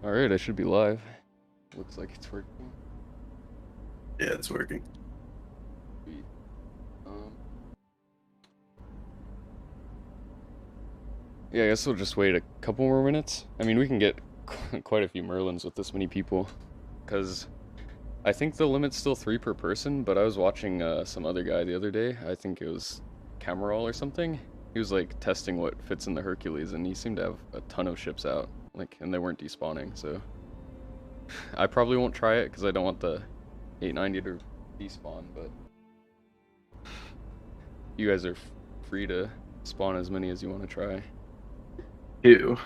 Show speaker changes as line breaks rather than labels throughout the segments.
Alright, I should be live. Looks like it's working.
Yeah, it's working.
Sweet. Um, yeah, I guess we'll just wait a couple more minutes. I mean, we can get quite a few Merlins with this many people. Because I think the limit's still 3 per person, but I was watching some other guy the other day. I think it was Cameral or something. He was like testing what fits in the Hercules, and he seemed to have a ton of ships out. And they weren't despawning, so I probably won't try it because I don't want the 890 to despawn, but you guys are free to spawn as many as you want to try.
Ew.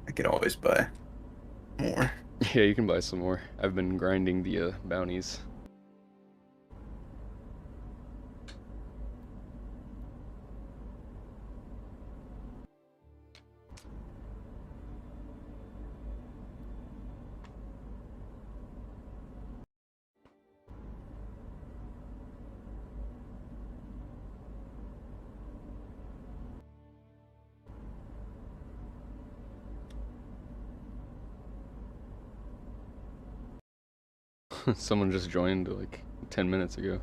I can always buy more.
Yeah, you can buy some more. I've been grinding the bounties. Someone just joined like 10 minutes ago.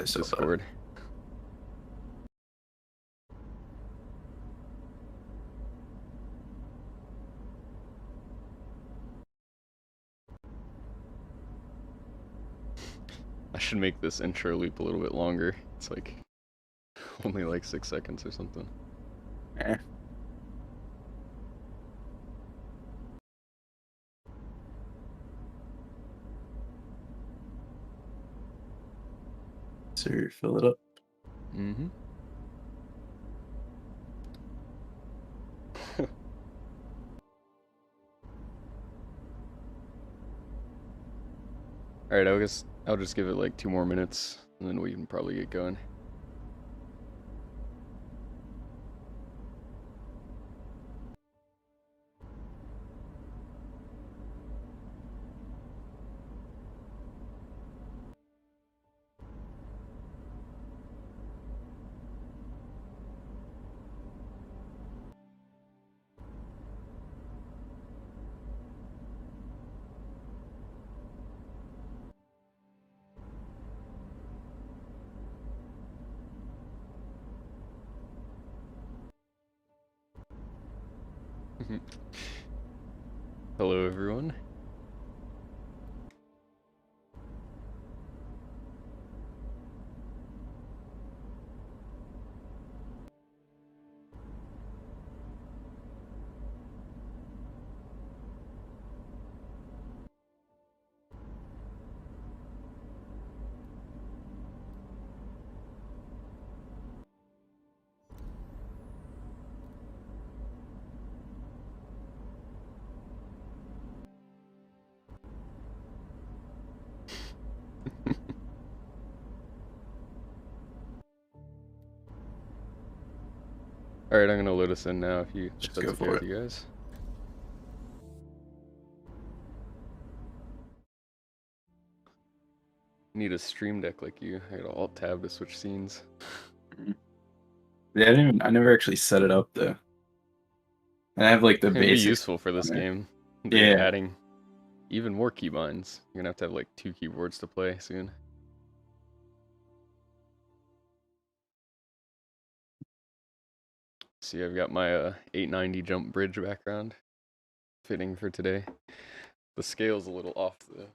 So
Discord. I should make this intro loop a little bit longer. It's like only like 6 seconds or something.
eh. Sir, fill it up.
Mm-hmm. Alright, I guess I'll just give it like 2 more minutes and then we can probably get going. Hello everyone. Alright, I'm gonna load us in now if
Just
that's
go
okay
for
with
it.
you guys. Need a stream deck like you. I got alt tab to switch scenes.
Yeah, I never actually set it up though. And I have like the
It'd be
basics
useful for this
on it.
game. They're
Yeah.
adding even more keybinds. You're gonna have like 2 keyboards to play soon. See, I've got my 890 jump bridge background. Fitting for today. The scale's a little off though.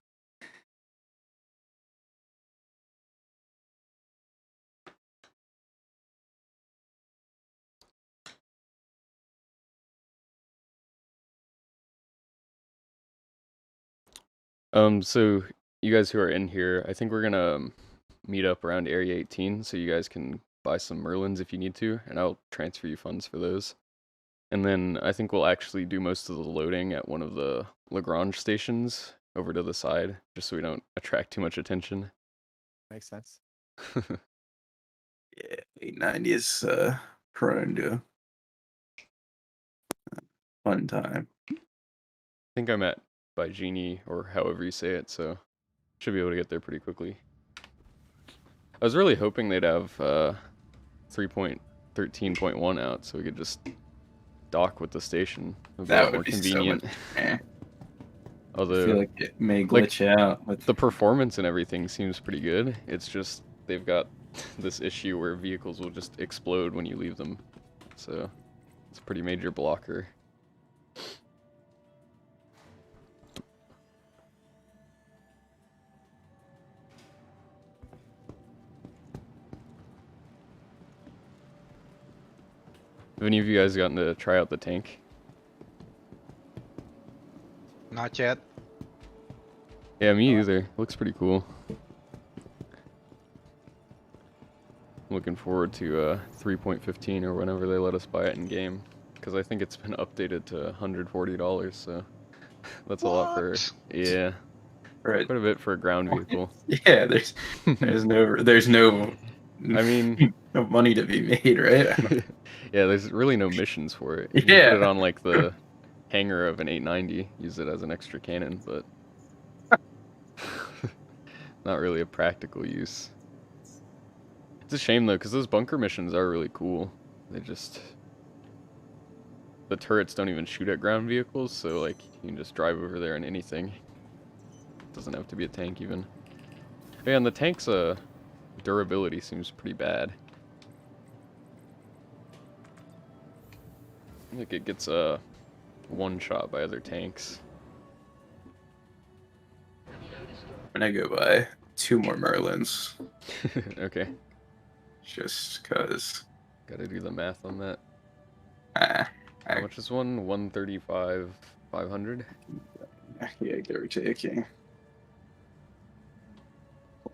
So you guys who are in here, I think we're gonna meet up around Area 18 so you guys can buy some Merlins if you need to, and I'll transfer you funds for those. And then I think we'll actually do most of the loading at one of the Lagrange stations over to the side, just so we don't attract too much attention.
Makes sense.
Yeah, 890 is prone to fun time.
I think I'm at by Genie, or however you say it, so should be able to get there pretty quickly. I was really hoping they'd have 3.13.1 out, so we could just dock with the station. It'd be a
That
lot
would
more
be
convenient.
so much. I
Although,
feel like it may
like,
glitch out. With...
the performance and everything seems pretty good. It's just they've got this issue where vehicles will just explode when you leave them. So it's a pretty major blocker. Have any of you guys gotten to try out the tank?
Not yet.
Yeah, me either. Looks pretty cool. Looking forward to 3.15 or whenever they let us buy it in game, because I think it's been updated to $140. So that's a lot for
Right.
quite a bit for a ground vehicle.
Yeah, there's no
I mean,
no money to be made, right?
yeah, there's really no missions for it. You can
Yeah.
put it on like the hangar of an 890, use it as an extra cannon, but not really a practical use. It's a shame though, because those bunker missions are really cool. The turrets don't even shoot at ground vehicles, so like you can just drive over there in anything. It doesn't have to be a tank even. Yeah, and the tank's durability seems pretty bad. I think it gets one shot by other tanks.
I'm gonna go buy 2 more Merlins.
Okay.
Just cause.
Gotta do the math on that.
How
How much is one? 135, 500?
Yeah, give or take. Yeah.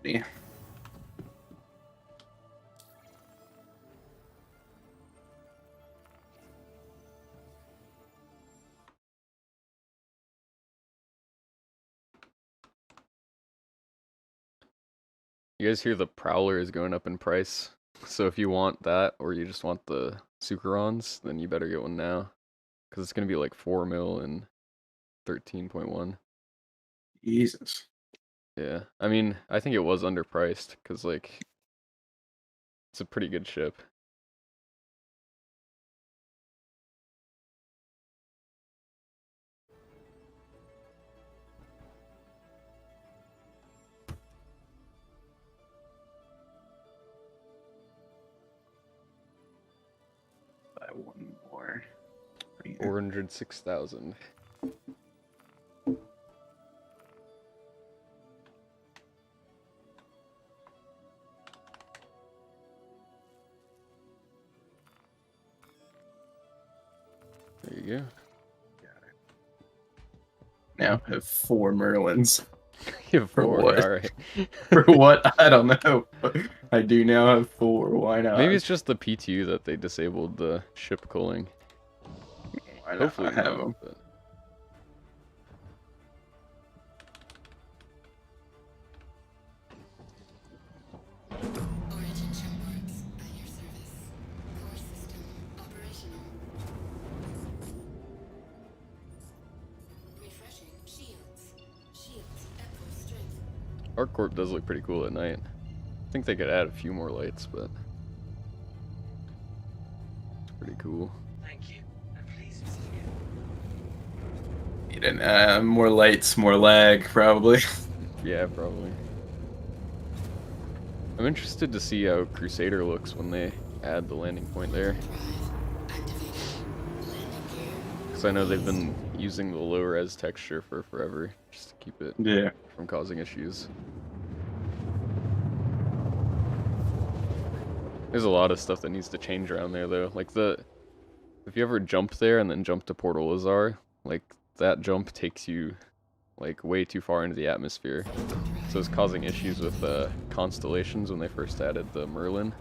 20.
You guys hear the Prowler is going up in price? So if you want that, or you just want the Sucherons, then you better get one now. Because it's going to be like 4 mil and 13.1.
Jesus.
Yeah. I mean, I think it was underpriced, because like, it's a pretty good ship.
Buy 1 more.
406,000. There you go.
Now I have 4 Merlins.
You have
For
4,
what?
alright.
For what? I don't know. I do now have 4. Why not?
Maybe it's just the PTU that they disabled the ship culling.
Why not
Hopefully
have
not,
them.
but...
Origin ship works at your service. Core system operational. Refreshing shields. Shields at full strength.
ArcCorp does look pretty cool at night. I think they could add a few more lights, but it's pretty cool.
Thank you. I'm pleased to see you.
Need an, more lights, more lag, probably.
Yeah, probably. I'm interested to see how Crusader looks when they add the landing point there.
Drive activated. Landing gear.
Because I know they've been using the low res texture for forever, just to keep it
Yeah.
from causing issues. There's a lot of stuff that needs to change around there though. Like if you ever jump there and then jump to Port Olisar, like that jump takes you like way too far into the atmosphere. So it's causing issues with constellations when they first added the Merlin,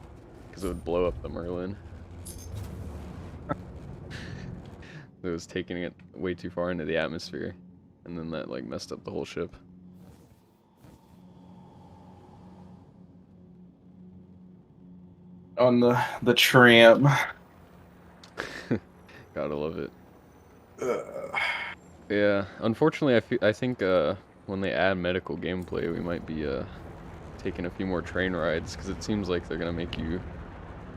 because it would blow up the Merlin. It was taking it way too far into the atmosphere, and then that like messed up the whole ship.
On the tram.
Gotta love it. Yeah, unfortunately, I think when they add medical gameplay, we might be taking a few more train rides, because it seems like they're gonna make you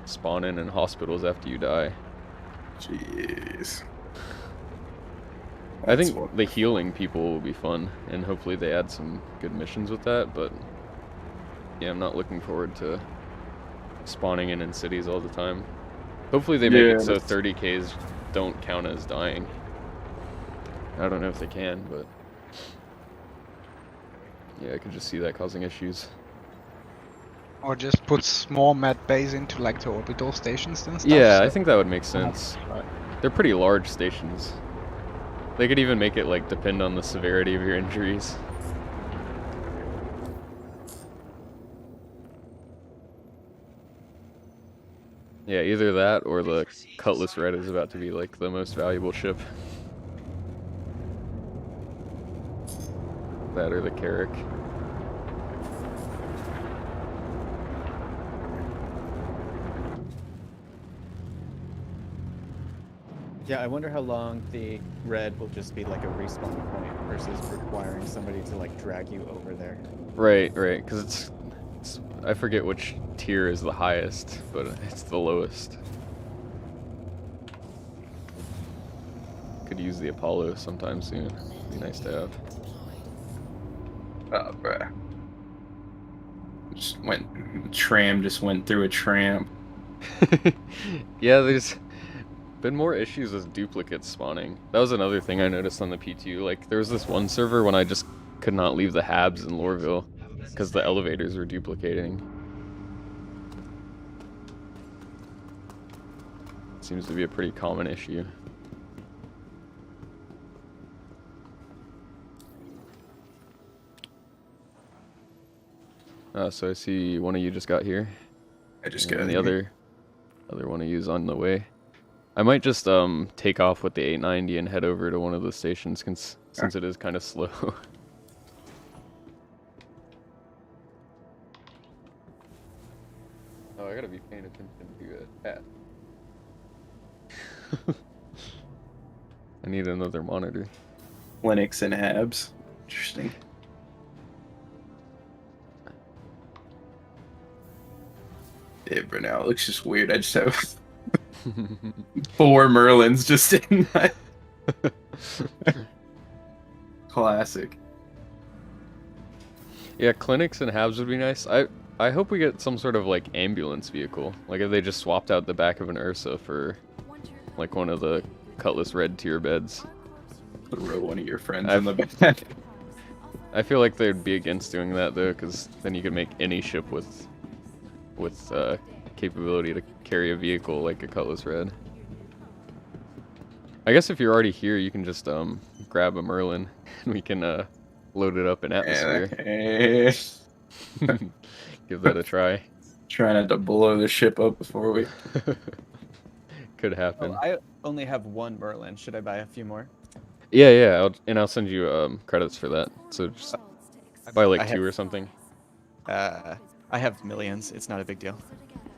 spawn in hospitals after you die.
Jeez.
I
That's
think the healing people will be fun, and hopefully they add some good missions with that, but yeah, I'm not looking forward to spawning in cities all the time. Hopefully they make it so 30Ks don't count as dying. I don't know if they can, but yeah, I could just see that causing issues.
Or just put small med bays into like the orbital stations and stuff.
Yeah,
so-
I think that would make sense. They're pretty large stations. They could even make it like depend on the severity of your injuries. Yeah, either that or the Cutlass Red is about to be like the most valuable ship. That or the Carrack.
Yeah, I wonder how long the red will just be like a respawn point versus requiring somebody to like drag you over there.
Right, because it's I forget which tier is the highest, but it's the lowest. Could use the Apollo sometime soon. Be nice to have.
Oh, bruh. Tram just went through a tramp.
Yeah, there's been more issues with duplicates spawning. That was another thing I noticed on the P2. Like, there was this one server when I just could not leave the Habs in Loreville because the elevators were duplicating. Seems to be a pretty common issue. So I see one of you just got here.
I just got
And the
here.
other one of you is on the way. I might just take off with the 890 and head over to one of the stations since it is kind of slow. Oh, I gotta be paying attention to that. I need another monitor.
Linux and Habs. Interesting. Yeah, but now it looks just weird. I just have 4 Merlins just in my classic.
Yeah, clinics and Habs would be nice. I hope we get some sort of like ambulance vehicle. Like if they just swapped out the back of an Ursa for like one of the Cutlass Red tier beds.
Throw one of your friends in the back.
I feel like they'd be against doing that though, because then you could make any ship with capability to carry a vehicle like a Cutlass Red. I guess if you're already here, you can just grab a Merlin and we can load it up in atmosphere. Give that a try.
Try not to blow the ship up before we.
Could happen.
Oh, I only have 1 Merlin. Should I buy a few more?
Yeah, I'll send you credits for that. So just buy like
I
2
have-
or something.
I have millions. It's not a big deal.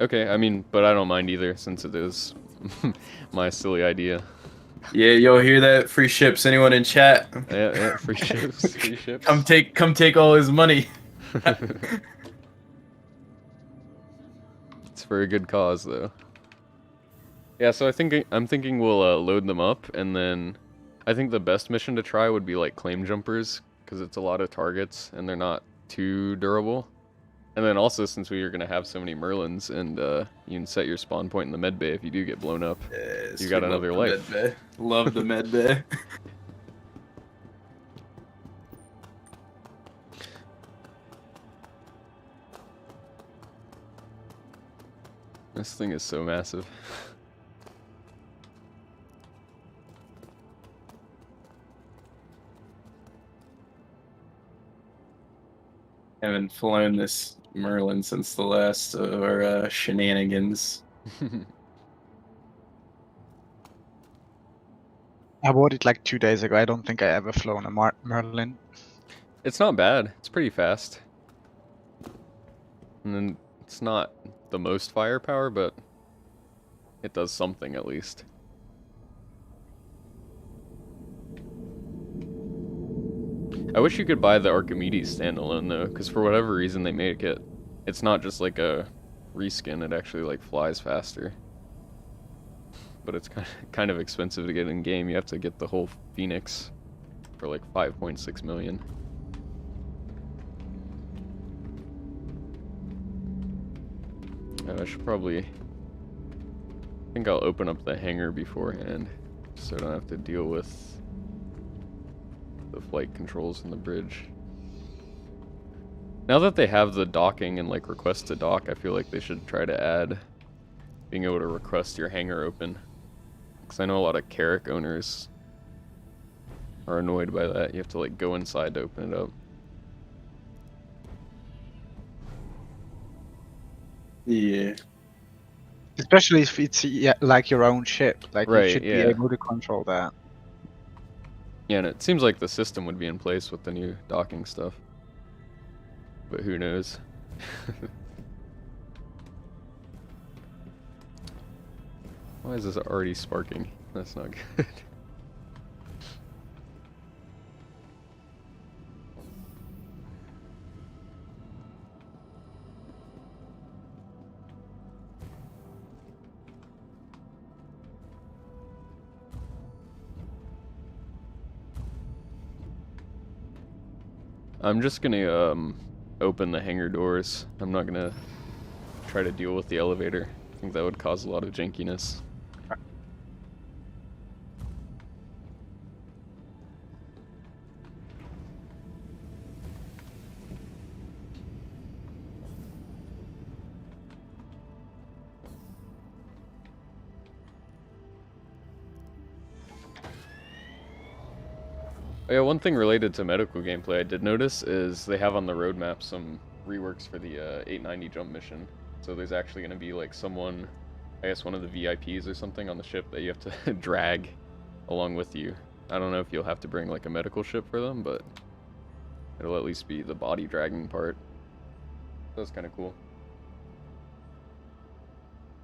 Okay, I mean, but I don't mind either since it is my silly idea.
Yeah, you'll hear that. Free ships. Anyone in chat?
Yeah, free ships, free ships.
Come take all his money.
It's for a good cause, though. Yeah, so I'm thinking we'll load them up, and then I think the best mission to try would be like Claimjumpers, because it's a lot of targets and they're not too durable. And then also, since we are gonna have so many Merlins, and you can set your spawn point in the med bay if you do get blown up.
Yes,
You got
we
another
love the
life.
med bay. Love the med bay.
This thing is so massive.
Haven't flown this Merlin since the last of our shenanigans.
I bought it like 2 days ago. I don't think I ever flown a Merlin.
It's not bad. It's pretty fast. And then it's not the most firepower, but it does something at least. I wish you could buy the Archimedes standalone though, because for whatever reason they make it. It's not just like a reskin, it actually like flies faster. but it's kind of expensive to get in game. You have to get the whole Phoenix for like 5.6 million. I should probably. I think I'll open up the hangar beforehand, so I don't have to deal with the flight controls in the bridge. Now that they have the docking and like request to dock, I feel like they should try to add being able to request your hangar open. Because I know a lot of Carrack owners are annoyed by that. You have to like go inside to open it up.
Yeah.
Especially if it's like your own ship. Like
Right,
you should
yeah.
be able to control that.
Yeah, and it seems like the system would be in place with the new docking stuff. But who knows? Why is this already sparking? That's not good. I'm just gonna open the hangar doors. I'm not gonna try to deal with the elevator. I think that would cause a lot of jankiness. Oh yeah, one thing related to medical gameplay I did notice is they have on the roadmap some reworks for the 890 jump mission. So there's actually going to be like someone, I guess one of the VIPs or something on the ship that you have to drag along with you. I don't know if you'll have to bring like a medical ship for them, but it'll at least be the body dragging part. That's kind of cool.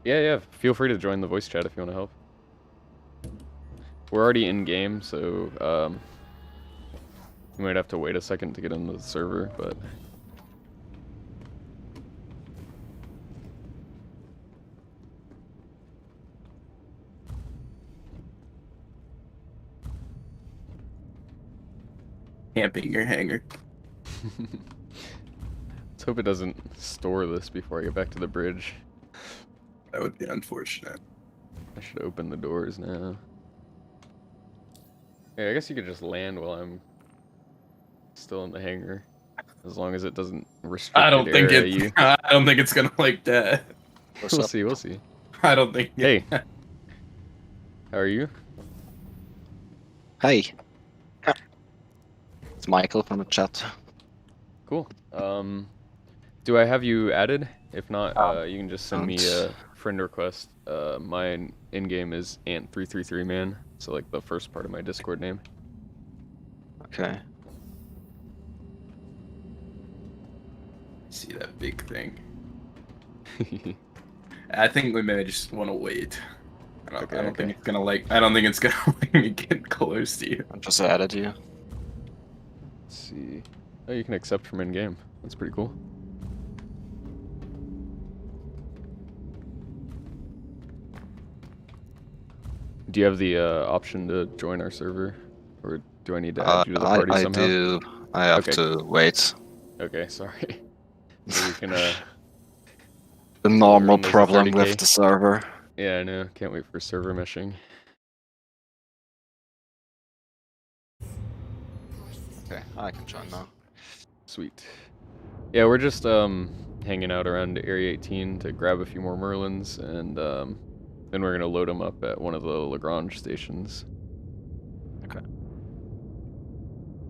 Yeah, feel free to join the voice chat if you want to help. We're already in game, so you might have to wait a second to get into the server, but
Camping your hangar.
let's hope it doesn't store this before I get back to the bridge.
That would be unfortunate.
I should open the doors now. Yeah, I guess you could just land while I'm still in the hangar, as long as it doesn't restrict
I don't think
you.
I don't think it's gonna like that.
We'll see. We'll see.
I don't think.
Hey, how are you?
Hey. It's Michael from the chat.
Cool. Do I have you added? If not, you can just send me a friend request. My in-game is Ant333man, so like the first part of my Discord name.
Okay.
See that big thing. I think we may just want to wait. I don't think it's gonna like. I don't think it's gonna let me get close to you.
I just added you.
Let's see. Oh, you can accept from in-game. That's pretty cool. Do you have the option to join our server, or do I need to add you to the party
I
somehow?
do. I have
Okay.
to wait.
Okay, sorry. So we can.
The normal
There's a
problem
30K.
with the server.
Yeah, I know. Can't wait for server meshing.
Okay, I can join now.
Sweet. Yeah, we're just hanging out around Area 18 to grab a few more Merlins, and then we're gonna load them up at one of the Lagrange stations.
Okay.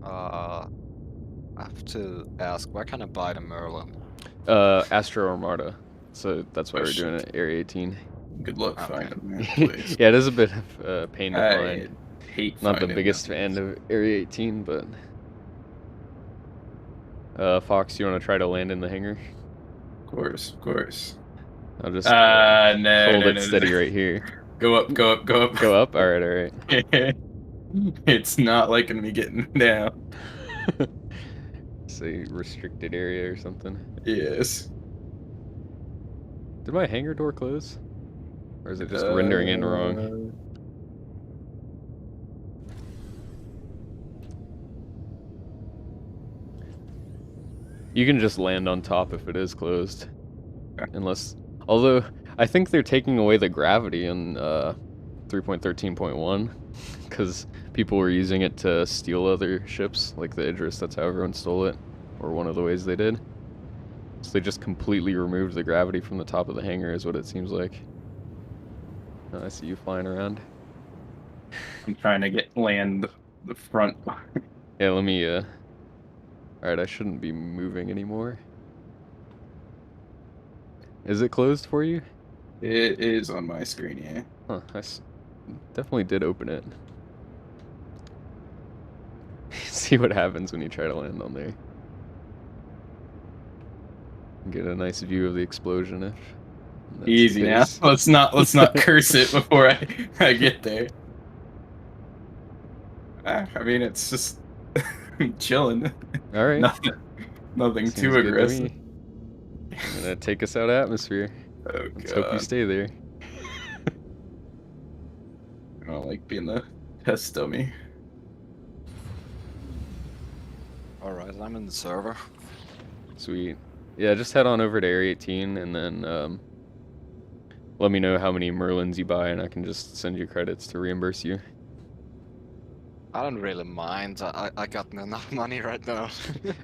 I have to ask, where can I buy the Merlin?
Astro Armada. So that's why
Oh,
we're doing it
shit.
at Area 18.
Good luck
Okay.
finding that place.
Yeah, it is a bit of a pain to
I
find.
hate
Not the
finding
biggest
that
fan
place.
of Area 18, but Fox, you want to try to land in the hangar?
Of course.
I'll just
No,
hold
no,
it
no,
steady
no.
right here.
Go up.
Go up. All right.
It's not liking me getting down.
Say restricted area or something.
Yes.
Did my hangar door close? Or is it just rendering in wrong? You can just land on top if it is closed. Unless... Although, I think they're taking away the gravity in 3.13.1. Because people were using it to steal other ships, like the Idris. That's how everyone stole it. Or one of the ways they did. So they just completely removed the gravity from the top of the hangar, is what it seems like. Oh, I see you flying around.
I'm trying to land the front.
Yeah, let me, Alright, I shouldn't be moving anymore. Is it closed for you?
It is on my screen, yeah.
Huh, definitely did open it. See what happens when you try to land on there. Get a nice view of the explosion if that's the
Easy now.
case.
Let's not curse it before I get there. I mean, it's just chilling.
Alright.
Nothing
Seems
too
good to
aggressive.
me. I'm gonna take us out of atmosphere.
Oh
Let's hope you
god.
stay there.
I don't like being the test dummy.
Alright, I'm in the server.
Sweet. Yeah, just head on over to Area 18 and then let me know how many Merlins you buy and I can just send you credits to reimburse you.
I don't really mind. I got enough money right now.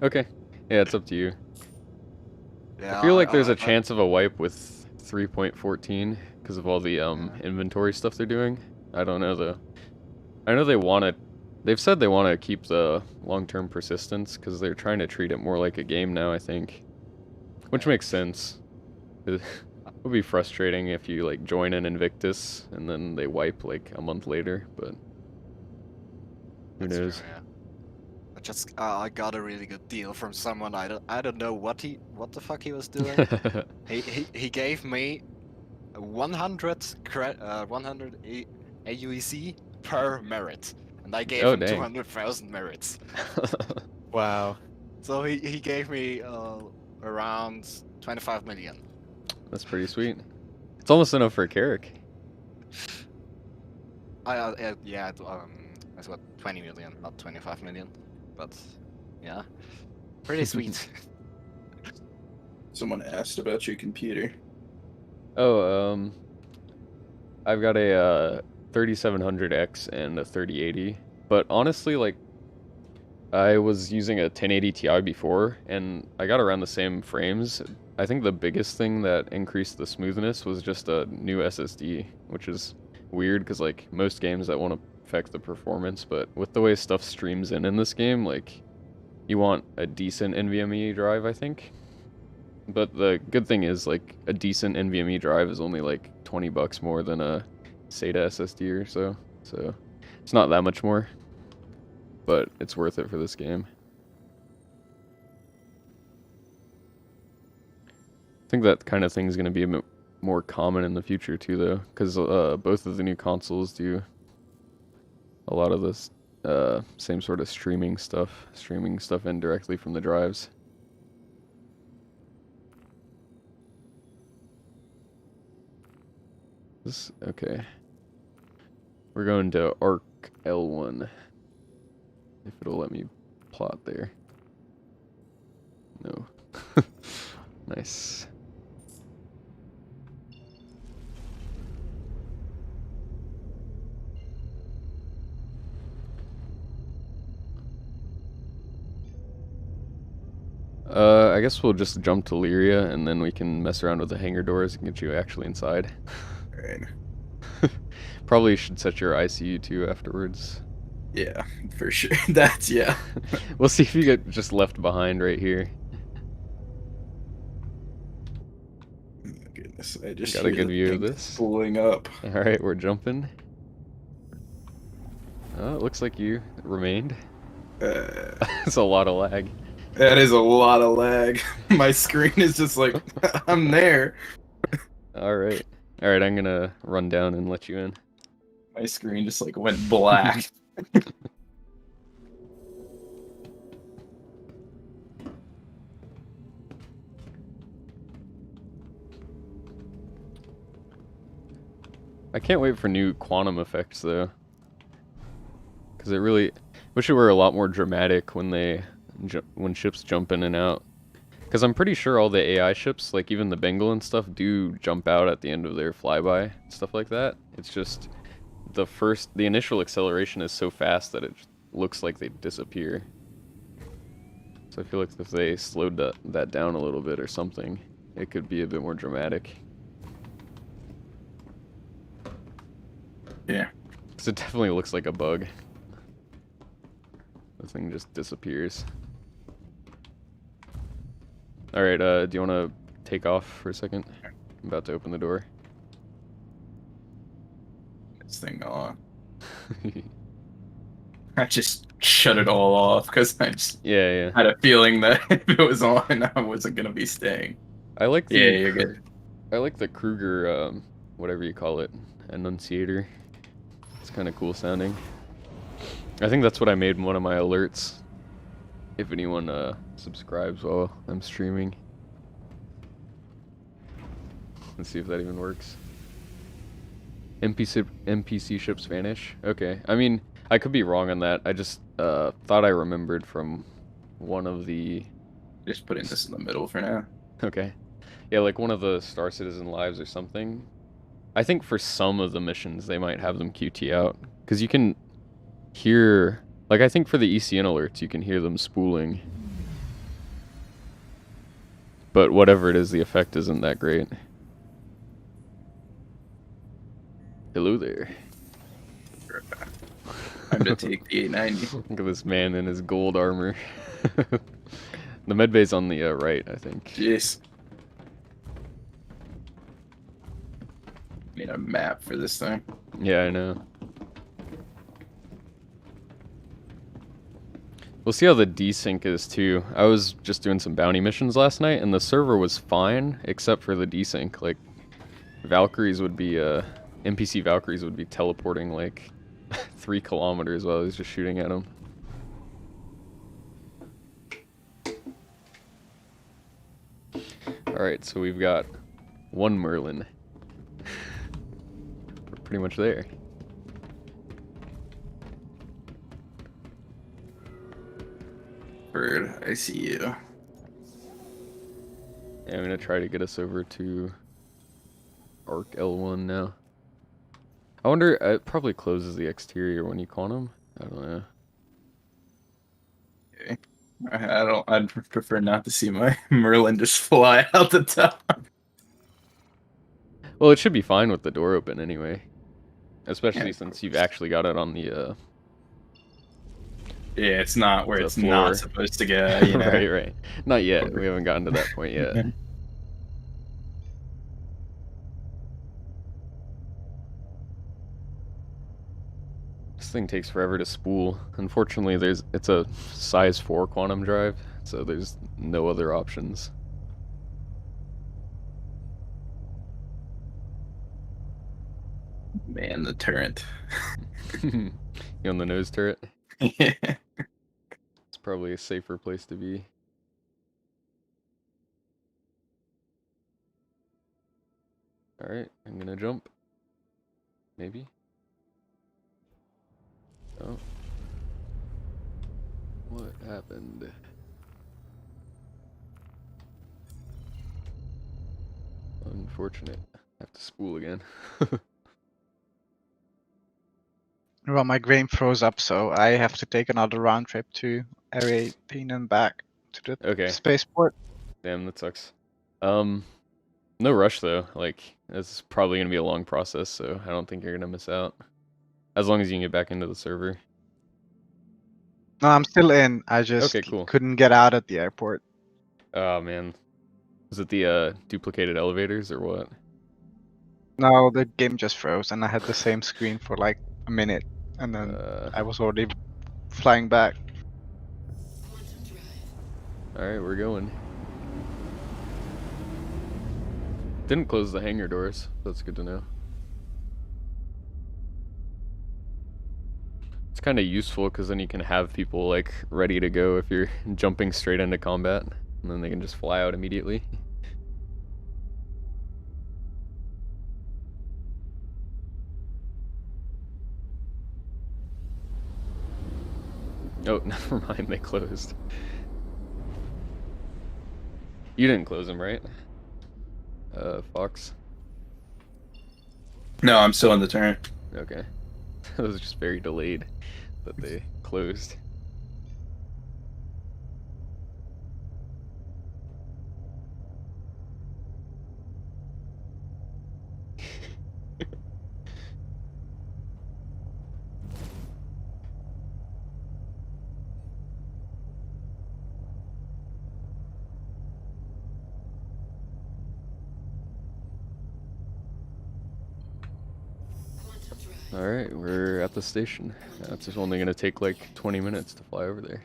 Okay. Yeah, it's up to you.
Yeah,
I feel like there's a chance of a wipe with 3.14 because of all the inventory stuff they're doing. I don't know though. I know they've said they want to keep the long-term persistence because they're trying to treat it more like a game now, I think. Which makes sense. It would be frustrating if you like join an Invictus and then they wipe like a month later, but who
That's
knows?
true, yeah. I got a really good deal from someone. I don't know what the fuck he was doing. he gave me 100 AUEC per merit, and I gave
Oh,
him
dang.
200,000 merits.
Wow.
So he gave me around 25 million.
That's pretty sweet. It's almost enough for a Carrick.
Yeah, I got 20 million, not 25 million, but yeah, pretty sweet.
Someone asked about your computer.
Oh, I've got a 3700X and a 3080, but honestly, like, I was using a 1080 Ti before, and I got around the same frames. I think the biggest thing that increased the smoothness was just a new SSD, which is weird because, like, most games that won't affect the performance, but with the way stuff streams in this game, like, you want a decent NVMe drive, I think. But the good thing is, like, a decent NVMe drive is only like 20 bucks more than a SATA SSD or so. So it's not that much more, but it's worth it for this game. I think that kind of thing is going to be a bit more common in the future too, though, because both of the new consoles do a lot of this same sort of streaming stuff in directly from the drives. Okay. We're going to Arc L1. If it'll let me plot there. No. Nice. I guess we'll just jump to Lyria and then we can mess around with the hangar doors and get you actually inside.
Alright.
Probably should set your ICU too afterwards.
Yeah, for sure. That's, yeah.
We'll see if you get just left behind right here.
Oh my goodness, I just
Got a
hear
good
the
view of
thing
this.
pulling up.
Alright, we're jumping. Oh, it looks like you remained. It's a lot of lag.
That is a lot of lag. My screen is just like, I'm there.
Alright. Alright, I'm gonna run down and let you in.
My screen just like went black.
I can't wait for new quantum effects though, because it really wish it were a lot more dramatic when when ships jump in and out. Because I'm pretty sure all the AI ships, like even the Bengal and stuff, do jump out at the end of their flyby, stuff like that. It's just the initial acceleration is so fast that it looks like they disappear. So I feel like if they slowed that down a little bit or something, it could be a bit more dramatic.
Yeah.
Because it definitely looks like a bug. The thing just disappears. Alright, do you want to take off for a second? I'm about to open the door.
This thing on. I just shut it all off because I just
Yeah.
had a feeling that if it was on, I wasn't gonna be staying.
I like the
Yeah, you're good.
I like the Kruger, whatever you call it, enunciator. It's kind of cool sounding. I think that's what I made in one of my alerts. If anyone subscribes while I'm streaming. Let's see if that even works. NPC ships vanish? Okay. I mean, I could be wrong on that. I just thought I remembered from one of the...
Just putting this in the middle for now.
Okay. Yeah, like one of the Star Citizen lives or something. I think for some of the missions they might have them QT out. Because you can hear... Like, I think for the ECN alerts you can hear them spooling. But whatever it is, the effect isn't that great. Hello there.
I'm gonna take the 890.
Look at this man in his gold armor. The medbay's on the right, I think.
Jeez. Need a map for this thing.
Yeah, I know. We'll see how the desync is too. I was just doing some bounty missions last night, and the server was fine, except for the desync. Like, Valkyries would be, NPC Valkyries would be teleporting like 3 kilometers while I was just shooting at them. Alright, so we've got 1 Merlin. We're pretty much there.
Bird, I see you.
Yeah, I'm gonna try to get us over to Arc L1 now. I wonder, it probably closes the exterior when you quantum. I don't know.
Okay. I'd prefer not to see my Merlin just fly out the top.
Well, it should be fine with the door open anyway. Especially
Yeah,
since you've actually got it on the,
Yeah, it's not where
The
it's
floor.
not supposed to go, you know.
right. Not yet. We haven't gotten to that point yet. This thing takes forever to spool. Unfortunately, it's a size 4 quantum drive, so there's no other options.
Man, the turret.
You on the nose turret?
Yeah.
It's probably a safer place to be. Alright, I'm gonna jump. Maybe? Oh. What happened? Unfortunate. I have to spool again.
Well, my game froze up, so I have to take another round trip to Area 18 and back to the
Okay.
spaceport.
Damn, that sucks. No rush though. Like, it's probably gonna be a long process, so I don't think you're gonna miss out. As long as you can get back into the server.
No, I'm still in. I just
Okay, cool.
couldn't get out at the airport.
Oh man. Was it the duplicated elevators or what?
No, the game just froze, and I had the same screen for like a minute, and then I was already flying back.
Quantum drive.
Alright, we're going. Didn't close the hangar doors. That's good to know. It's kind of useful because then you can have people like ready to go if you're jumping straight into combat, and then they can just fly out immediately. Oh, never mind, they closed. You didn't close them, right? Fox?
No, I'm still in the turn.
Okay. It was just very delayed that they closed.
Quantum drive.
Alright, we're at the station. That's just only gonna take like 20 minutes to fly over there.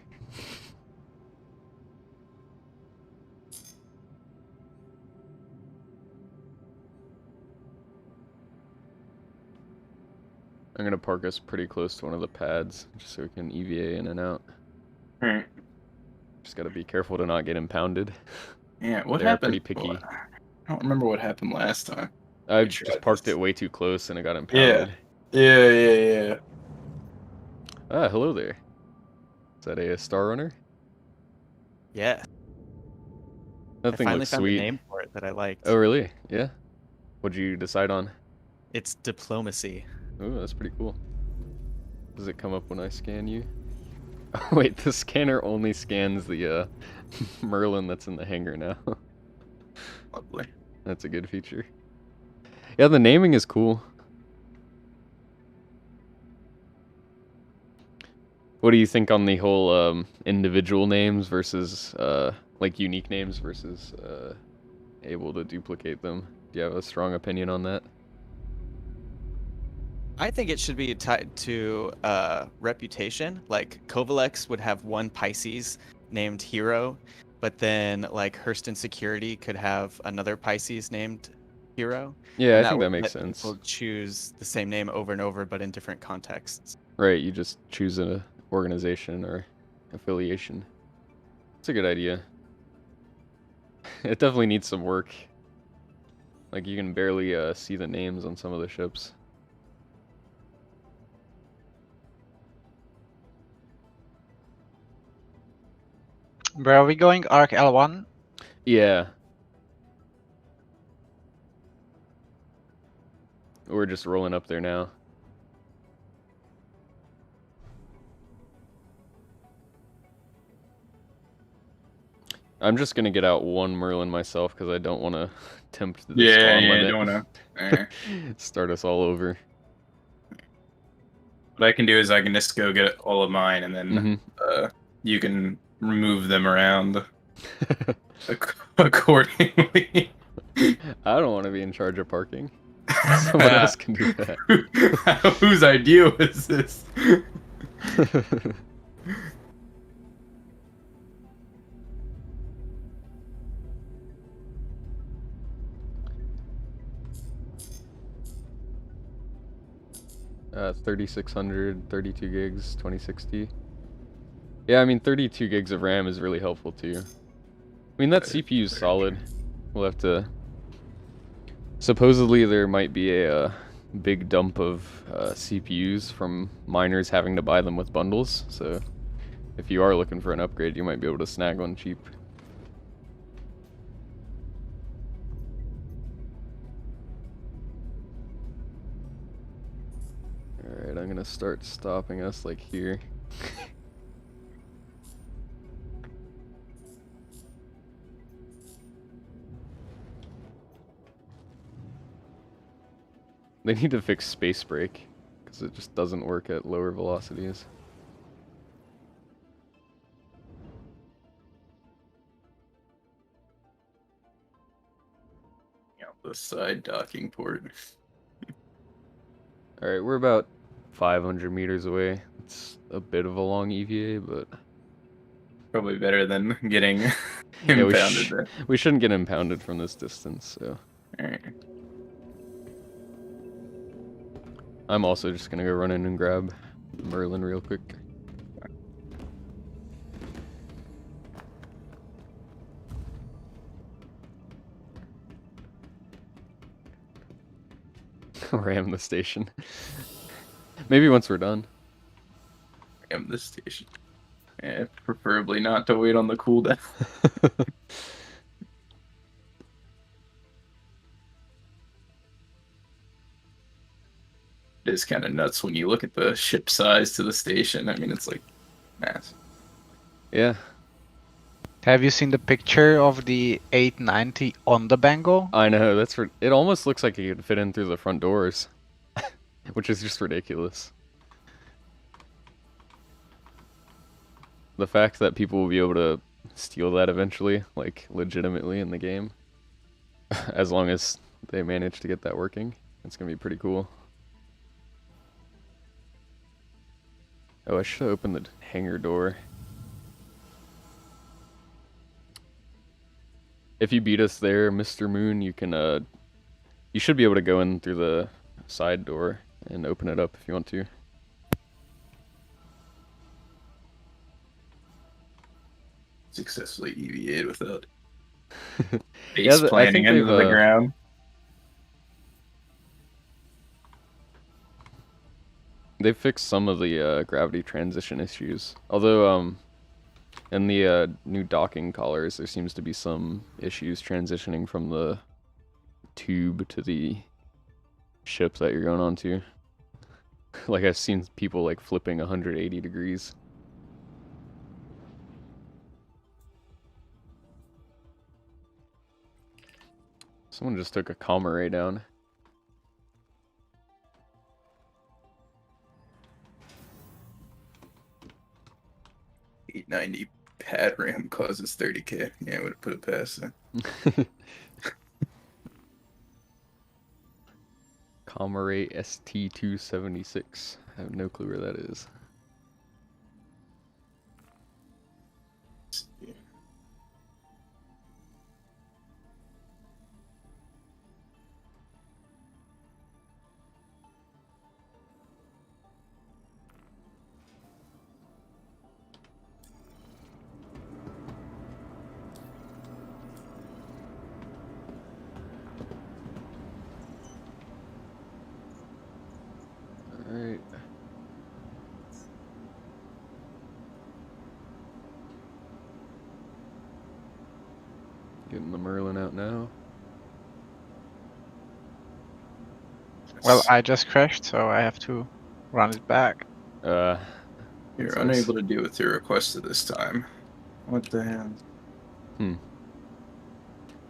I'm gonna park us pretty close to one of the pads, just so we can EVA in and out.
Alright.
Just gotta be careful to not get impounded.
Yeah, what
They're
happened?
pretty picky.
I don't remember what happened last time.
I
We tried
just parked
this.
it way too close and it got impounded.
Yeah.
Ah, hello there. Is that a Star Runner?
Yeah.
That
I
thing
finally
looks
found
sweet.
the name for it that I liked.
Oh, really? Yeah? What'd you decide on?
It's Diplomacy.
Oh, that's pretty cool. Does it come up when I scan you? Oh, wait, the scanner only scans the Merlin that's in the hangar now.
Lovely.
That's a good feature. Yeah, the naming is cool. What do you think on the whole individual names versus like unique names versus able to duplicate them? Do you have a strong opinion on that?
I think it should be tied to reputation. Like Kovalex would have one Pisces named Hero, but then like Hurston Security could have another Pisces named Hero.
Yeah,
and
I think
would
that makes
let
sense.
people choose the same name over and over, but in different contexts.
Right, you just choose an organization or affiliation. It's a good idea. It definitely needs some work. Like, you can barely see the names on some of the ships.
Where are we going? Arc L1?
Yeah. We're just rolling up there now. I'm just gonna get out one Merlin myself because I don't want to tempt the spawn limit.
Don't wanna.
Start us all over.
What I can do is I can just go get all of mine, and then you can remove them around accordingly.
I don't want to be in charge of parking. Someone else can do that.
Whose idea was this?
3600, 32 gigs, 2060. Yeah, I mean 32 gigs of RAM is really helpful too. I mean that CPU's solid. We'll have to. Supposedly there might be a big dump of CPUs from miners having to buy them with bundles. So if you are looking for an upgrade, you might be able to snag one cheap. Alright, I'm gonna start stopping us like here. They need to fix space brake, because it just doesn't work at lower velocities.
The side docking port.
Alright, we're about 500 meters away. It's a bit of a long EVA, but...
Probably better than getting
Yeah,
impounded there.
we shouldn't get impounded from this distance, so...
Alright.
I'm also just gonna go run in and grab Merlin real quick. Ram the station. Maybe once we're done.
I am this station. Yeah, preferably not to wait on the cooldown. It is kind of nuts when you look at the ship size to the station. I mean, it's like massive.
Yeah,
Have you seen the picture of the 890 on the Bengal?
I know. It almost looks like it could fit in through the front doors, which is just ridiculous. The fact that people will be able to steal that eventually, like legitimately in the game, as long as they manage to get that working, it's gonna be pretty cool. Oh, I should have opened the hangar door. If you beat us there, Mr. Moon, you can you should be able to go in through the side door and open it up if you want to.
Successfully EVA'd without
Yeah,
base
I
planning
think
into
they've
the ground.
They've fixed some of the gravity transition issues. Although in the new docking collars, there seems to be some issues transitioning from the tube to the ship that you're going onto. Like I've seen people like flipping 180 degrees. Someone just took a comma ray down.
$890 pad RAM causes 30k. Yeah, I would have put it past that.
Comma ray ST276. I have no clue where that is. Alright. Getting the Merlin out now.
Well, I just crashed, so I have to run it back.
You're
That's
unable to do with your request at this time. What the hell?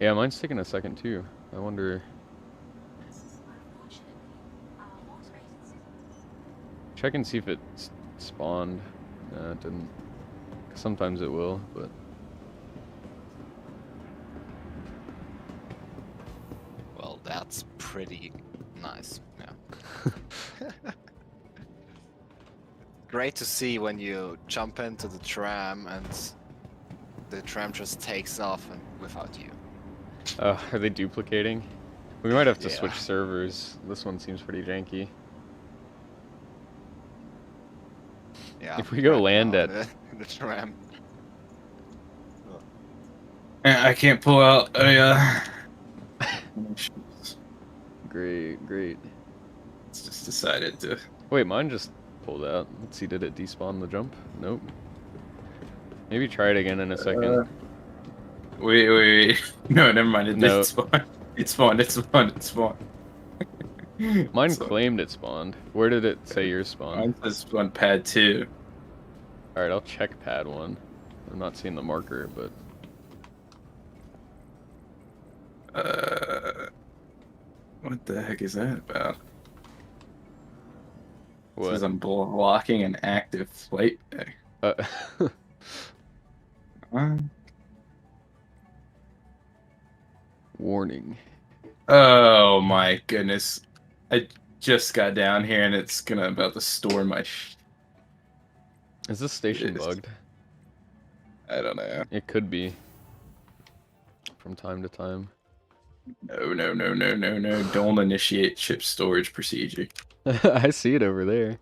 Yeah, mine's taking a second too. I wonder. Check and see if it spawned. No, it didn't. Sometimes it will, but.
Well, that's pretty nice. Yeah. Great to see when you jump into the tram and the tram just takes off and without you.
Are they duplicating? We might have to
Yeah.
switch servers. This one seems pretty janky.
Yeah.
If we go
right
land
now,
at-
the tram.
I can't pull out a.
Great, great.
It's just decided to.
Wait, mine just pulled out. Let's see, did it despawn the jump? Nope. Maybe try it again in a second.
Wait. No, never mind. It
No.
did spawn. It spawned.
Mine
So,
claimed it spawned. Where did it say yours spawned?
mine says spawn pad 2.
Alright, I'll check pad 1. I'm not seeing the marker, but...
What the heck is that about? It says
What?
I'm blocking an active flight deck. What?
Warning.
Oh my goodness. I just got down here and it's gonna about to store my
Is this station
It is.
bugged?
I don't know.
It could be. From time to time.
No. Don't initiate chip storage procedure.
I see it over there.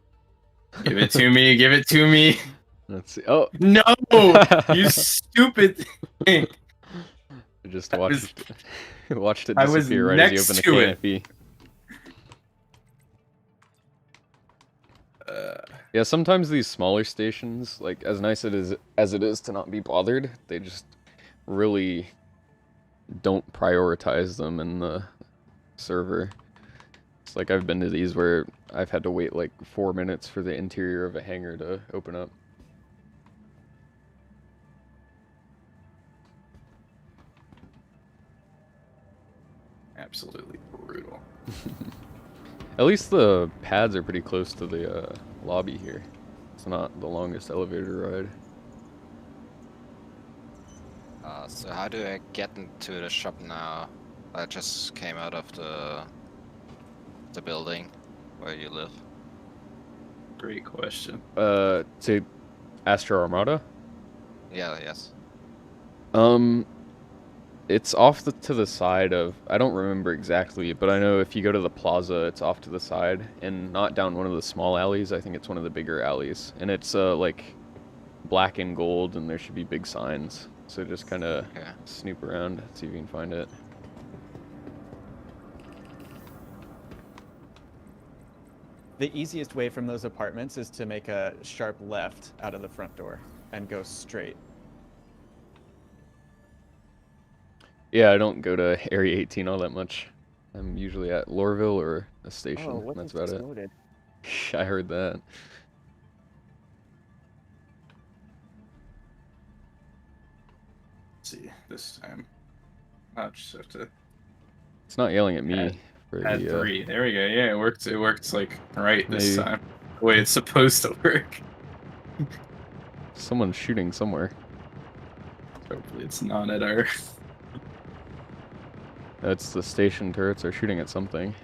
Give it to me.
Let's see. Oh!
No! You stupid thing.
I just
I was-
watched it
I was
disappear right as you
next
open the
to it.
canopy. Yeah, sometimes these smaller stations, like as nice as it is to not be bothered, they just really don't prioritize them in the server. It's like I've been to these where I've had to wait like 4 minutes for the interior of a hangar to open up.
Absolutely brutal.
At least the pads are pretty close to the lobby here. It's not the longest elevator ride.
So how do I get into the shop now? I just came out of the building where you live.
Great question.
To Astro Armada?
Yeah, yes.
It's off to the side of, I don't remember exactly, but I know if you go to the plaza, it's off to the side and not down one of the small alleys. I think it's one of the bigger alleys, and it's like black and gold, and there should be big signs. So just kind of snoop around, see if you can find it.
The easiest way from those apartments is to make a sharp left out of the front door and go straight.
Yeah, I don't go to Area 18 all that much. I'm usually at Lorville or a station.
Oh, what
That's
is
about it.
loaded?
I heard that.
Let's see, this time. I'll just have to
It's not yelling at me.
add 3. There we go. Yeah, it worked. It worked like right this
Maybe.
time. The way it's supposed to work.
Someone's shooting somewhere.
Hopefully it's not at our...
That's the station turrets are shooting at something.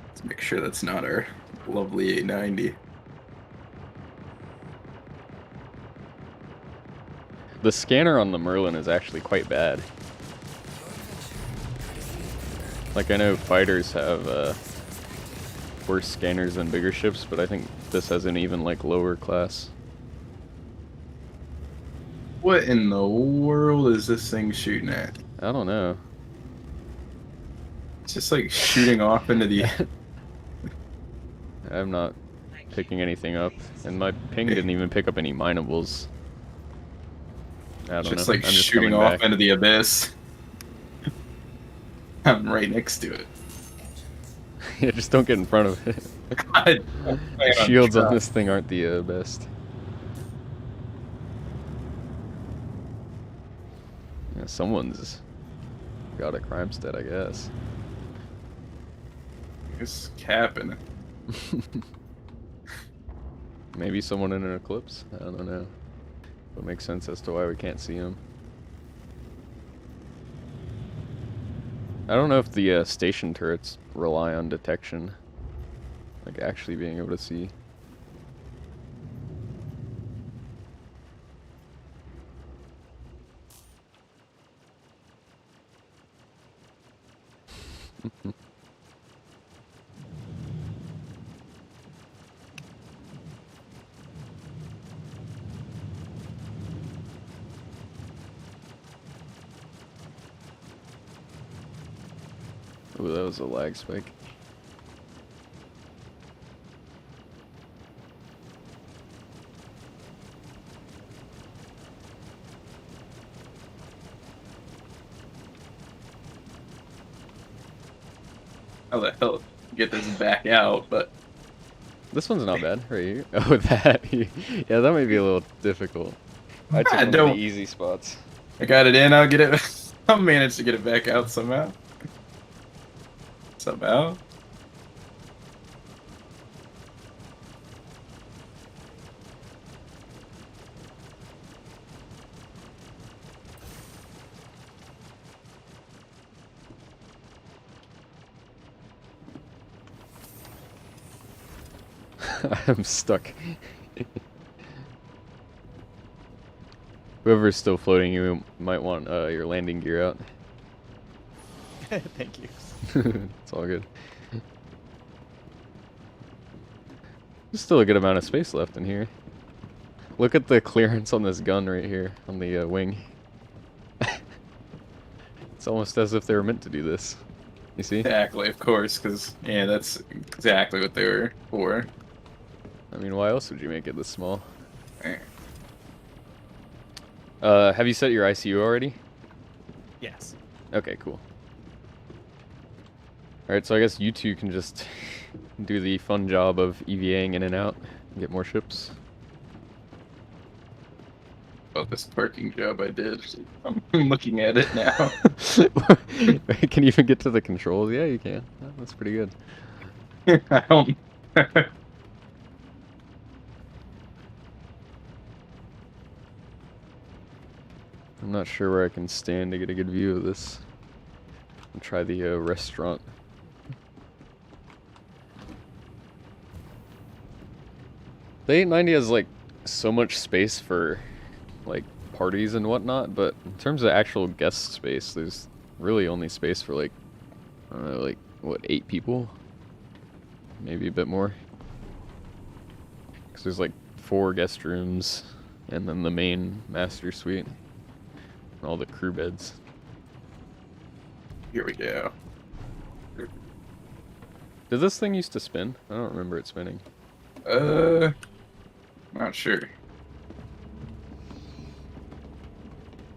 Let's make sure that's not our lovely 890.
The scanner on the Merlin is actually quite bad. Like, I know fighters have worse scanners than bigger ships, but I think this has an even like lower class.
What in the world is this thing shooting at?
I don't know.
It's just like shooting off into the...
I'm not picking anything up, and my ping didn't even pick up any minables. I don't
just
know.
like
I'm just
shooting
coming
off
back.
into the abyss. I'm right next to it.
Yeah, just don't get in front of it. The shields on this thing aren't the best. Yeah, someone's got a crime stat, I guess.
It's capping.
Maybe someone in an eclipse? I don't know. But makes sense as to why we can't see him. I don't know if the station turrets rely on detection. Like actually being able to see. Ooh, that was a lag spike.
How the hell get this back out, but...
This one's not bad, right here. Oh, that. Yeah, that might be a little difficult. I took one of the
don't-
easy spots.
I got it in, I'll get it... I'll manage to get it back out somehow. Somehow.
I'm stuck. Whoever's still floating, you might want your landing gear out.
Thank you.
It's all good. There's still a good amount of space left in here. Look at the clearance on this gun right here, on the wing. It's almost as if they were meant to do this. You see?
Exactly, of course, because, yeah, that's exactly what they were for.
I mean, why else would you make it this small?
Eh.
Have you set your ICU already?
Yes.
Okay, cool. Alright, so I guess you two can just do the fun job of EVAing in and out and get more ships.
Oh, this parking job I did. I'm looking at it now.
Can you even get to the controls? Yeah, you can. That's pretty good.
I don't.
I'm not sure where I can stand to get a good view of this. I'll try the restaurant. The 890 has like so much space for like parties and whatnot, but in terms of actual guest space, there's really only space for like, I don't know, like what, 8 people? Maybe a bit more. Because there's like 4 guest rooms and then the main master suite. And all the crew beds.
Here we go.
Did this thing used to spin? I don't remember it spinning.
Not sure.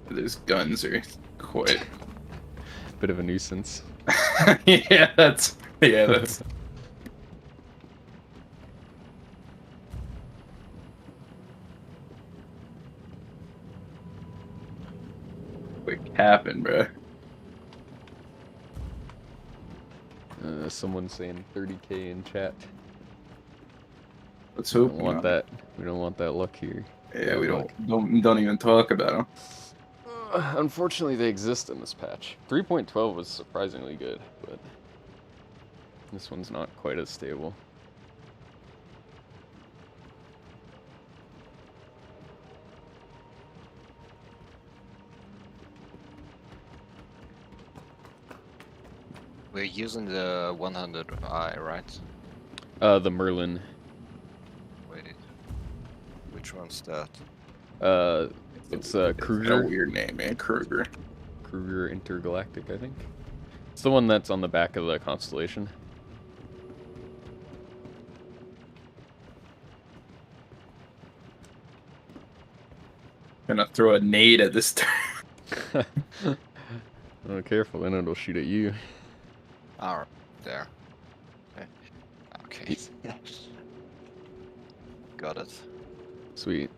Those guns are quite.
Bit of a nuisance.
Yeah, that's. What happened, bro?
Someone saying 30k in chat.
Let's
We
hope
don't want
not.
that. We don't want that luck here.
Yeah, we don't even talk about them.
Unfortunately, they exist in this patch. 3.12 was surprisingly good, but this one's not quite as stable.
We're using the 100i, right?
The Merlin.
Wait. Which one's that?
It's
It's got a
Kruger.
weird name, man. Kruger.
Kruger Intergalactic, I think. It's the one that's on the back of the constellation.
Gonna throw a nade at this turn.
Oh, careful, then it'll shoot at you.
Ah, there. Okay. Got it.
Sweet.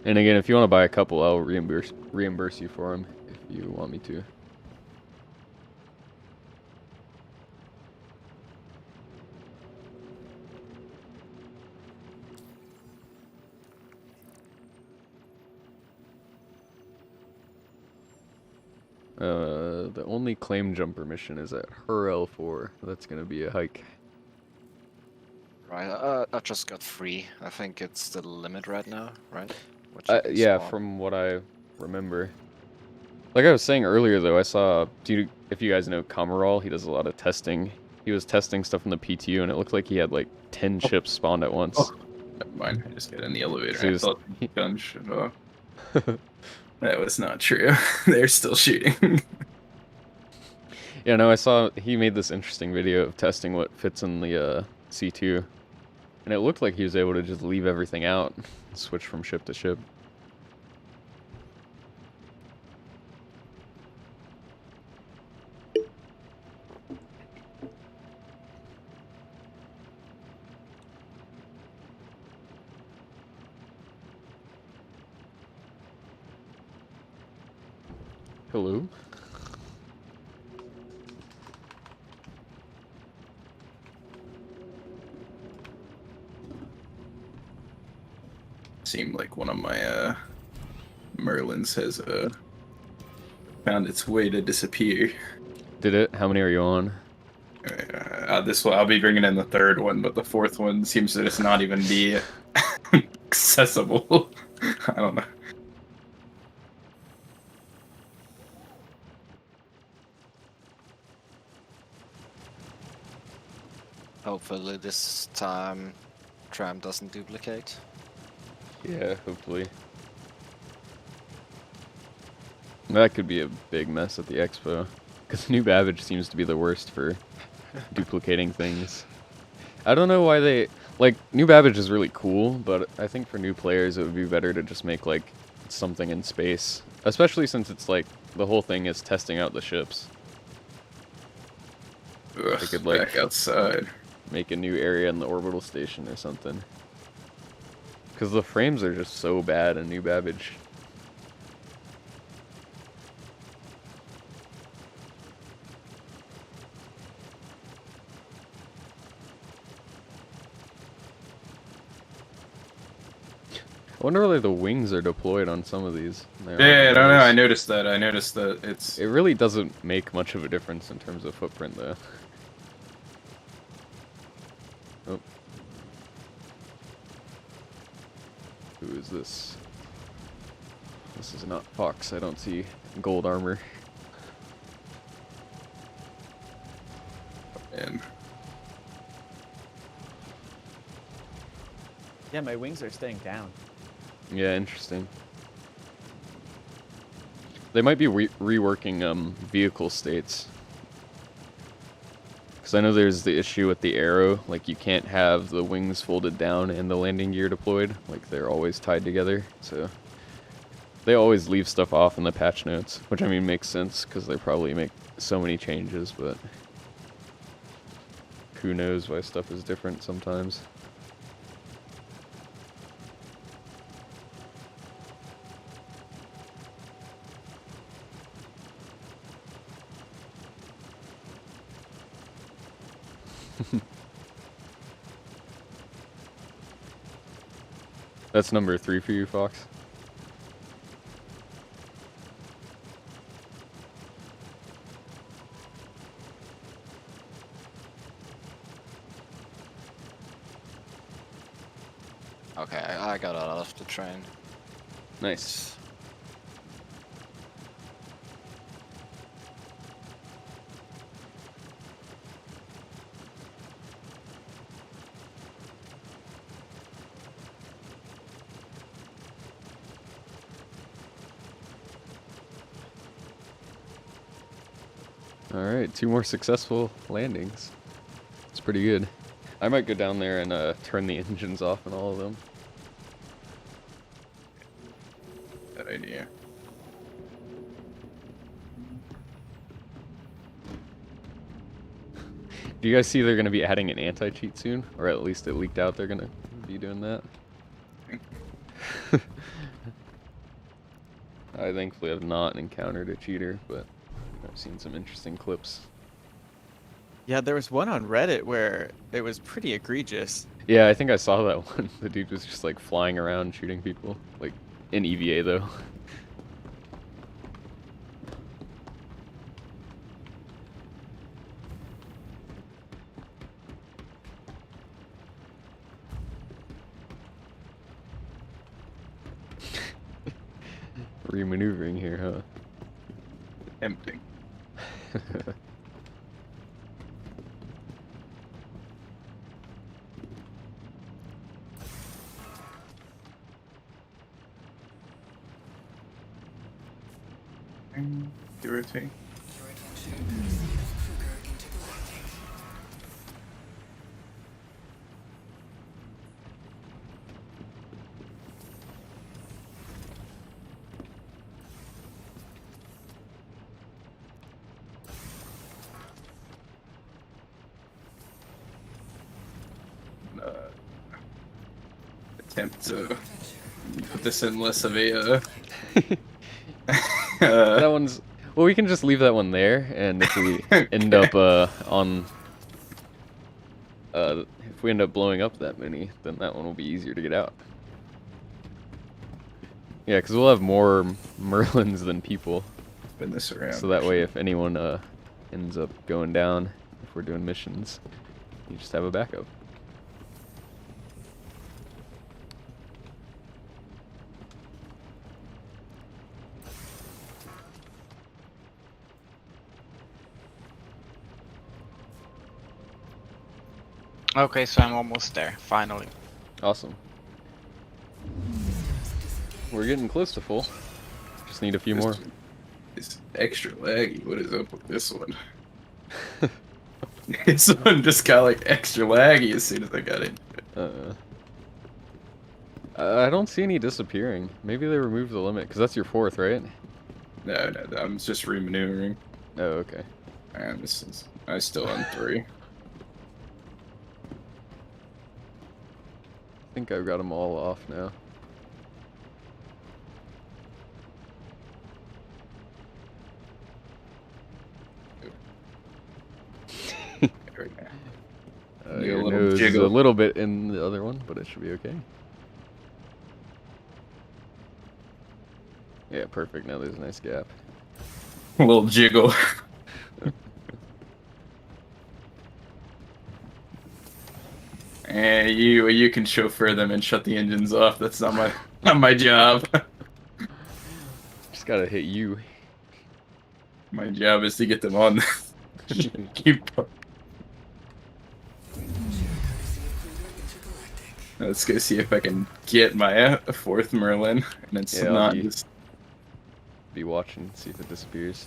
And again, if you want to buy a couple, I'll reimburse you for them if you want me to. The only Claimjumper mission is at her L4. That's gonna be a hike.
Right, I just got 3. I think it's the limit right now, right? What you can
Yeah,
spawn.
from what I remember. Like I was saying earlier, though, I saw, if you guys know Kamaral, he does a lot of testing. He was testing stuff in the PTU, and it looked like he had like 10 ships spawned at once.
Oh, never mind. I just got in the elevator.
So
I thought the gun shut off. That was not true. They're still shooting.
Yeah, no, I saw he made this interesting video of testing what fits in the C2. And it looked like he was able to just leave everything out, and switch from ship to ship. Hello?
Seemed like one of my Merlins has found its way to disappear.
Did it? How many are you on?
This one, I'll be bringing in the 3rd one, but the 4th one seems to just not even be accessible. I don't know.
Hopefully this time tram doesn't duplicate.
Yeah, hopefully. That could be a big mess at the expo. Because New Babbage seems to be the worst for duplicating things. I don't know why they... Like, New Babbage is really cool, but I think for new players it would be better to just make, like, something in space. Especially since it's, like, the whole thing is testing out the ships.
Ugh,
They could, like,
back outside.
make a new area in the orbital station or something. Because the frames are just so bad in New Babbage. I wonder whether the wings are deployed on some of these.
Yeah, I don't know. I noticed that. I noticed that it's...
It really doesn't make much of a difference in terms of footprint, though. Oh. Who is this? This is not Fox. I don't see gold armor.
And
Yeah, my wings are staying down.
Yeah, interesting. They might be reworking vehicle states. Because I know there's the issue with the arrow, like you can't have the wings folded down and the landing gear deployed, like they're always tied together, so they always leave stuff off in the patch notes, which I mean makes sense because they probably make so many changes, but who knows why stuff is different sometimes. That's number 3 for you, Fox.
Okay, I got out of the train.
Nice. Alright, 2 more successful landings. It's pretty good. I might go down there and turn the engines off in all of them.
that idea.
Do you guys see they're going to be adding an anti-cheat soon? Or at least it leaked out they're going to be doing that? I thankfully have not encountered a cheater, but I've seen some interesting clips.
Yeah, there was one on Reddit where it was pretty egregious.
Yeah, I think I saw that one. The dude was just like flying around shooting people. Like, in EVA though. Remaneuvering here, huh?
Tempting. Do rotate.
Your attention, proceed of Kruger into the landing.
Attempt to
Adventure.
put this in less of a.
That one's... Well, we can just leave that one there, and if we end up on... if we end up blowing up that many, then that one will be easier to get out. Yeah, because we'll have more Merlins than people.
Spin this around.
So that way, if anyone ends up going down, if we're doing missions, you just have a backup.
Okay, so I'm almost there, finally.
Awesome. We're getting close to full. Just need a few more.
It's extra laggy. What is up with this one? This one just got like extra laggy as soon as I got in.
I don't see any disappearing. Maybe they removed the limit, because that's your 4th, right?
No, I'm just remaneuvering.
Oh, okay.
And I'm still on 3.
I think I've got them all off now.
There we go. Do a
Your
little
nose is a
jiggle.
little bit in the other one, but it should be okay. Yeah, perfect. Now there's a nice gap.
A little jiggle. And you can chauffeur them and shut the engines off. That's not my job.
Just gotta hit you.
My job is to get them on. Keep. Let's go see if I can get my 4th Merlin, and it's
Yeah, I'll
not
be-
just.
Be watching, see if it disappears.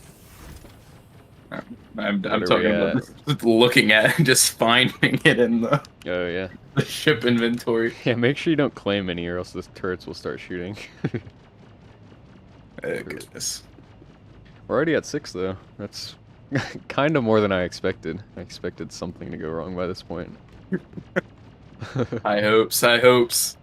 I'm
What are
talking
we
about
at?
just looking at and just finding it in the
Oh yeah.
ship inventory.
Yeah, make sure you don't claim any, or else the turrets will start shooting.
Oh goodness.
We're already at 6 though. That's kind of more than I expected. I expected something to go wrong by this point.
High hopes, high hopes.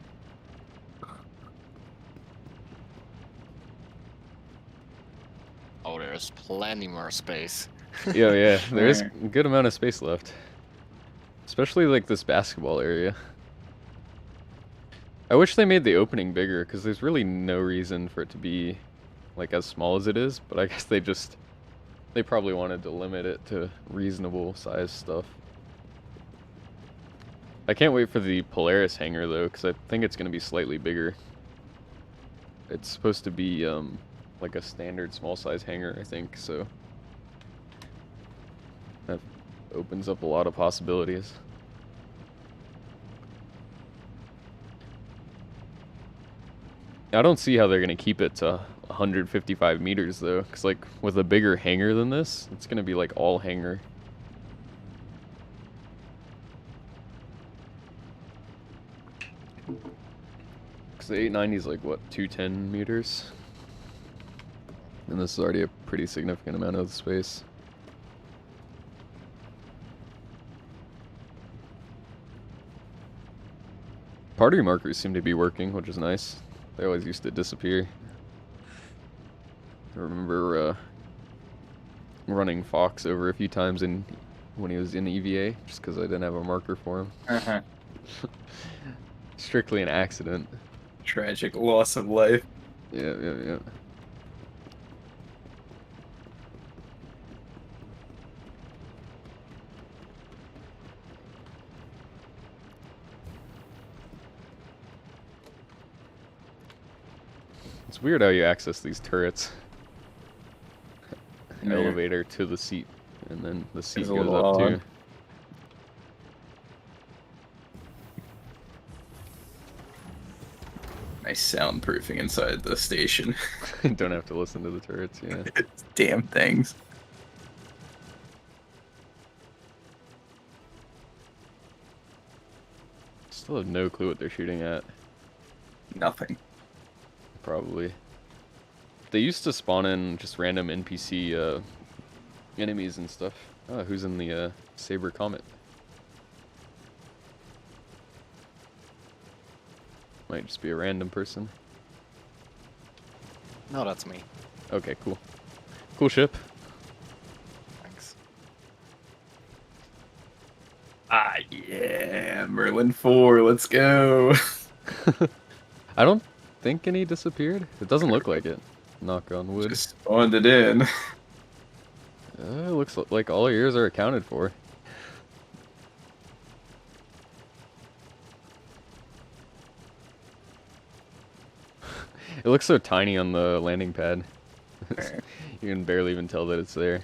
Oh, there's plenty more space.
Yeah, there is
Sure.
a good amount of space left. Especially like this basketball area. I wish they made the opening bigger, because there's really no reason for it to be like as small as it is, but I guess they probably wanted to limit it to reasonable size stuff. I can't wait for the Polaris hangar though, because I think it's going to be slightly bigger. It's supposed to be like a standard small size hangar, I think, so that opens up a lot of possibilities. I don't see how they're going to keep it to 155 meters though, because like with a bigger hangar than this, it's going to be like all hangar. Because the 890 is like what, 210 meters? And this is already a pretty significant amount of space. Party markers seem to be working, which is nice. They always used to disappear. I remember running Fox over a few times when he was in EVA, just because I didn't have a marker for him.
Uh-huh.
Strictly an accident.
Tragic loss of life.
Yeah. It's weird how you access these turrets.
Yeah.
Elevator to the seat, and then the seat
It's a
goes
little
up too.
odd. Nice soundproofing inside the station.
Don't have to listen to the turrets, yeah.
Damn things.
Still have no clue what they're shooting at,
Nothing.
probably. They used to spawn in just random NPC enemies and stuff. Oh, who's in the Saber Comet? Might just be a random person.
No, that's me.
Okay, cool. Cool ship.
Thanks.
Ah, yeah. Merlin 4, let's go.
I don't think any disappeared. It doesn't look like it. Knock on wood.
Just spawned it in.
It looks like all yours are accounted for. It looks so tiny on the landing pad. You can barely even tell that it's there.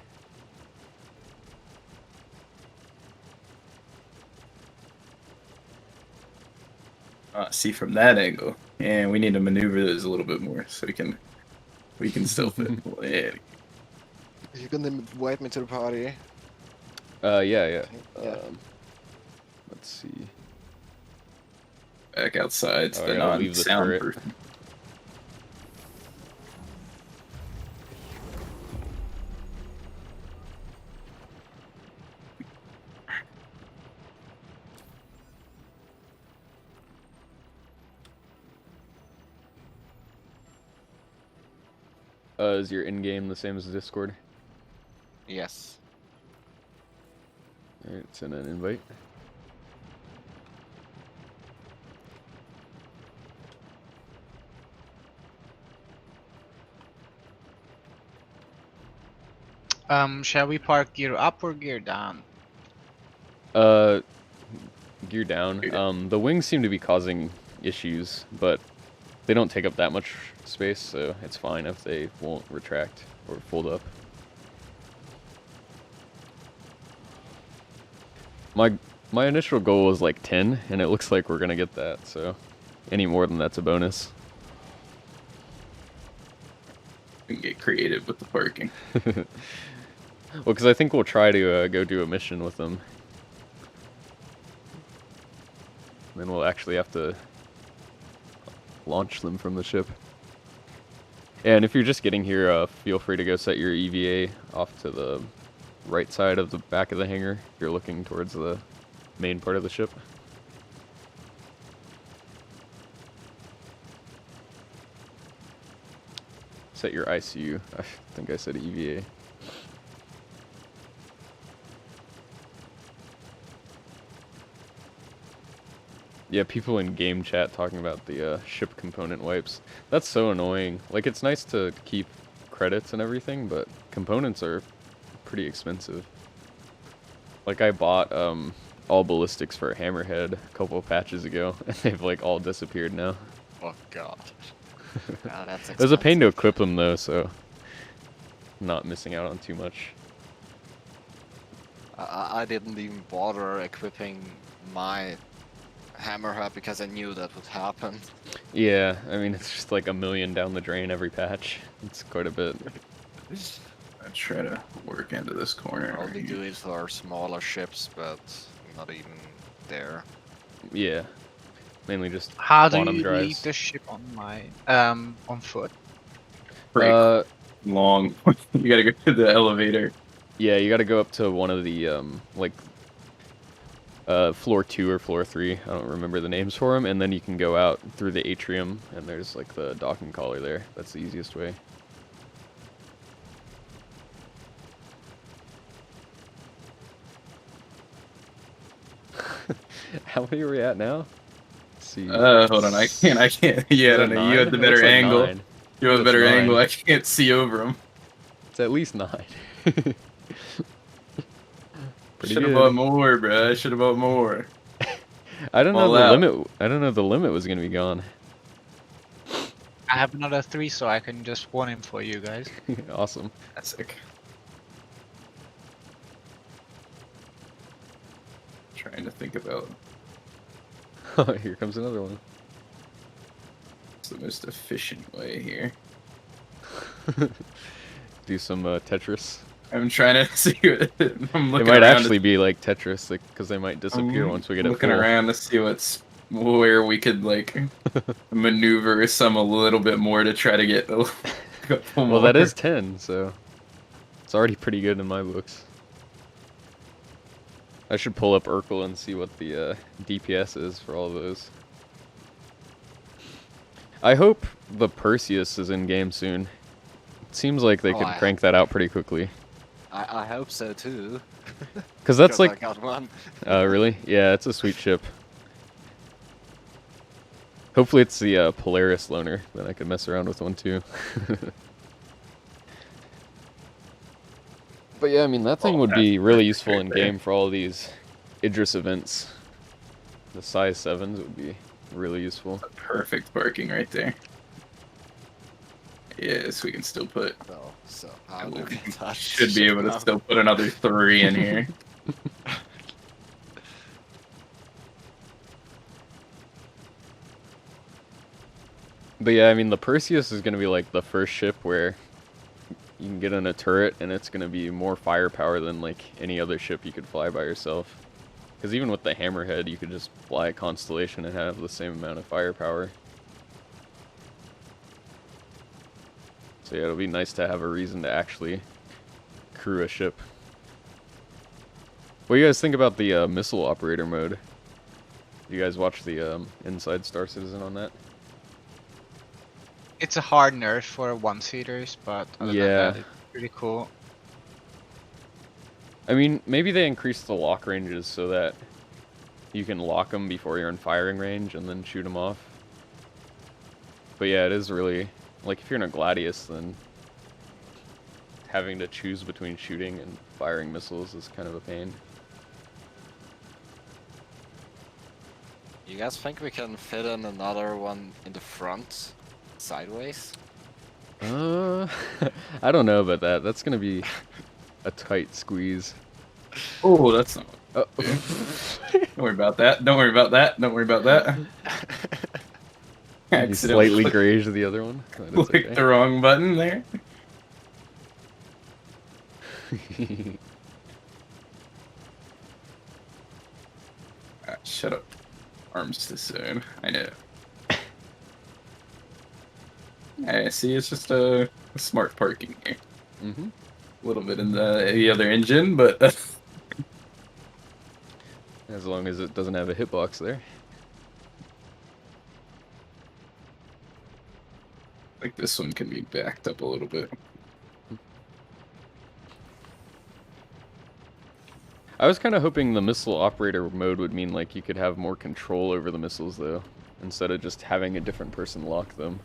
See from that angle. And we need to maneuver those a little bit more so we can still fit. Yeah.
You gonna invite me to the party?
Yeah.
Yeah.
Let's see.
Back outside to
Oh, I
the
gotta leave the turret.
non-soundproof.
Is your in-game the same as Discord?
Yes.
Alright, send an invite.
Shall we park gear up or gear down?
Uh, gear down.
Gear down.
The wings seem to be causing issues, but they don't take up that much space, so it's fine if they won't retract or fold up. My initial goal was like 10, and it looks like we're gonna get that, so any more than that's a bonus.
We can get creative with the parking.
Well, because I think we'll try to go do a mission with them. Then we'll actually have to launch them from the ship. And if you're just getting here, feel free to go set your EVA off to the right side of the back of the hangar if you're looking towards the main part of the ship. Set your ICU. I think I said EVA. Yeah, people in game chat talking about the ship component wipes. That's so annoying. Like, it's nice to keep credits and everything, but components are pretty expensive. Like, I bought all ballistics for Hammerhead a couple of patches ago, and they've like all disappeared now.
Oh god. Ah, that's
It was a pain to
expensive.
equip them though, so I'm not missing out on too much.
I didn't even bother equipping my hammerhead because I knew that would happen.
Yeah, I mean, it's just like $1 million down the drain every patch. It's quite a bit.
I try to work into this corner.
I only
right
do
here.
it for smaller ships, but not even there.
Yeah, mainly just
How do
quantum
you
drives.
leave the ship on my on foot?
Pretty long. You gotta go to the elevator.
Yeah, you gotta go up to one of the, like, floor 2 or floor 3, I don't remember the names for them, and then you can go out through the atrium, and there's, like, the docking collar there. That's the easiest way. How many are we at now? Let's see.
Hold on, I can't. Yeah, I
Is
don't
that
know. You have
9?
the
It
better
looks like
angle.
9.
You have a
That's
better
9.
angle. I can't see over them.
It's at least 9. Pretty
Should have
good.
bought more, bro. I should have bought more.
I don't know
All
the
out.
limit. I don't know the limit was gonna be gone.
I have another 3, so I can just one in for you guys.
Awesome.
That's sick. Trying to think about
Here comes another one.
what's the most efficient way here.
Do some Tetris.
I'm trying to see what I'm
It
looking
might
around
actually be like Tetris, because they might disappear once we get it
looking
full.
around to see where we could like maneuver some a little bit more to try to get a couple
Well, that
more.
is 10, so it's already pretty good in my books. I should pull up Urkel and see what the DPS is for all those. I hope the Perseus is in game soon. It seems like they
Oh,
could
I
crank that out pretty quickly.
I hope so too.
Because that's
I
like,
got one.
really? Yeah, it's a sweet ship. Hopefully it's the Polaris loaner, then I could mess around with one too. But yeah, I mean, that thing would be really useful in game for all these Idris events. The size 7s would be really useful.
Perfect parking right there. Yes, we can still put.
So how do we touch
Should be able to
now?
still put another 3 in here.
But yeah, I mean, the Perseus is going to be like the first ship where you can get in a turret, and it's gonna be more firepower than like any other ship you could fly by yourself. Because even with the Hammerhead, you could just fly a Constellation and have the same amount of firepower. So yeah, it'll be nice to have a reason to actually crew a ship. What do you guys think about the missile operator mode? You guys watch the Inside Star Citizen on that?
It's a hard nerf for one-seaters, but other than that, it's pretty cool.
I mean, maybe they increase the lock ranges so that you can lock them before you're in firing range and then shoot them off. But yeah, it is really, like if you're in a Gladius, then having to choose between shooting and firing missiles is kind of a pain.
You guys think we can fit in another one in the front, sideways?
I don't know about that. That's gonna be a tight squeeze.
Oh, that's not.
Oh.
Don't worry about that. Don't worry about that. Don't worry about that.
You slightly grazed the other one.
Clicked the wrong button there. Shut up. Arms to zone. I know. I see. It's just a smart parking here.
Mm-hmm.
A little bit in the other engine, but
As long as it doesn't have a hitbox there.
like this one can be backed up a little bit.
I was kind of hoping the missile operator mode would mean like you could have more control over the missiles though, instead of just having a different person lock them.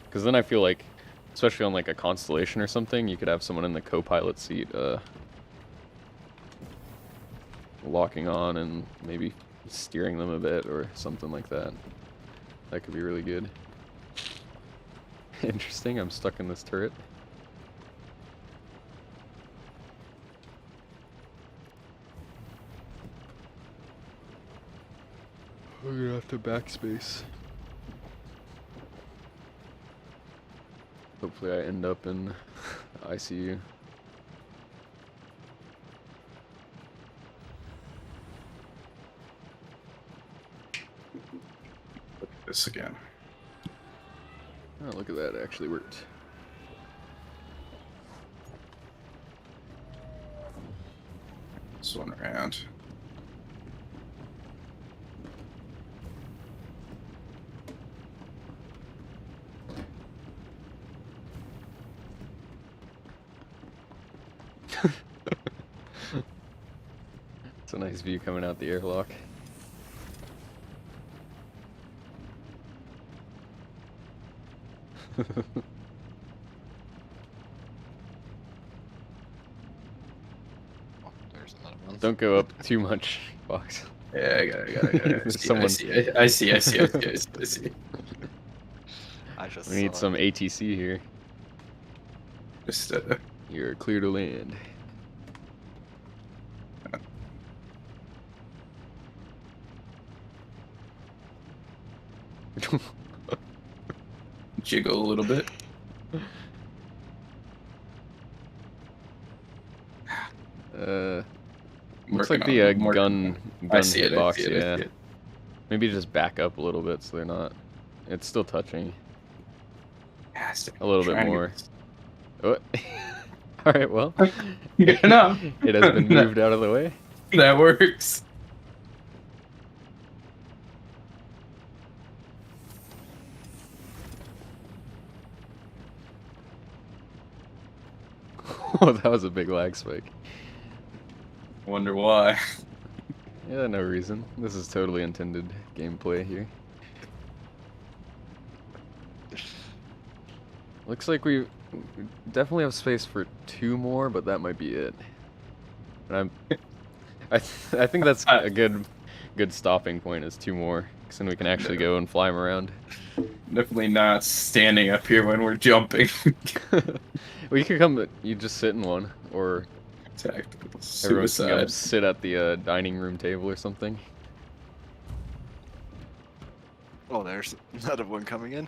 Because then I feel like, especially on like a Constellation or something, you could have someone in the co-pilot seat locking on and maybe steering them a bit or something like that. That could be really good. Interesting, I'm stuck in this turret. We're gonna have to backspace. Hopefully I end up in ICU.
Look at this again.
Oh, look at that, it actually worked.
This one around.
It's a nice view coming out the airlock.
Oh, there's another one.
Don't go up too much, Fox.
Yeah, I got it. I
Someone-
see. I see.
I just
We need
saw
some
it.
ATC here.
Just
You're clear to land.
jiggle a little bit.
Looks
Working
like the
on it,
gun
I see it. I
box,
see it. I
yeah.
see it.
Maybe just back up a little bit so they're not. It's still touching.
Fantastic.
A little bit
Trying to
more.
get
Oh. All right, well,
this- No,
it has been moved out of the way.
that works.
Oh, that was a big lag spike.
Wonder why.
Yeah, no reason. This is totally intended gameplay here. Looks like we definitely have space for 2 more, but that might be it. And I think that's a good stopping point is 2 more, because then we can actually go and fly them around.
Definitely not standing up here when we're jumping.
Well, you could come. You just sit in one, or
Tactical
everyone can go
suicide.
sit at the dining room table or something.
Oh, there's another one coming in.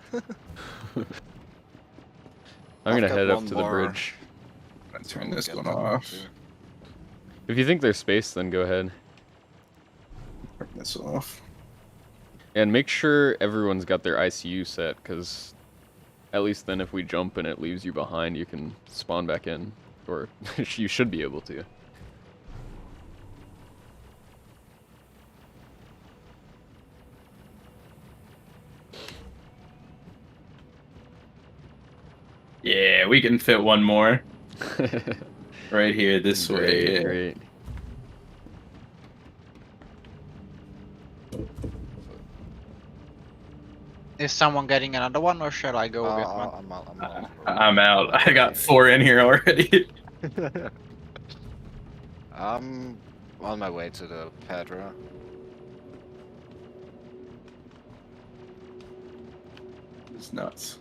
I'm gonna
I've got
head up
one
to the
more.
bridge.
gonna turn
We'll
this
get
one
that
off.
too.
If you think there's space, then go ahead.
Turn this off.
And make sure everyone's got their ICU set, because at least then if we jump and it leaves you behind, you can spawn back in. Or you should be able to.
Yeah, we can fit one more right here this way.
Great,
Yeah.
great.
Is someone getting another one, or shall I go get one?
I'm out.
I'm out. I got 4 in here already.
I'm on my way to the Pedro.
It's nuts.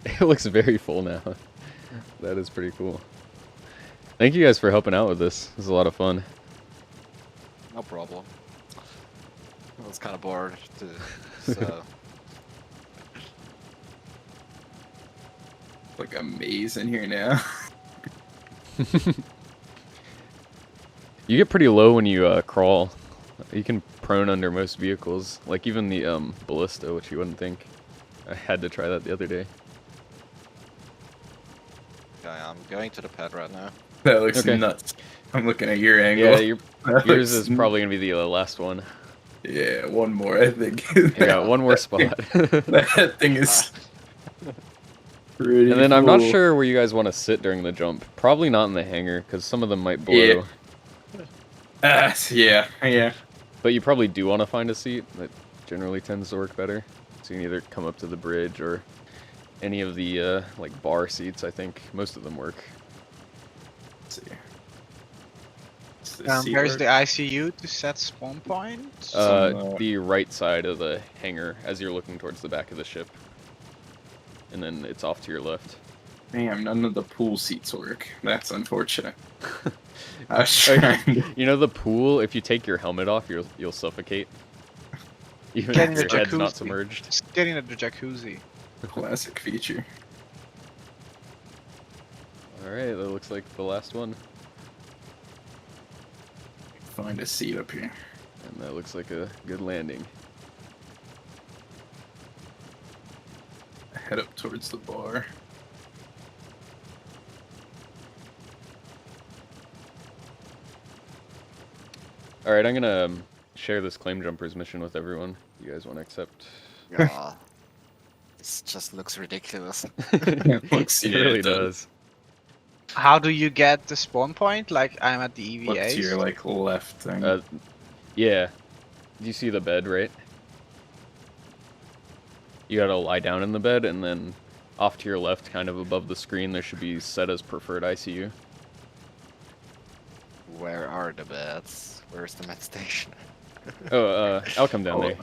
It looks very full now. That is pretty cool. Thank you guys for helping out with this. This is a lot of fun.
No problem. I was kind of bored too, so
Like a maze in here now.
You get pretty low when you crawl. You can prone under most vehicles, like even the ballista, which you wouldn't think. I had to try that the other day.
yeah, I'm going to the pad right now.
That looks
Okay.
nuts. I'm looking at your angle.
Yeah,
That
yours
looks
is probably gonna be the last one.
Yeah, one more, I think.
Yeah, one more spot.
That thing is pretty
And then I'm not
cool.
sure where you guys want to sit during the jump. Probably not in the hangar, because some of them might blow.
Yeah. Yeah.
But you probably do want to find a seat. That generally tends to work better. So you can either come up to the bridge or any of the like bar seats. I think most of them work.
Let's see. Does this seat
Where's
work?
the ICU to set spawn point?
Some,
The right side of the hangar as you're looking towards the back of the ship. And then it's off to your left.
Damn, none of the pool seats work. That's unfortunate. I was
Oh,
trying.
You know the pool, if you take your helmet off, you'll suffocate. Even
Get in
if
the
your head's not
jacuzzi.
submerged.
Just get into the jacuzzi.
Classic feature.
Alright, that looks like the last one.
Find a seat up here.
And that looks like a good landing.
Head up towards the bar.
Alright, I'm gonna share this Claimjumper's mission with everyone. You guys want to accept?
Yeah, this just looks ridiculous.
Looks,
It
yeah,
really
it
does.
How do you get the spawn point? Like, I'm at the
Look
EVAs.
to your like left thing.
Yeah. Do you see the bed, right? You gotta lie down in the bed, and then off to your left, kind of above the screen, there should be set as preferred ICU.
Where are the beds? Where's the med station?
Oh, I'll come down there.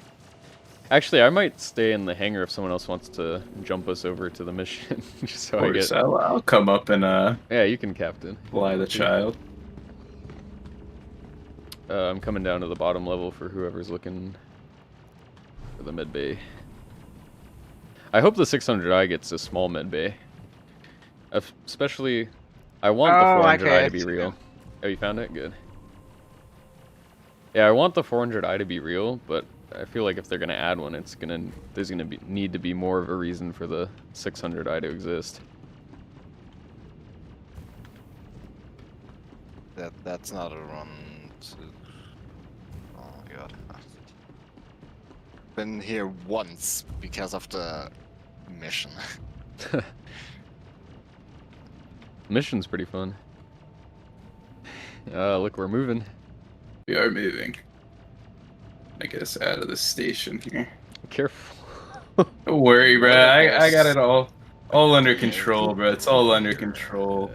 Actually, I might stay in the hangar if someone else wants to jump us over to the mission. Just so I
Of course,
get...
I'll come up and
Yeah, you can, Captain.
fly the child.
I'm coming down to the bottom level for whoever's looking for the med bay. I hope the 600i gets a small med bay. Especially, I want the 400i
okay,
to be real. Oh, you found it? Good. Yeah, I want the 400i to be real, but I feel like if they're gonna add one, there's gonna need to be more of a reason for the 600i to exist.
That's not a run to... Oh my god. Been here once because of the mission.
Mission's pretty fun. Look, we're moving.
We are moving. I guess out of the station here.
Careful.
Don't worry, bro. I got it all under control, bro. It's all under control.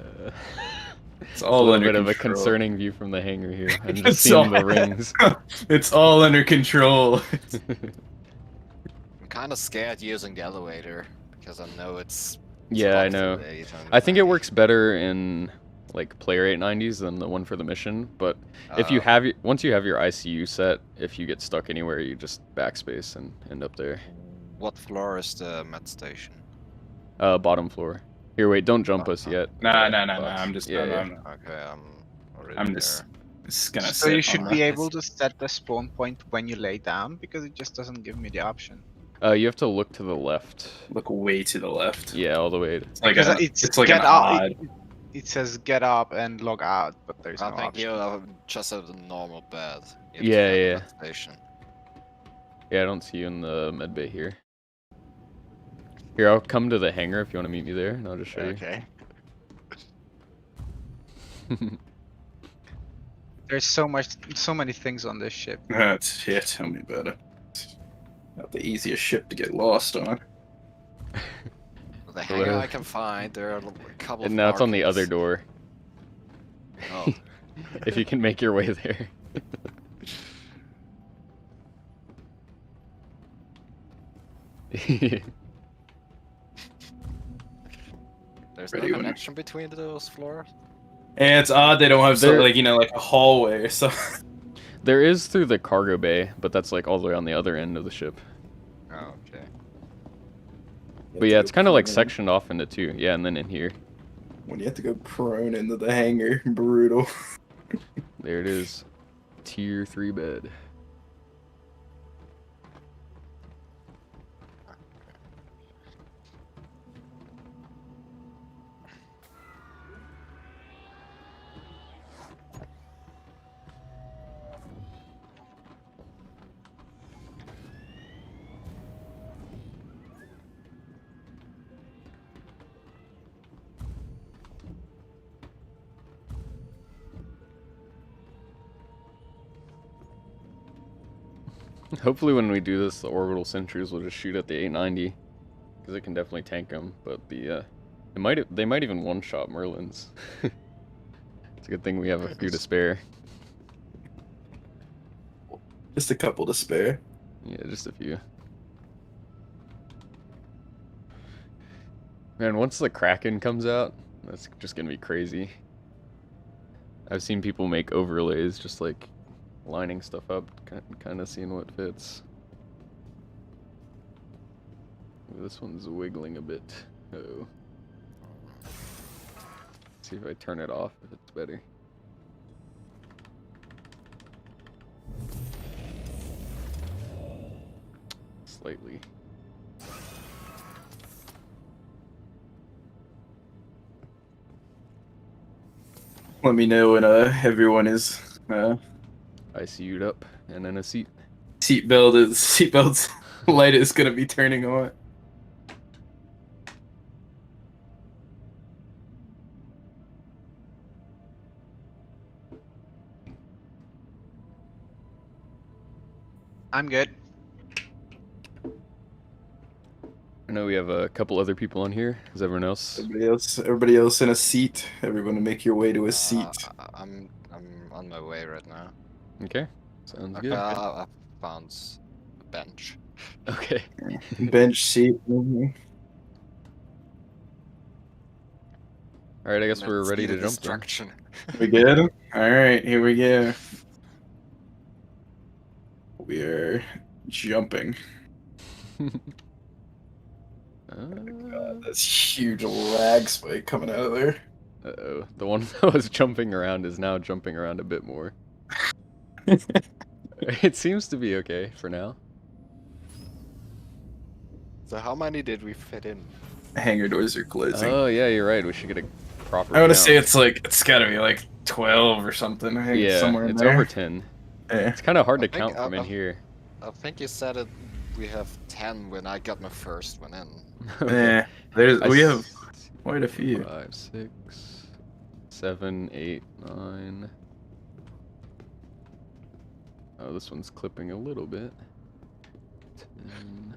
It's
a
all
little
under
bit of a
control.
concerning view from the hangar here. I'm just
It's
seeing
all-
the rings.
It's all under control.
I'm kind of scared using the elevator because I know it's
Yeah, I
locked to
know.
the 890.
I think it works better in like player 890s than the one for the mission, but if you have once you have your ICU set, if you get stuck anywhere, you just backspace and end up there.
What floor is the med station?
Bottom floor. Here, wait, don't jump us yet.
Nah.
Box.
I'm just.
Yeah, yeah.
Okay, I'm already
I'm
there.
just gonna.
So you
sit
should
on
be
the-
able to set the spawn point when you lay down, because it just doesn't give me the option.
You have to look to the left.
look way to the left.
Yeah, all the way.
It's like
Because
it's like an
get up.
odd.
It says get up and log out, but there's
I
no
think
option.
you just have a normal bed. You have to
Yeah,
go to the
yeah.
med station.
Yeah, I don't see you in the med bay here. Here, I'll come to the hangar if you want to meet me there, and I'll just show
Okay.
you.
There's so many things on this ship.
That's yeah. Tell me about it. It's not the easiest ship to get lost on.
The hangar I can find, there are a couple of
And now it's on the other
markings.
door.
Oh,
If you can make your way there.
there's
Ready
no
when-
connection between those floors?
And it's odd they don't have
There-
like like a hallway or something.
There is through the cargo bay, but that's like all the way on the other end of the ship.
Oh, okay.
But yeah, it's kind of like sectioned off into two. Yeah, and then in here.
When you have to go prone into the hangar, brutal.
There it is. Tier 3 bed. Hopefully when we do this, the orbital sentries will just shoot at the 890, because it can definitely tank them. But the they might even one-shot Merlins. It's a good thing we have a few to spare.
Just a couple to spare.
Yeah, just a few. Man, once the Kraken comes out, that's just gonna be crazy. I've seen people make overlays, just like lining stuff up, kind of seeing what fits. This one's wiggling a bit. Uh-oh. See if I turn it off, if it's better. Slightly.
Let me know when everyone is
ICU'd up and in a seat.
seatbelt's light is gonna be turning on.
I'm good.
I know we have a couple other people on here. Is everyone else?
Everybody else in a seat. Everyone make your way to a seat.
I'm on my way right now.
Okay, sounds
Okay,
good.
I found a bench.
Okay.
Bench seat. Mhm.
All right, I guess we're
Let's
ready
see
to
the
jump. Then.
destruction.
We good? Alright, here we go. We are jumping. That's huge lag spike coming out of there.
Uh-oh. The one that was jumping around is now jumping around a bit more. It seems to be okay for now.
So how many did we fit in?
Hangar doors are closing.
Oh, yeah, you're right. We should get a proper
I want to
count.
say it's gotta be like 12 or something. I think
Yeah,
somewhere in
it's
there.
over 10.
Yeah.
It's kind of hard
I
to
think
count from in here.
I think you said it. We have 10 when I got my first one in.
Yeah, there's
I
we have
s-
quite a few.
5, 6, 7, 8, 9. Oh, this one's clipping a little bit. 10,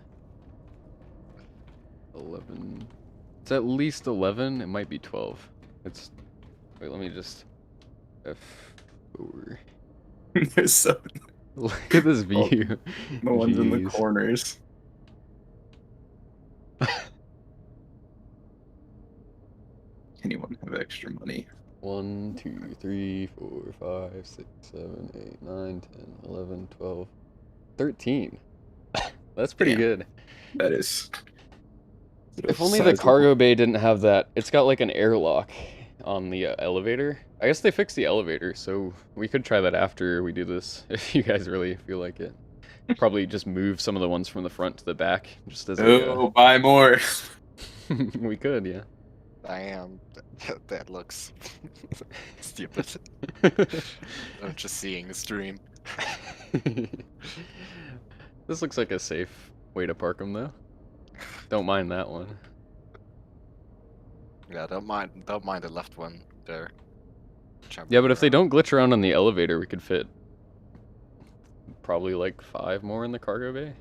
11. It's at least 11. It might be 12. It's Wait, let me just F4.
There's so
Look at this
Oh,
view.
the ones in the
Jeez.
corners. Anyone have extra money?
1, 2, 3, 4, 5, 6, 7, 8, 9, 10, 11, 12, 13. That's pretty
Damn.
good.
That is.
If only the cargo bay didn't have that. It's got like an airlock on the elevator. I guess they fixed the elevator, so we could try that after we do this, if you guys really feel like it. Probably just move some of the ones from the front to the back, just as
Oh, buy more.
we could, yeah.
Damn, that looks stupid. I'm just seeing the stream.
This looks like a safe way to park them, though. Don't mind that one.
Yeah, don't mind the left one there.
Yeah, but if they don't glitch around on the elevator, we could fit probably like 5 more in the cargo bay.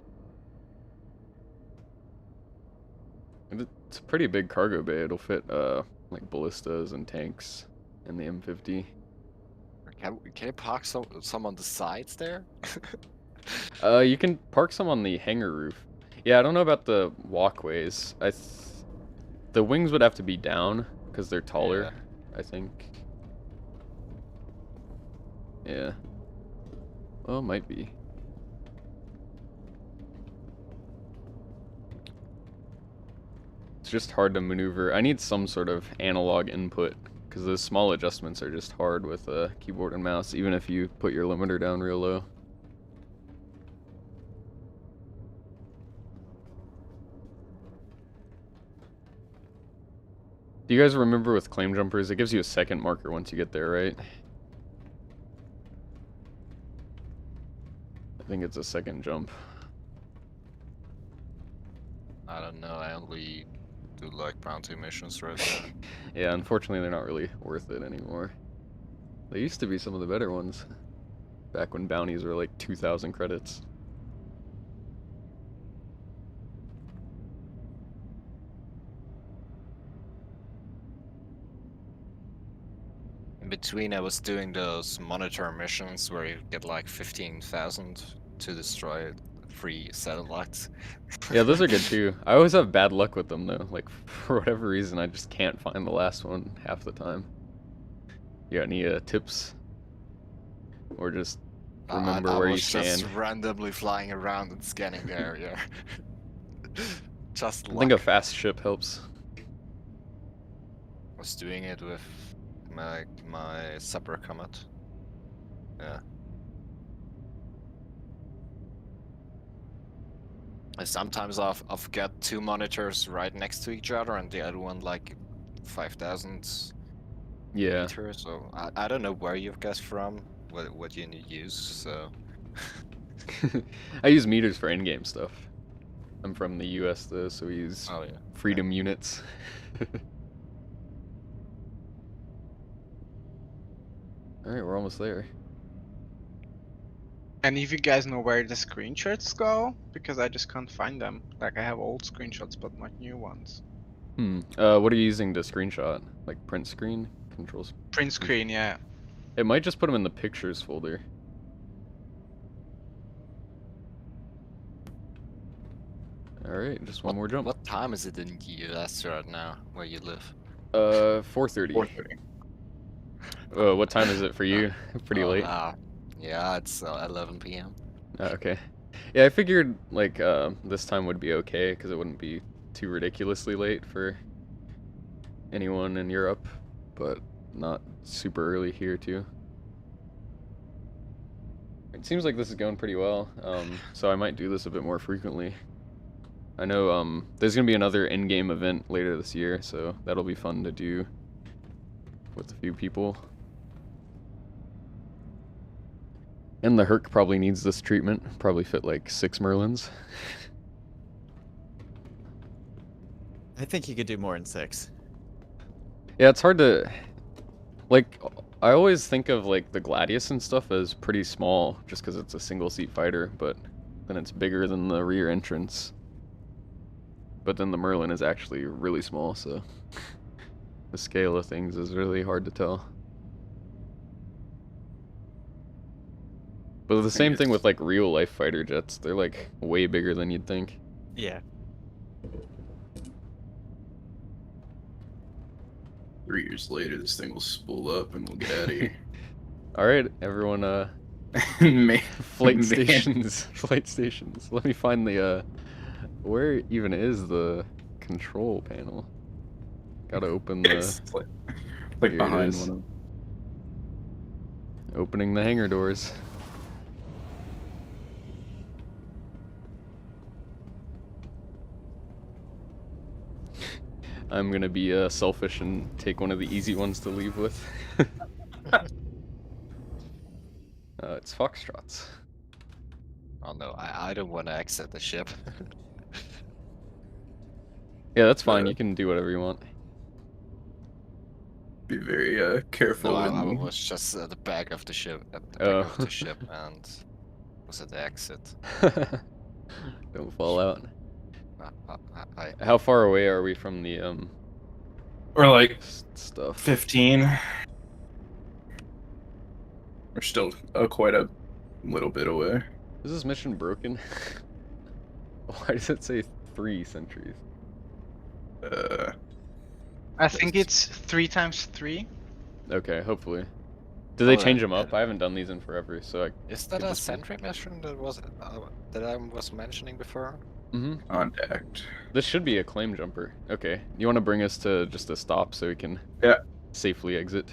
It's a pretty big cargo bay. It'll fit like ballistas and tanks and the M50.
Can you park some on the sides there?
You can park some on the hangar roof. Yeah, I don't know about the walkways. The wings would have to be down because they're taller, I think. Yeah. Well, might be. It's just hard to maneuver. I need some sort of analog input because those small adjustments are just hard with a keyboard and mouse, even if you put your limiter down real low. Do you guys remember with Claimjumpers, it gives you a second marker once you get there, right? I think it's a second jump.
I don't know. I only do like bounty missions right now.
Yeah, unfortunately they're not really worth it anymore. They used to be some of the better ones. Back when bounties were like 2,000 credits.
In between, I was doing those monitor missions where you get like 15,000 to destroy 3 satellites.
Yeah, those are good too. I always have bad luck with them though. Like, for whatever reason, I just can't find the last one half the time. You got any tips? Or just remember where you stand?
I was just randomly flying around and scanning the area. Just
I think a fast ship helps.
I was doing it with my Super Comet. Yeah. Sometimes I've got 2 monitors right next to each other and the other one like 5,000
Yeah.
meters. So I don't know where you've guessed from, what you use. So
I use meters for in-game stuff. I'm from the US though, so we use freedom units. Alright, we're almost there.
And if you guys know where the screenshots go, because I just can't find them. Like I have old screenshots, but not new ones.
What are you using to screenshot? Like print screen? Controls?
Print screen, yeah.
It might just put them in the pictures folder. Alright, just one more jump.
What time is it in the US right now, where you live?
4:30.
4:30.
What time is it for you? Pretty late.
Yeah, it's 11 p.m.
Oh, okay. Yeah, I figured like this time would be okay because it wouldn't be too ridiculously late for anyone in Europe, but not super early here too. It seems like this is going pretty well, so I might do this a bit more frequently. I know there's gonna be another in-game event later this year, so that'll be fun to do with a few people. And the Herc probably needs this treatment. Probably fit like 6 Merlins.
I think you could do more than 6.
Yeah, it's hard to... Like, I always think of like the Gladius and stuff as pretty small, just because it's a single-seat fighter, but then it's bigger than the rear entrance. But then the Merlin is actually really small, so... the scale of things is really hard to tell. But the same thing with like real life fighter jets. They're like way bigger than you'd think.
Yeah.
3 years later, this thing will spool up and we'll get out of here.
All right, everyone.
Man,
Flight
man.
stations. Flight stations. Let me find the. Where even is the control panel? Gotta open the.
It's like
Here it
behind
is.
one of them.
Opening the hangar doors. I'm gonna be selfish and take one of the easy ones to leave with. It's Foxtrots.
Oh no, I don't want to exit the ship.
Yeah, that's fine. You can do whatever you want.
Be very careful.
No, I
when-
was just at the back of the ship,
Oh.
and was at the exit.
Don't fall out.
I
How far away are we from the
Or like
stuff?
15. We're still quite a little bit away.
Is this mission broken? Why does it say 3 centuries?
I think it's 3 times 3.
Okay, hopefully. Do they
Oh,
change them up? I haven't done these in forever, so I.
Is that
Could
a
this be-
sentry mission that I was mentioning before?
Contact.
This should be a Claimjumper. Okay, you want to bring us to just a stop so we can
Yeah.
safely exit?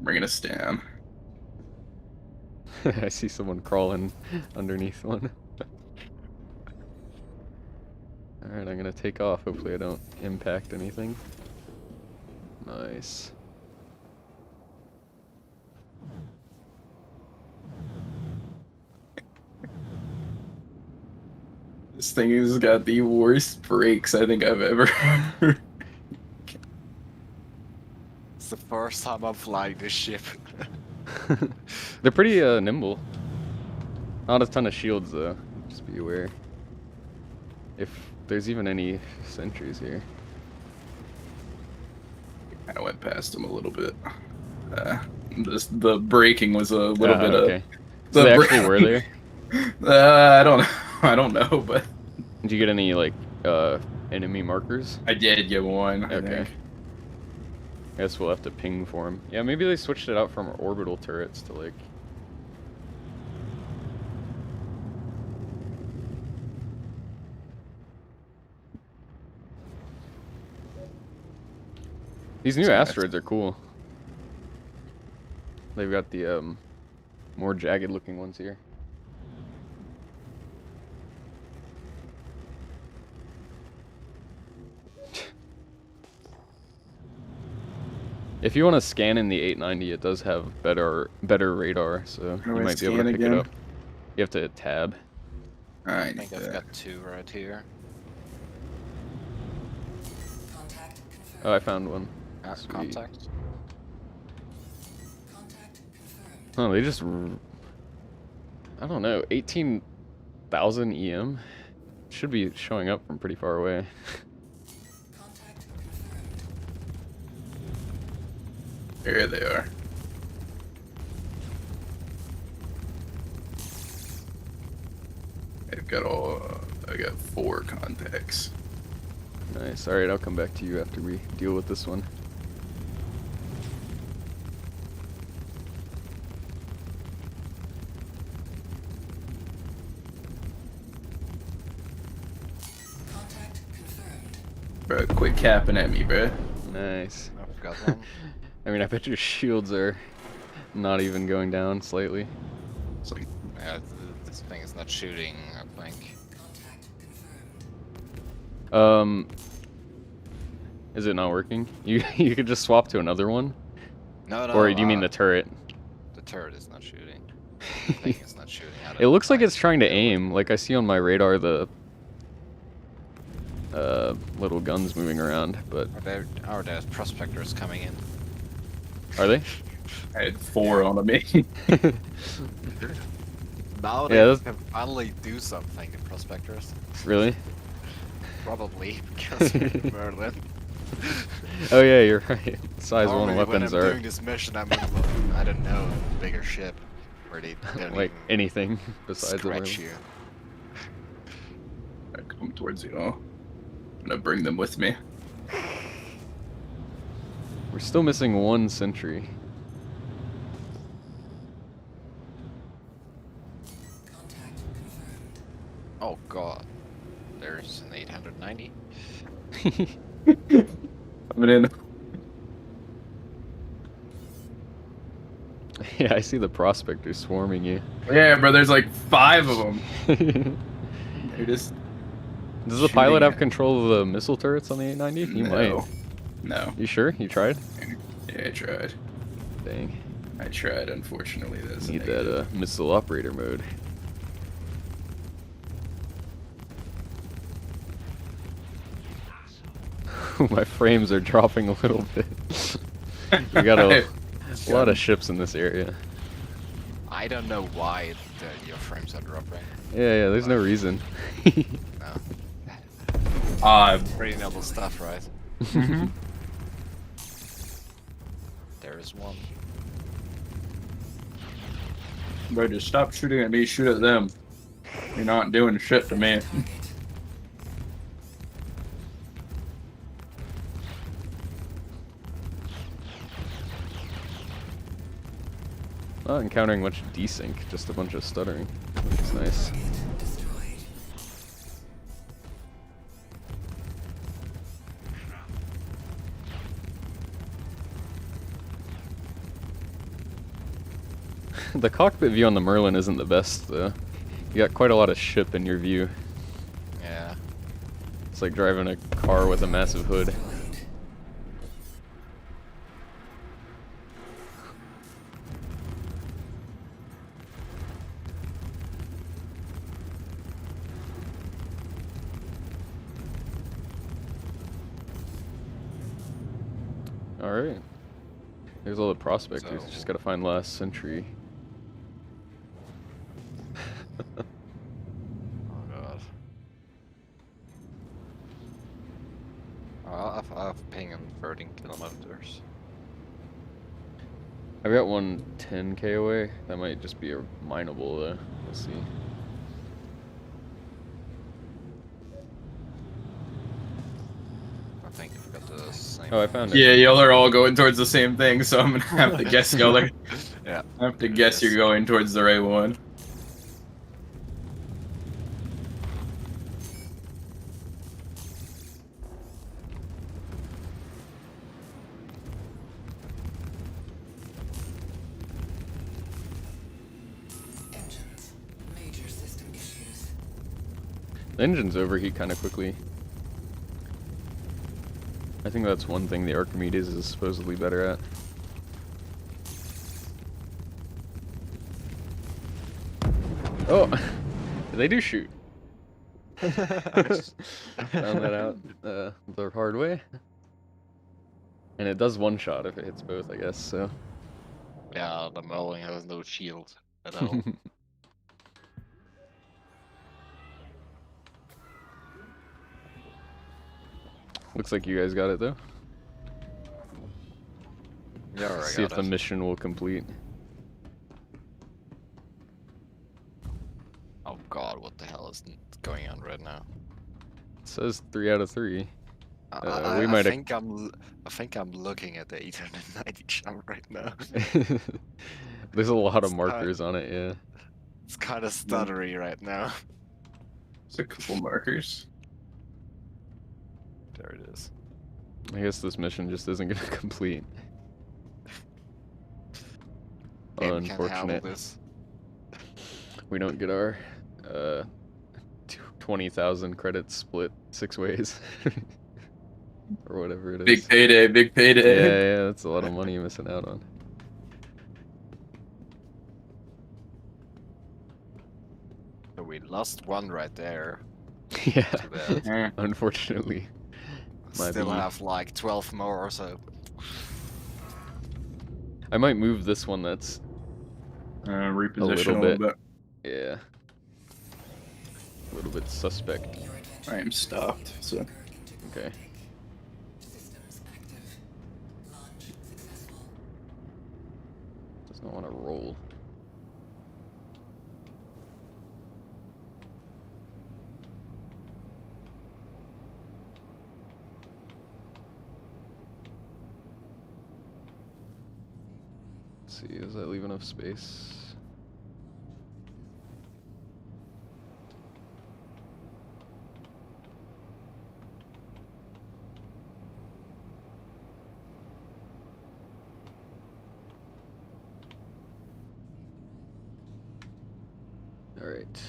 Bringing us down.
I see someone crawling underneath one. Alright, I'm gonna take off. Hopefully I don't impact anything. Nice.
This thing has got the worst brakes I think I've ever heard.
It's the first time I'm flying this ship.
They're pretty nimble. Not a ton of shields though. Just be aware. If there's even any sentries here.
I went past him a little bit. Just the braking was a little bit
okay. So they
the
actually were there?
I don't know. I don't know, but
Did you get any like enemy markers?
I did get one. I
Okay.
think.
Guess we'll have to ping for them. Yeah, maybe they switched it out from orbital turrets to like. These new
So
asteroids are cool. They've got the more jagged looking ones here. If you want to scan in the 890, it does have better radar, so
How do
you
I
might be able to
scan
pick
again?
it up. You have to hit tab.
I
I
need
think I've
that.
got 2 right here.
Contact confirmed.
Oh, I found one.
Contact.
Contact confirmed.
Oh, they just. I don't know, 18,000 EM? Should be showing up from pretty far away.
Contact confirmed.
There they are. I've got I got 4 contacts.
Nice. Alright, I'll come back to you after we deal with this one.
Contact confirmed.
Bro, quit capping at me, bro.
Nice.
I've got one.
I mean, I bet your shields are not even going down slightly.
It's like,
Yeah, this thing is not shooting, I think.
Contact confirmed.
Is it not working? You could just swap to another one?
No, no.
Or do you mean the turret?
The turret is not shooting. The thing is not shooting. I
It
don't
looks like
know.
it's trying to aim. Like I see on my radar the little guns moving around, but
There's prospectors coming in.
are they?
I had 4 on me.
Now
Yeah,
they
that's-
can finally do something, the prospectors.
Really?
Probably, because we're Merlin.
Oh yeah, you're right. Size 1
Normally
weapons
when I'm
are
doing this mission, I'm in, I don't know, a bigger ship. Where they don't
like
even
anything besides a
scratch
Merlin.
you.
I come towards you all. I'm gonna bring them with me.
We're still missing 1 sentry.
Contact confirmed.
Oh god. There's an 890.
Coming in.
Yeah, I see the prospector swarming you.
Yeah, bro, there's like 5 of them. They're just.
Does the pilot
shooting
have
at-
control of the missile turrets on the 890? He might.
No.
You sure? You tried?
Yeah, I tried.
Dang.
I tried, unfortunately. That's
Need
negative.
that missile operator mode. My frames are dropping a little bit. We got a lot of ships in this area.
I don't know why your frames are dropping.
Yeah, there's no reason.
No. Pretty noble stuff, right?
Mhm.
There is one.
Bro, just stop shooting at me, shoot at them. You're not doing shit to me.
Not encountering much desync, just a bunch of stuttering, which is nice.
Destroyed.
The cockpit view on the Merlin isn't the best, though. You got quite a lot of ship in your view.
Yeah.
It's like driving a car with a massive hood. Alright. There's all the prospectors.
So-
Just gotta find last sentry.
Oh god. I've ping and 13 kilometers.
I've got one 10k away. That might just be a mineable though. We'll see.
I think we've got the same.
Oh, I found it.
Yeah, y'all are all going towards the same thing, so I'm gonna have to guess y'all are.
Yeah.
I have to guess you're going towards the right one.
Engines. Major system issues.
The engines overheat kind of quickly. I think that's one thing the Archimedes is supposedly better at. Oh, they do shoot. Found that out the hard way. And it does one shot if it hits both, I guess, so.
Yeah, the Merlin has no shield at all.
Looks like you guys got it though.
Yeah, I
See if
got
the
it.
mission will complete.
Oh god, what the hell is going on right now?
It says 3 out of 3.
I,
we
I
might have-
think I think I'm looking at the 890 jump right now.
There's a lot of
It's not-
markers on it, yeah.
It's kind of stuttery right now.
It's a couple markers.
There it is.
I guess this mission just isn't gonna complete.
Game can't handle
Unfortunate.
this.
We don't get our 20,000 credits split 6 ways. Or whatever it is.
Big payday, big
Yeah,
payday.
yeah, that's a lot of money you're missing out on.
So we lost one right there.
Yeah,
Too bad.
Yeah.
unfortunately. Might
Still
be.
have like 12 more or so.
I might move this one that's,
Reposition a
little
little
bit.
bit.
yeah, a little bit suspect.
Your attention.
I am stopped, so.
Okay.
Systems
I want to roll. Let's see, does that leave enough space? Alright.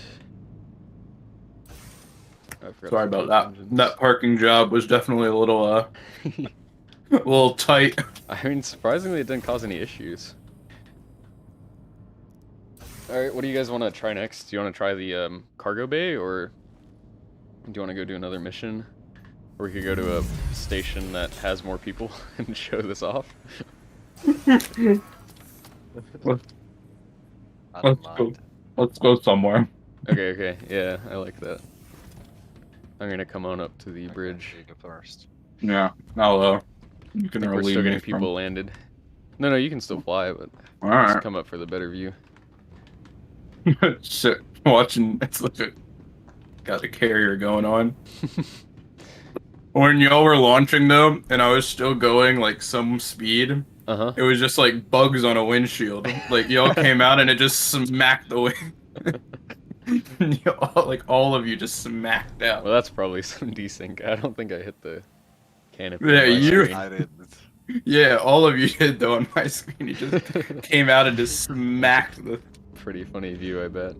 Sorry about that. That parking job was definitely a little, a little tight.
I mean, surprisingly, it didn't cause any issues. Alright, what do you guys want to try next? Do you want to try the cargo bay, or do you want to go do another mission? Or we could go to a station that has more people and show this off.
I don't mind.
Let's go somewhere.
Okay, yeah, I like that. I'm gonna come on up to the bridge.
You go first.
Yeah, I'll, you
I
can
think we're
relieve
still
me
getting
from...
people landed. No, you can still fly, but just
Alright.
come up for the better view.
Shit, watching, it's like a, got a carrier going on. When y'all were launching though, and I was still going like some speed,
Uh-huh.
it was just like bugs on a windshield. Like y'all came out and it just smacked the wind. Like all of you just smacked out.
Well, that's probably some desync. I don't think I hit the canopy.
Yeah,
on my
you-
screen.
I did.
Yeah, all of you did though on my screen. You just came out and just smacked the...
Pretty funny view, I bet.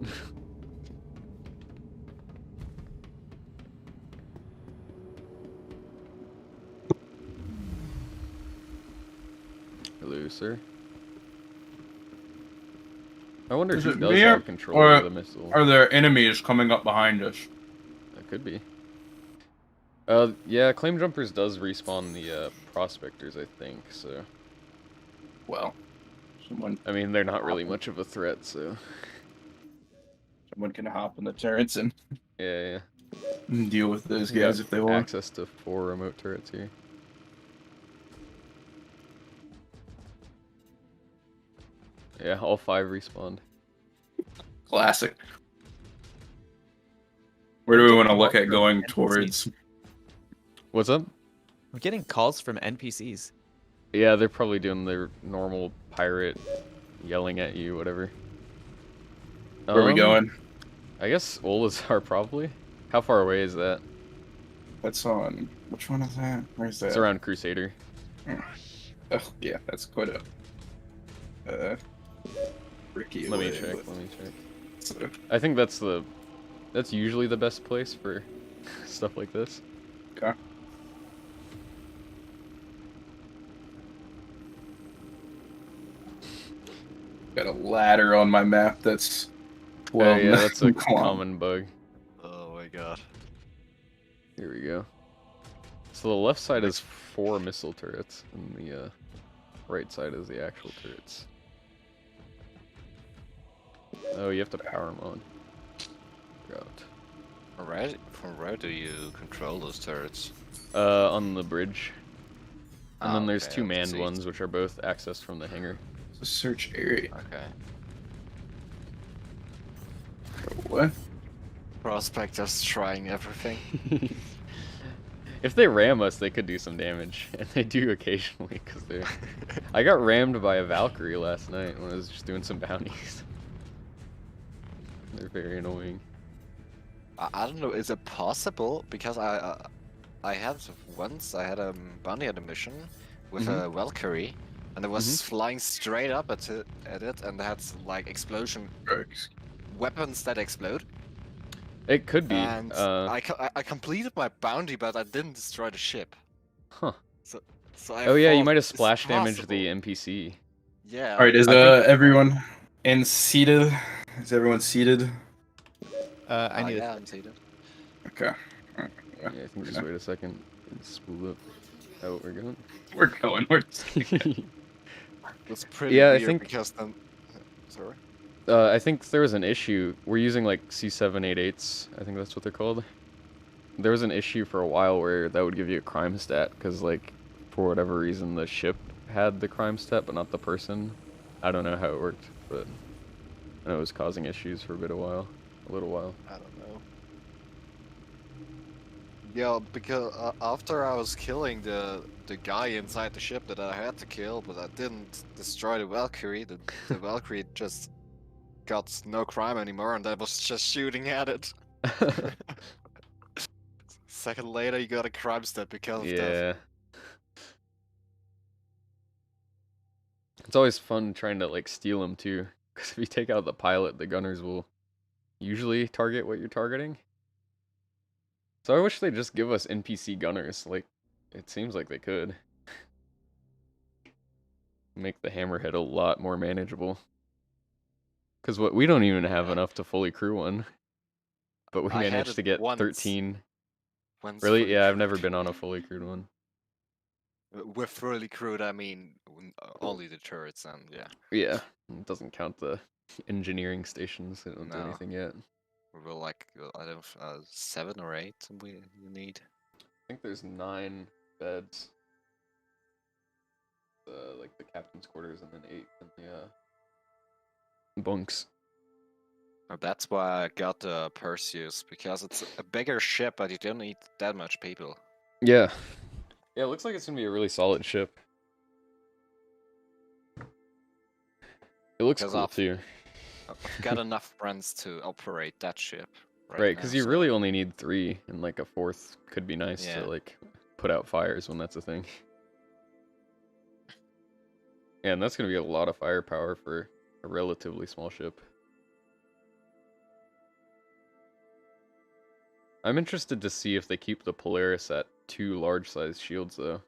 Hello, sir. I wonder
Is
who
it
does
me
have control
or
of the missile.
are there enemies coming up behind us?
That could be. Yeah, Claimjumpers does respawn the prospectors, I think, so...
Well, someone
I mean, they're not really much of a threat, so...
can hop in the turrets and
Yeah.
deal with those
We
guys
got
if they want.
access to 4 remote turrets here. Yeah, all 5 respawned.
Classic. Where do we want to look at going towards?
What's up?
I'm getting calls from NPCs.
Yeah, they're probably doing their normal pirate yelling at you, whatever.
Where are we going?
I guess Olisar probably. How far away is that?
That's on. Which one is that? Where's that?
It's around Crusader.
Oh, yeah, that's quite a. Ricky.
Let me
away,
check.
but-
Let me check.
so-
I think that's usually the best place for stuff like this.
Okay. Got a ladder on my map that's.
Oh yeah, that's a
come on.
common bug.
Oh my god.
Here we go. So the left side is 4 missile turrets, and the right side is the actual turrets. Oh, you have to power them on. Forgot.
From where do you control those turrets?
On the bridge. And
Oh,
then there's
okay,
2
I
manned
see.
ones, which are both accessed from the hangar.
It's a search area.
Okay.
What?
Prospectors trying everything.
If they ram us, they could do some damage, and they do occasionally, because they're... I got rammed by a Valkyrie last night when I was just doing some bounties. They're very annoying.
I don't know. Is it possible? Because I had once I had a bounty at a mission with a Valkyrie, and it was flying straight up at it, and it had like explosion weapons that explode.
It could be.
And I completed my bounty, but I didn't destroy the ship.
Huh.
So I
Oh yeah, you
thought
might have
it's
splash damaged
possible.
the NPC.
Yeah.
All right, is
I think-
everyone in seated? Is everyone seated?
I need
yeah, I'm seated.
Okay.
Yeah, I think just wait a second and spool up. Oh, we're going.
We're going. We're.
It's pretty
Yeah, I
weird
think-
because then. Sorry.
I think there was an issue. We're using like C788s. I think that's what they're called. There was an issue for a while where that would give you a crime stat because, like, for whatever reason, the ship had the crime stat but not the person. I don't know how it worked, but I know it was causing issues for a little while.
I don't know. Yeah, because after I was killing the guy inside the ship that I had to kill, but I didn't destroy the Valkyrie. The Valkyrie just got no crime anymore, and I was just shooting at it. Second later, you got a crime step because of that.
Yeah. It's always fun trying to like steal them too, because if you take out the pilot, the gunners will usually target what you're targeting. So I wish they'd just give us NPC gunners. Like, it seems like they could make the hammerhead a lot more manageable. Because we don't even have enough to fully crew one, but we
I had
managed
it
to get
once.
13.
Once
Really?
fully
Yeah, I've
crewed.
never been on a fully crewed one.
With fully crewed, I mean only the turrets, and yeah.
Yeah, it doesn't count the engineering stations. They don't do
No.
anything yet.
We're like, I don't know, 7 or 8 you need.
I think there's 9 beds. Like the captain's quarters, and then 8 in the bunks.
Oh, that's why I got the Perseus, because it's a bigger ship, but you don't need that much people.
Yeah. Yeah, it looks like it's gonna be a really solid ship. It looks
'Cause
cool too.
I've got enough friends to operate that ship.
Right, because
now,
you
so-
really only need 3, and like a 4th could be nice
Yeah.
to like put out fires when that's a thing. Yeah, and that's gonna be a lot of firepower for a relatively small ship. I'm interested to see if they keep the Polaris at 2 large-sized shields though.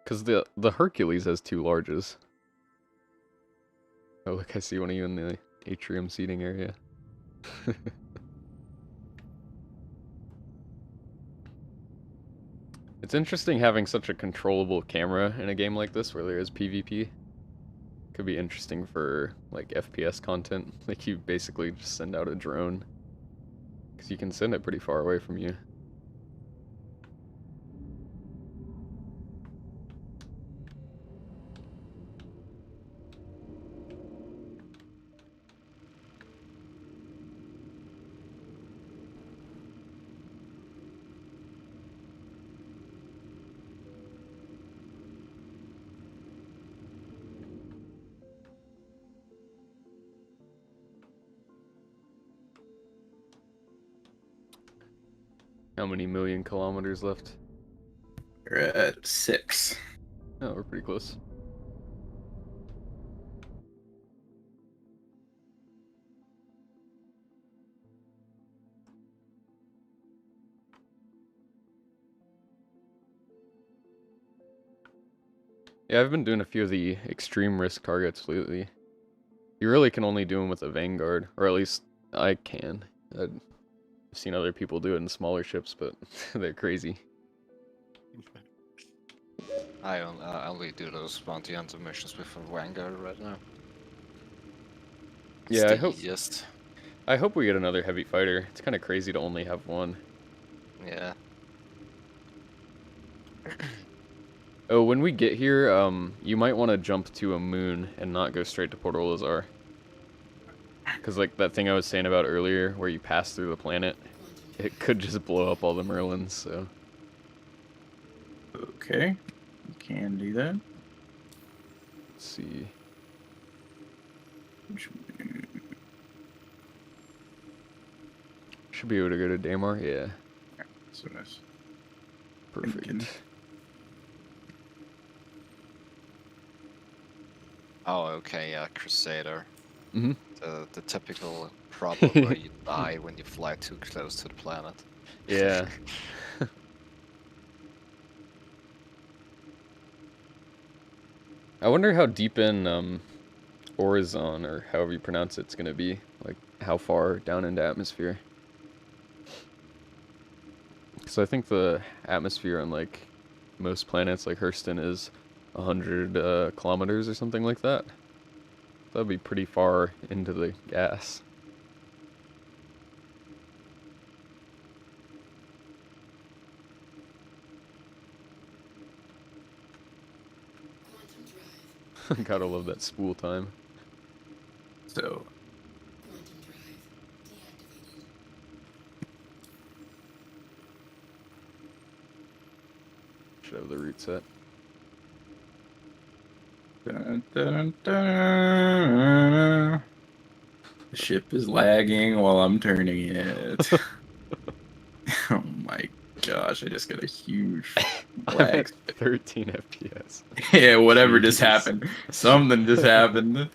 Because the Hercules has 2 larges. Oh look, I see one of you in the atrium seating area. It's interesting having such a controllable camera in a game like this where there is PvP. Could be interesting for like FPS content. Like you basically just send out a drone. Because you can send it pretty far away from you. How many million kilometers left?
We're at 6.
Oh, we're pretty close. Yeah, I've been doing a few of the extreme risk targets lately. You really can only do them with a Vanguard, or at least I can. I've seen other people do it in smaller ships, but they're crazy.
I only do those bounty hunter missions with a Vanguard right now. It's
Yeah,
the easiest.
I hope we get another heavy fighter. It's kind of crazy to only have one.
Yeah.
Oh, when we get here, you might want to jump to a moon and not go straight to Port Olisar. Because, like, that thing I was saying about earlier, where you pass through the planet, it could just blow up all the Merlins, so...
Okay, we can do that.
Let's see... Should be able to go to Damar, yeah.
So nice.
Perfect.
Thinking.
Oh, okay, yeah, Crusader.
Mm-hmm.
The typical problem where you die when you fly too close to the planet.
Yeah. I wonder how deep in Horizon, or however you pronounce it's gonna be. Like, how far down into atmosphere. So I think the atmosphere on, like, most planets, like Hurston, is 100 kilometers or something like that. That'd be pretty far into the gas.
Quantum drive.
Gotta love that spool time.
So
Quantum drive deactivated.
Should have the route set.
dun, dun, dun. The ship is lagging while I'm turning it. Oh my gosh, I just got a huge
I'm
lag.
at 13 FPS.
Yeah, whatever just
Jeez.
happened. Something just happened.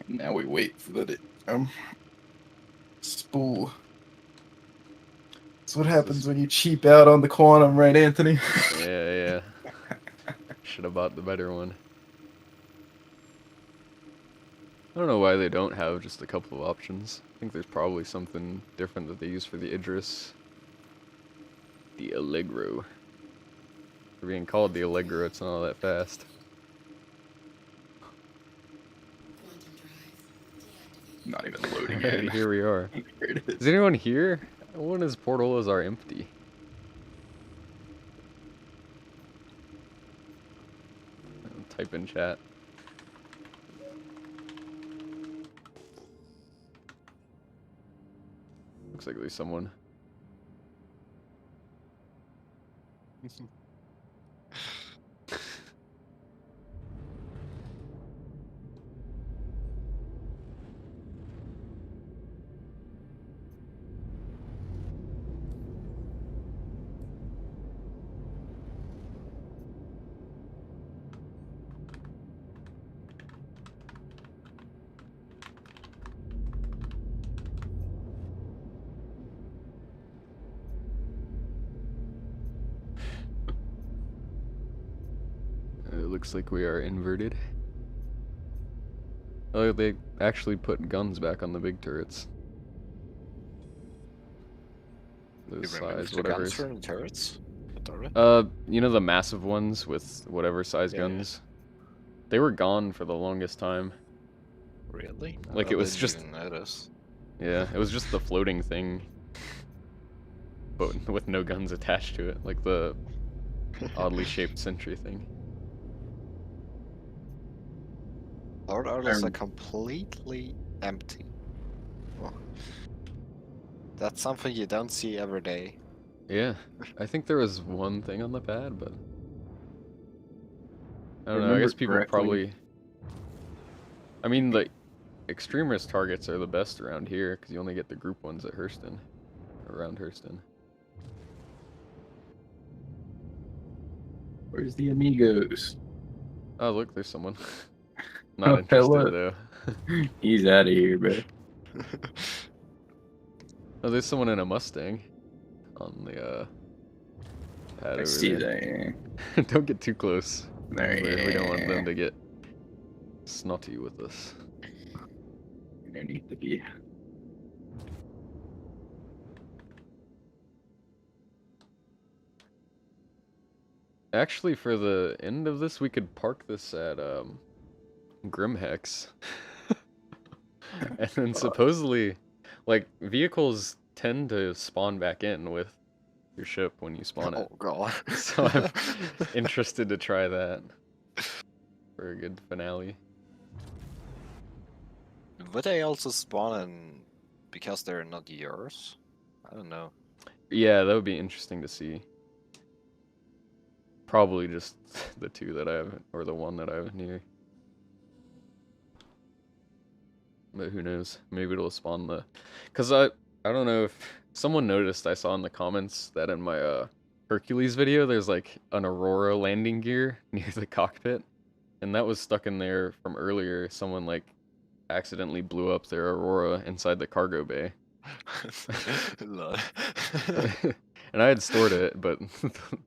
Now we wait for the spool. That's what happens when you cheap out on the quantum, right, Anthony?
Yeah. Should have bought the better one. I don't know why they don't have just a couple of options. I think there's probably something different that they use for the Idris. The Allegro. For being called the Allegro, it's not all that fast.
Quantum drive deactivated.
Not even loading
Alright,
in.
here we are.
Here it is.
Is anyone here? When is Port Olisar empty? Type in chat. Looks like there's someone. It looks like we are inverted. Oh, they actually put guns back on the big turrets.
You
Those
remove
size,
the
whatever.
guns from the turrets? What are they?
You know the massive ones with whatever size
Yeah.
guns? They were gone for the longest time.
Really?
Like,
I
it was
didn't
just-
even notice.
Yeah, it was just the floating thing, but with no guns attached to it, like the oddly shaped sentry thing.
Our artists are
Um,
completely empty. Oh. That's something you don't see every day.
Yeah, I think there was one thing on the pad, but I don't know. I
Remember
guess people
correctly-
probably. I mean, the extreme risk targets are the best around here because you only get the group ones at Hurston, around Hurston.
Where's the amigos?
Oh, look, there's someone. Not
Oh,
interested
hello.
though.
He's out of here, bro.
Oh, there's someone in a Mustang on the pad
I
over
see
there.
that.
Don't get too close.
There,
We don't want
yeah.
them to get snotty with us.
No need to be.
Actually, for the end of this, we could park this at Grimhex. And then supposedly, like, vehicles tend to spawn back in with your ship when you spawn it.
Oh god.
So I'm interested to try that for a good finale.
Would they also spawn in because they're not yours? I don't know.
Yeah, that would be interesting to see. Probably just the two that I have, or the one that I have near. But who knows? Maybe it'll spawn the... Because I don't know if... Someone noticed, I saw in the comments that in my Hercules video, there's like an Aurora landing gear near the cockpit. And that was stuck in there from earlier. Someone like accidentally blew up their Aurora inside the cargo bay.
Lol.
And I had stored it, but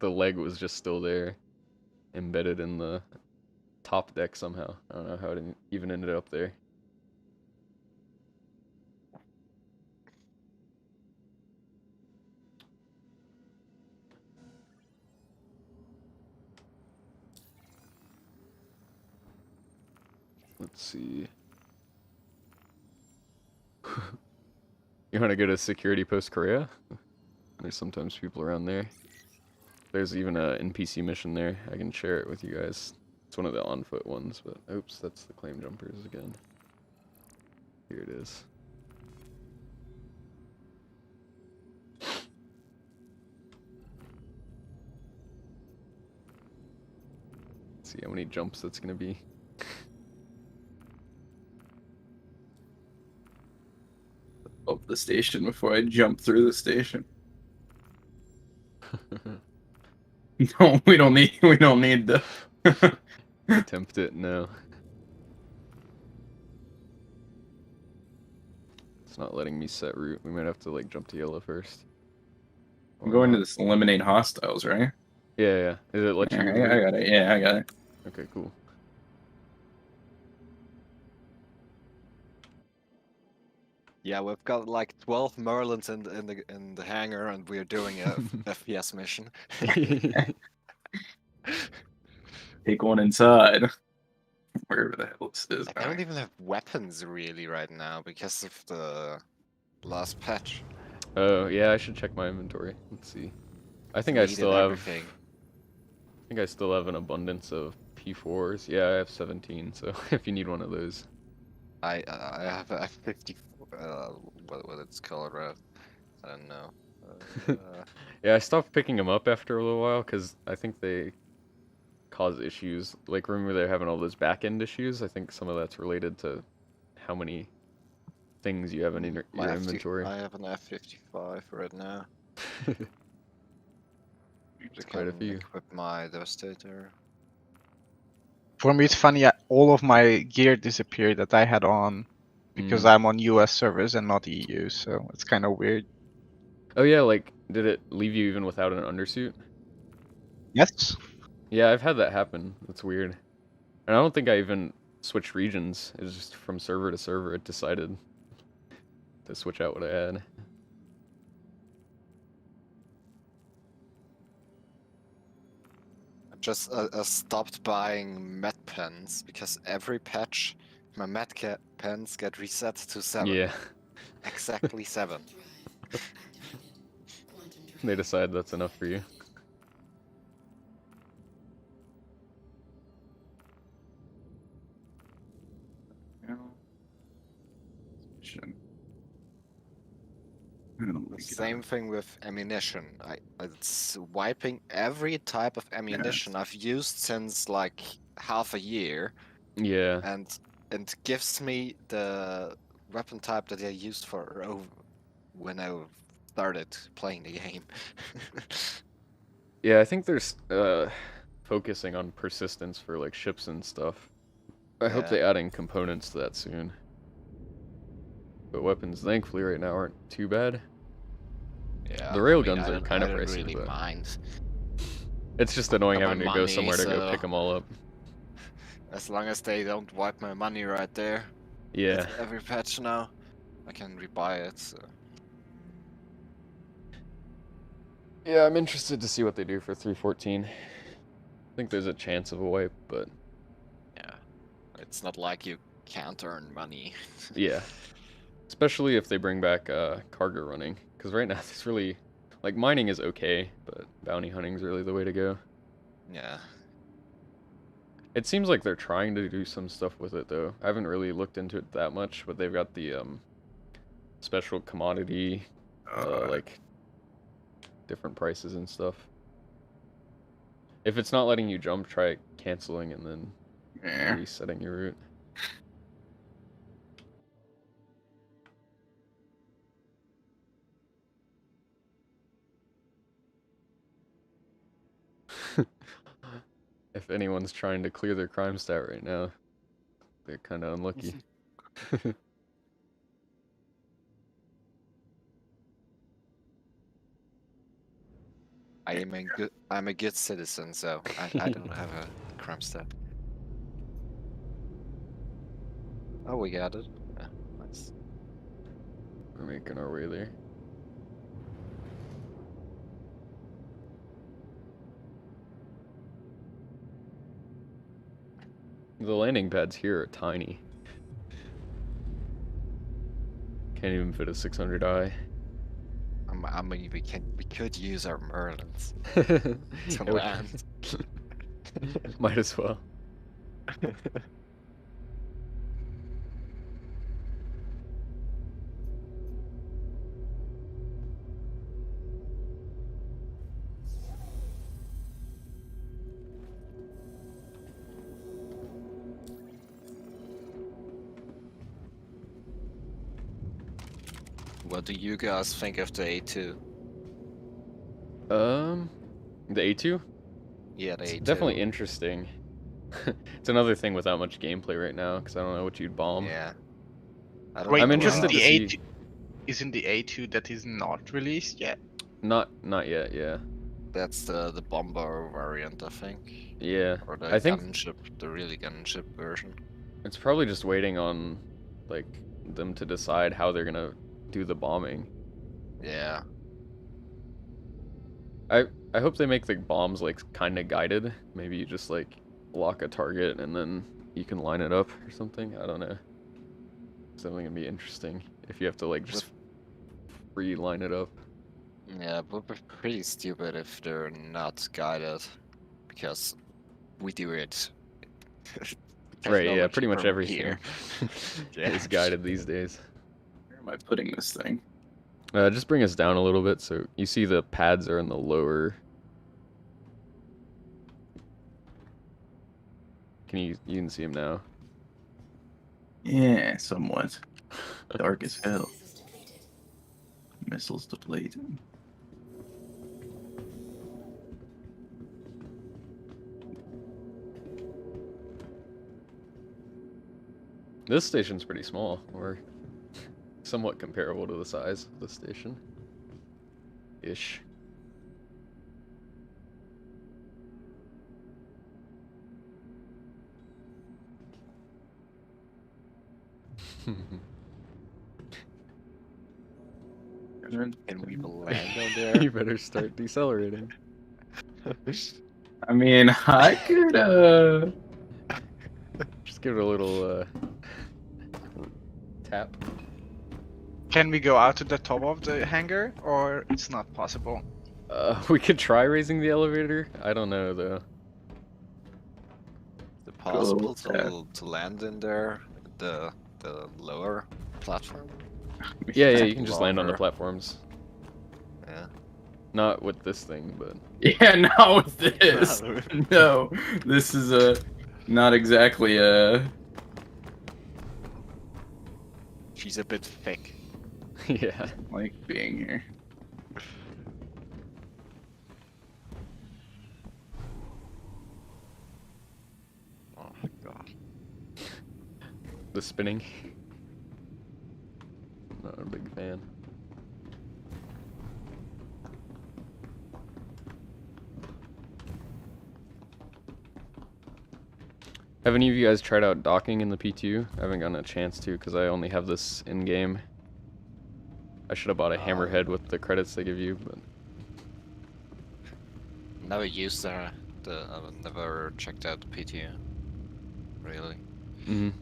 the leg was just still there, embedded in the top deck somehow. I don't know how it even ended up there. Let's see. You want to go to security post Korea? There's sometimes people around there. There's even a NPC mission there. I can share it with you guys. It's one of the on-foot ones, but oops, that's the Claimjumpers again. Here it is. Let's see how many jumps that's gonna be.
Up the station before I jump through the station. No, we don't need the
Attempt it, no. It's not letting me set route. We might have to like jump to yellow first.
I'm going to this eliminate hostiles, right?
Yeah, yeah. Is it let you?
I got it. Yeah, I got it.
Okay, cool.
Yeah, we've got like 12 Merlins in the hangar, and we're doing a FPS mission.
Take one inside. Wherever the hell this is.
I don't even have weapons really right now because of the last patch.
Oh, yeah, I should check my inventory. Let's see. I think I
Needed
still have
everything.
I think I still have an abundance of P4s. Yeah, I have 17, so if you need one of those.
I have a 50. What it's called? I don't know.
Yeah, I stopped picking them up after a little while because I think they cause issues. Like, remember they're having all those back-end issues? I think some of that's related to how many things you have in your inventory.
I have an F55 right now.
It's quite a few.
Equip my Devastator.
For me, it's funny. All of my gear disappeared that I had on because I'm on US servers and not EU, so it's kind of weird.
Oh yeah, like, did it leave you even without an undersuit?
Yes.
Yeah, I've had that happen. That's weird. And I don't think I even switched regions. It's just from server to server, it decided to switch out what I had.
Just stopped buying med pens because every patch my pens get reset to 7.
Yeah.
Exactly 7.
They decide that's enough for you.
Same thing with ammunition. It's wiping every type of ammunition I've used since like half a year.
Yeah.
And gives me the weapon type that I used for when I started playing the game.
Yeah, I think there's focusing on persistence for like ships and stuff. I hope they add in components to that soon. But weapons, thankfully, right now aren't too bad.
Yeah,
The railguns are kind of
I don't
pricey,
really
but
mind.
it's just annoying
Got
having
my
to go
money,
somewhere to go
so-
pick them all up.
As long as they don't wipe my money right there.
Yeah.
With every patch now, I can rebuy it. So.
Yeah, I'm interested to see what they do for 314. I think there's a chance of a wipe, but
Yeah, it's not like you can't earn money.
yeah. Especially if they bring back cargo running, because right now it's really like mining is okay, but bounty hunting is really the way to go.
Yeah.
It seems like they're trying to do some stuff with it though. I haven't really looked into it that much, but they've got the special commodity like different prices and stuff. If it's not letting you jump, try canceling and then resetting your route. If anyone's trying to clear their crime stat right now, they're kind of unlucky.
I'm a good citizen, so I don't have a crime stat. Oh, we got it. Yeah, nice.
We're making our way there. The landing pads here are tiny. Can't even fit a 600i.
I mean, we could use our Merlins to
Yeah, we-
land.
Might as well.
What do you guys think of the A2?
The A2?
Yeah, the
It's
A2.
definitely interesting. It's another thing without much gameplay right now, because I don't know what you'd bomb.
Yeah. I
Wait,
I'm
know,
interested to
isn't the
see.
A2, isn't the A2 that is not released yet?
Not yet, yeah.
That's the bomber variant, I think.
Yeah.
Or the
I think
gunship, the really gunship version.
it's probably just waiting on like them to decide how they're gonna do the bombing.
Yeah.
I hope they make the bombs like kind of guided. Maybe you just like lock a target and then you can line it up or something. I don't know. Something gonna be interesting if you have to like just free line it up.
Yeah, it would be pretty stupid if they're not guided. Because we do it.
Right, yeah,
Technology
pretty much
from
everything
here.
is guided these days.
Where am I putting this thing?
Just bring us down a little bit so you see the pads are in the lower. You can see them now.
Yeah, somewhat. Dark as hell.
Missiles depleted.
Missiles depleted.
This station's pretty small, or somewhat comparable to the size of the station. Ish.
Can we land on there?
You better start decelerating.
I mean, I could,
Just give it a little tap.
Can we go out to the top of the hangar, or it's not possible?
We could try raising the elevator. I don't know though.
Is it possible
Okay.
to land in there? The lower platform?
Yeah,
It's
you can just land on the
longer.
platforms.
Yeah.
Not with this thing, but
Yeah, not with this. No, this is not exactly
She's a bit thick.
yeah.
like being here.
Oh my god.
The spinning. Not a big fan. Have any of you guys tried out docking in the P2? I haven't gotten a chance to because I only have this in game. I should have bought a hammerhead with the credits they give you, but
Never used I've never checked out the PTU. Really.
the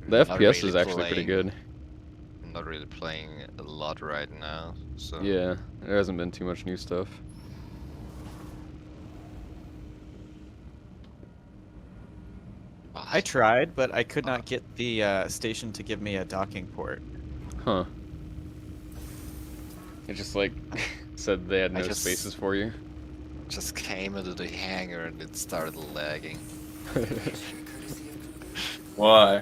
Not
FPS is
really
actually pretty
playing-
good.
I'm not really playing a lot right now, so
Yeah, there hasn't been too much new stuff.
I tried, but I could not get the station to give me a docking port.
Huh. It just like said they had
I
no
just-
spaces for you.
just came into the hangar and it started lagging.
Why?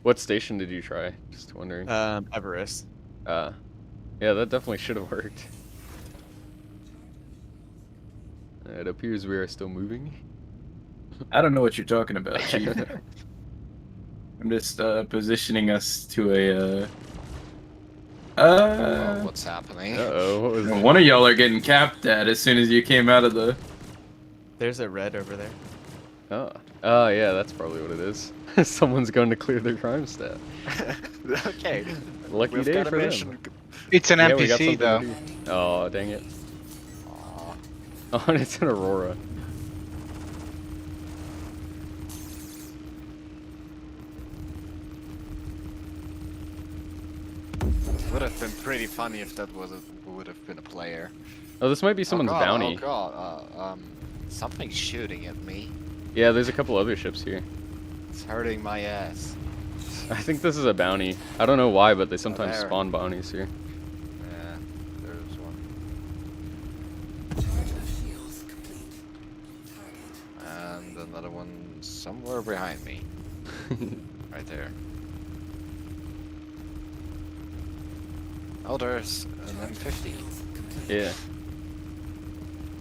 What station did you try? Just wondering.
Everest.
Yeah, that definitely should have worked. It appears we are still moving.
I don't know what you're talking about, Chief. I'm just positioning us to
Well, what's happening?
Uh-oh, what was that?
one of y'all are getting capped at as soon as you came out of the.
There's a red over there.
Oh, yeah, that's probably what it is. Someone's going to clear their crime stat.
Okay.
Lucky
We've
day
got a
for them.
mission.
It's an
Yeah, we got
NPC
something
though.
to do. Oh, dang it. Oh, and it's an Aurora.
Would have been pretty funny if that would have been a player.
Oh, this might be someone's
oh god,
bounty.
Oh god, something's shooting at me.
Yeah, there's a couple other ships here.
It's hurting my ass.
I think this is a bounty. I don't know why, but they sometimes
there.
spawn bounties here.
Yeah, there's one.
Charge of shields complete. Target.
And another one somewhere behind me. Right there. Oh, there's an M50.
Shields complete.
Yeah.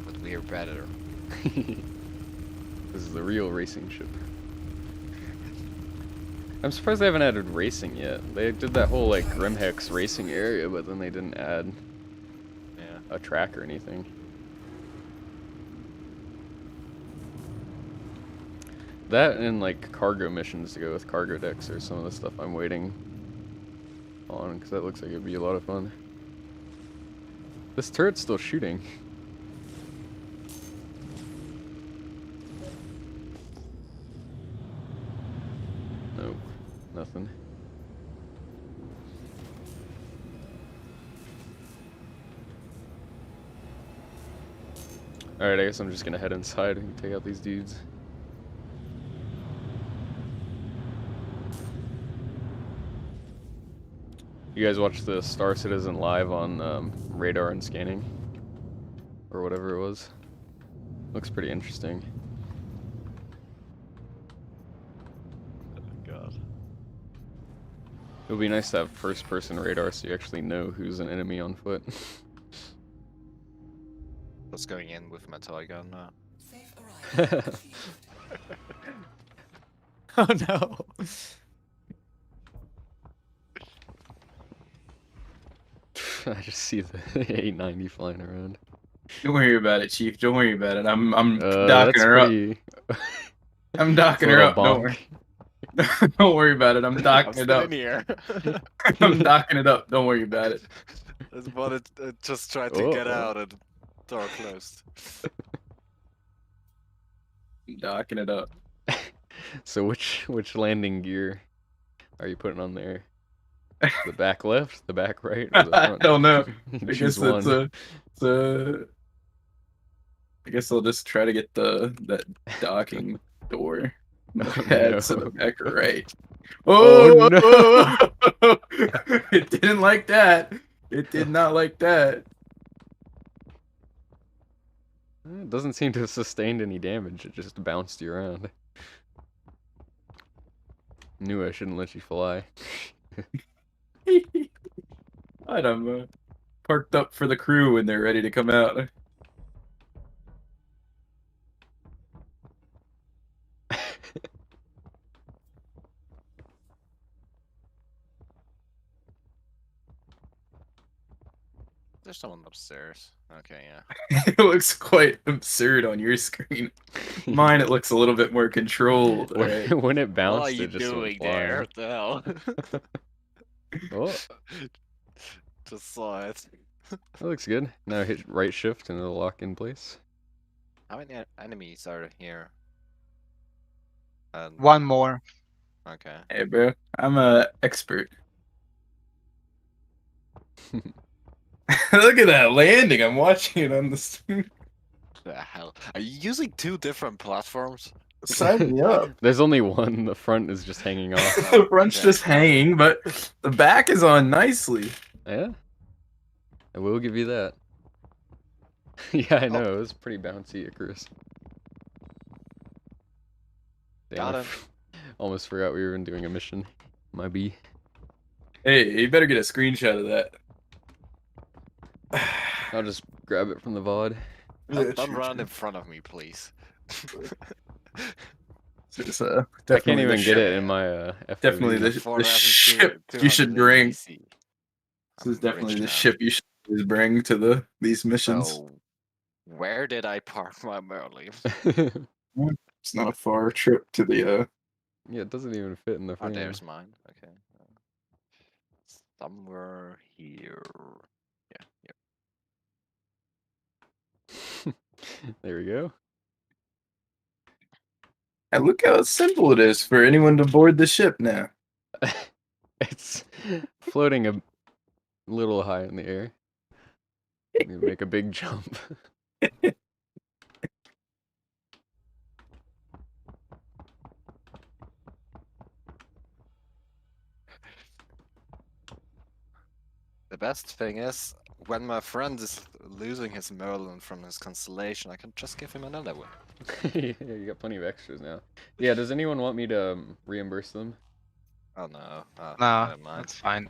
But we're better.
This is the real racing ship. I'm surprised they haven't added racing yet. They did that whole like Grimhex racing area, but then they didn't add
Yeah.
a track or anything. That and like cargo missions to go with cargo decks are some of the stuff I'm waiting on, because that looks like it'd be a lot of fun. This turret's still shooting. Nope, nothing. Alright, I guess I'm just gonna head inside and take out these dudes. You guys watched the Star Citizen live on radar and scanning? Or whatever it was? Looks pretty interesting.
God.
It would be nice to have first-person radar so you actually know who's an enemy on foot.
What's going in with my toy gun now?
Safe arrival.
Oh no.
I just see the 890 flying around.
Don't worry about it, Chief. Don't worry about it. I'm docking
That's
her up.
pretty...
I'm docking her up. Don't worry. Don't worry about it. I'm docking it up.
Here.
I'm docking it up. Don't worry about it.
I wanted just try to get out and door closed.
I'm docking it up.
So which landing gear are you putting on there? The back left, the back right, or the
I
front?
don't know. I
Choose
guess
one.
I guess I'll just try to get that docking door.
Oh,
Yeah, to the
no.
back right.
Oh,
no! It didn't like that. It did not like that.
It doesn't seem to have sustained any damage. It just bounced you around. Knew I shouldn't let you fly.
Right, I'm parked up for the crew when they're ready to come out.
There's someone upstairs. Okay, yeah.
It looks quite absurd on your screen. Mine, it looks a little bit more controlled.
When,
Right?
when it bounced,
What are you
it just went
doing
flying.
there? What the hell?
Oh,
Just saw it.
that looks good. Now hit right shift and it'll lock in place.
How many enemies are here?
One more.
Okay.
Hey, bro, I'm a expert. Look at that landing. I'm watching it on the screen.
The hell? Are you using two different platforms?
Sign me up.
There's only one. The front is just hanging off.
The front's just hanging, but the back is on nicely.
Yeah, I will give you that. Yeah, I know. It was pretty bouncy, Icarus. Damn,
Got
I
him.
almost forgot we were doing a mission. My B.
Hey, you better get a screenshot of that.
I'll just grab it from the VOD.
Don't run in front of me, please.
It's,
I
definitely
can't even
the
get
ship.
it in my FOV.
Definitely
Before
the
that is
ship
too
you should bring.
easy.
This is
I'm
definitely
rich
the
now.
ship you should always bring to these missions.
So, where did I park my Merlin?
It's not a far trip to the
Yeah, it doesn't even fit in the
Oh,
frame.
there's mine. Okay. Somewhere here. Yeah.
There we go.
And look how simple it is for anyone to board the ship now.
It's floating A little high in the air. You make a big jump.
The best thing is, when my friend is losing his Merlin from his constellation, I can just give him another one.
Yeah, you got plenty of extras now. Yeah, does anyone want me to reimburse them?
Oh no.
No,
Never mind.
that's fine.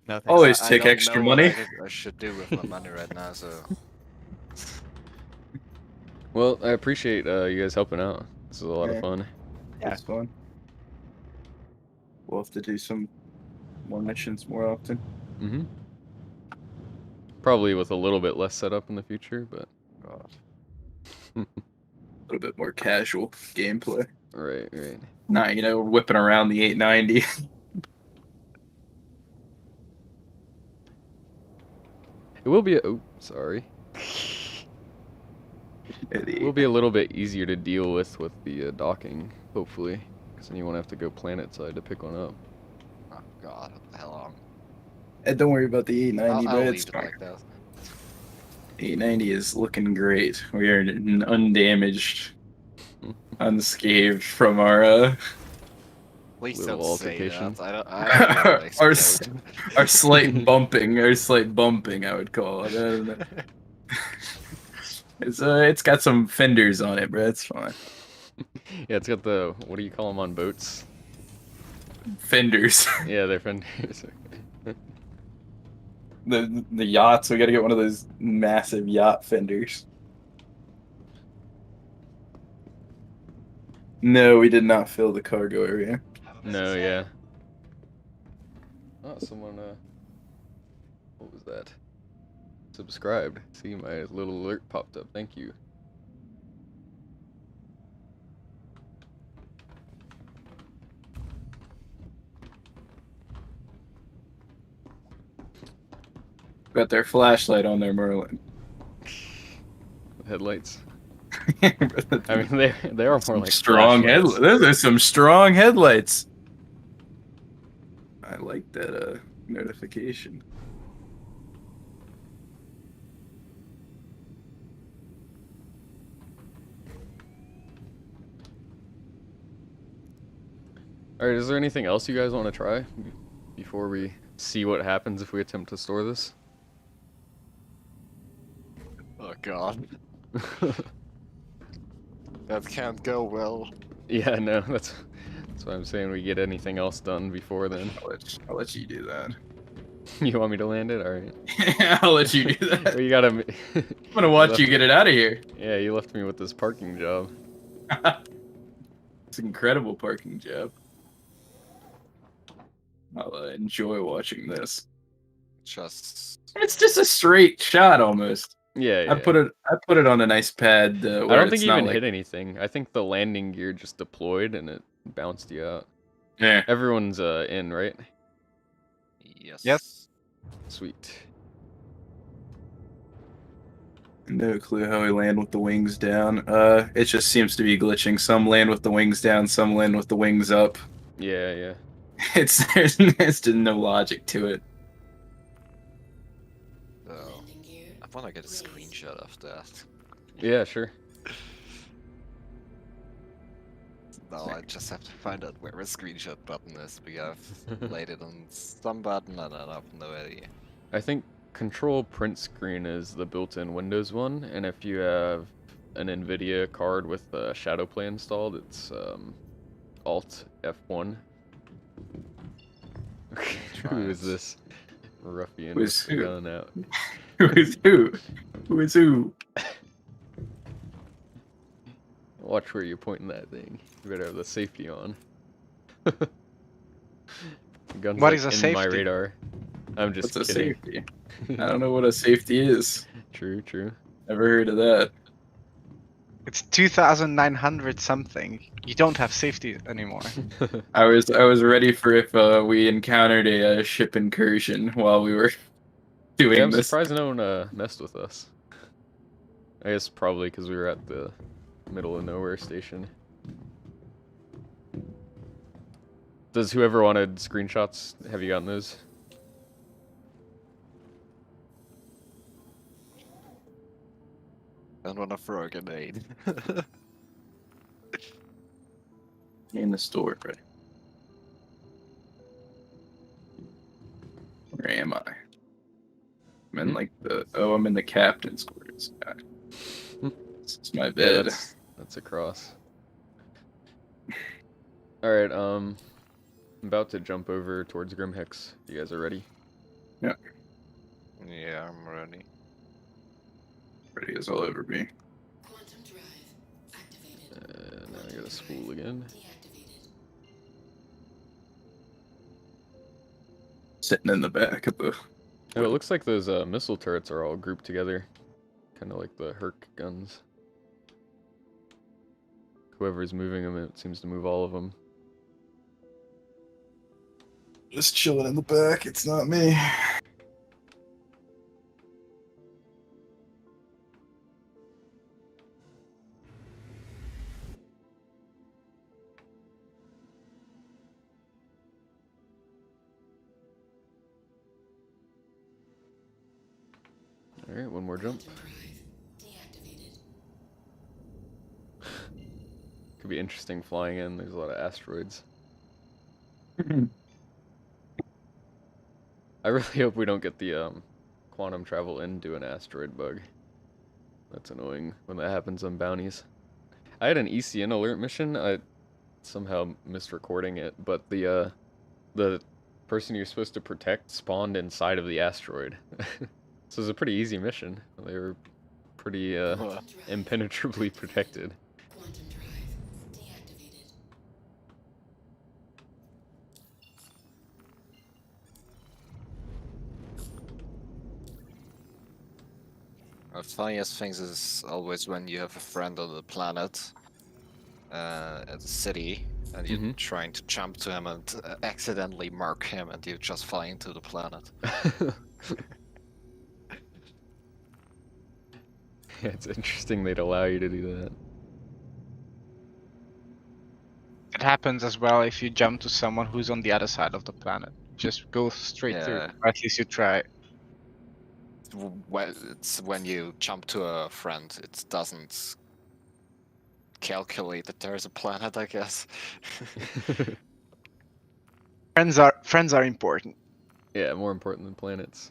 No thanks.
Always
I
take
don't
extra
know what
money.
I should do with my money right now, so.
Well, I appreciate you guys helping out. This is a lot of
Yeah.
fun.
It's fun. We'll have to do some more missions more often.
Mm-hmm. Probably with a little bit less setup in the future, but
God.
A little bit more casual gameplay.
right.
Not, whipping around the 890.
It will be. Oh, sorry. It will be a little bit easier to deal with the docking, hopefully, because then you won't have to go planet side to pick one up.
Oh God, what the hell?
And don't worry about the 890,
I'll
but
leave
it's
it
fine.
like that.
890 is looking great. We are undamaged, unscathed from our
Please
Little
don't say
altercation.
that. I don't want to
our
explode.
our slight bumping. Our slight bumping, I would call it. I don't know. It's got some fenders on it, bro. It's fine.
Yeah, it's got the, what do you call them on boats?
Fenders.
Yeah, they're fenders.
The yachts. We got to get one of those massive yacht fenders. No, we did not fill the cargo area.
No, yeah. Oh, someone, what was that? Subscribed. See, my little alert popped up. Thank you.
Got their flashlight on their Merlin.
Headlights. I mean, they are more like
strong
flashlights.
headlights. Those are some strong headlights. I like that notification.
Alright, is there anything else you guys want to try before we see what happens if we attempt to store this?
Oh God, that can't go well.
Yeah, no, that's why I'm saying we get anything else done before then.
I'll let you do that.
You want me to land it? Alright.
I'll let you do that.
Well, you gotta...
I'm gonna watch you get it out of here.
Yeah, you left me with this parking job.
It's an incredible parking job. I'll enjoy watching this. It's just a straight shot almost.
Yeah,
I put it on a nice pad.
I
Where
don't think
it's
you
not
even
like,
hit anything. I think the landing gear just deployed and it bounced you out.
Yeah.
Everyone's in, right?
Yes.
Yes.
Sweet.
No clue how we land with the wings down. It just seems to be glitching. Some land with the wings down, some land with the wings up.
Yeah.
There's just no logic to it.
Oh,
Landing gear.
I want to get a screenshot of that.
Yeah, sure.
No, I just have to find out where a screenshot button is because I've laid it on some button and I have no idea.
I think Control Print Screen is the built-in Windows one, and if you have an NVIDIA card with Shadowplay installed, it's Alt F1. Who is this ruffian
Who's
with the
who?
gun out?
Who is who? Who is who?
Watch where you're pointing that thing. You better have the safety on. Gun's
What
like
is a
in my
safety?
radar. I'm just
What's a
kidding.
safety? I don't know what a safety is.
True.
Never heard of that.
It's 2,900 something. You don't have safety anymore.
I was ready for if we encountered a ship incursion while we were doing
Yeah, I'm
this.
surprised no one messed with us. I guess probably because we were at the middle of nowhere station. Does whoever wanted screenshots, have you gotten those?
Don't wanna throw a grenade.
In the store, right? Where am I? I'm in like I'm in the captain's quarters. God. This is my
Yeah,
bed.
that's across. Alright, I'm about to jump over towards Grimhex. You guys are ready?
Yeah, I'm ready.
Ready as I'll ever be.
Quantum drive activated.
Now I gotta spool again.
Deactivated.
Sitting in the back of the.
Oh, it looks like those missile turrets are all grouped together. Kind of like the Herc guns. Whoever's moving them, it seems to move all of them.
Just chilling in the back. It's not me.
Alright, one more jump.
Quantum drive deactivated.
Could be interesting flying in. There's a lot of asteroids. I really hope we don't get the quantum travel into an asteroid bug. That's annoying when that happens on bounties. I had an ECN alert mission. I somehow missed recording it, but the person you're supposed to protect spawned inside of the asteroid. So it was a pretty easy mission. They were pretty impenetrably protected.
Quantum drive deactivated.
The funniest things is always when you have a friend on the planet, at the city, and you're trying to jump to him and accidentally mark him, and you just fly into the planet.
Yeah, it's interesting they'd allow you to do that.
It happens as well if you jump to someone who's on the other side of the planet. Just go straight through,
Yeah.
or at least you try.
It's when you jump to a friend, it doesn't calculate that there's a planet, I guess.
Friends are important.
Yeah, more important than planets.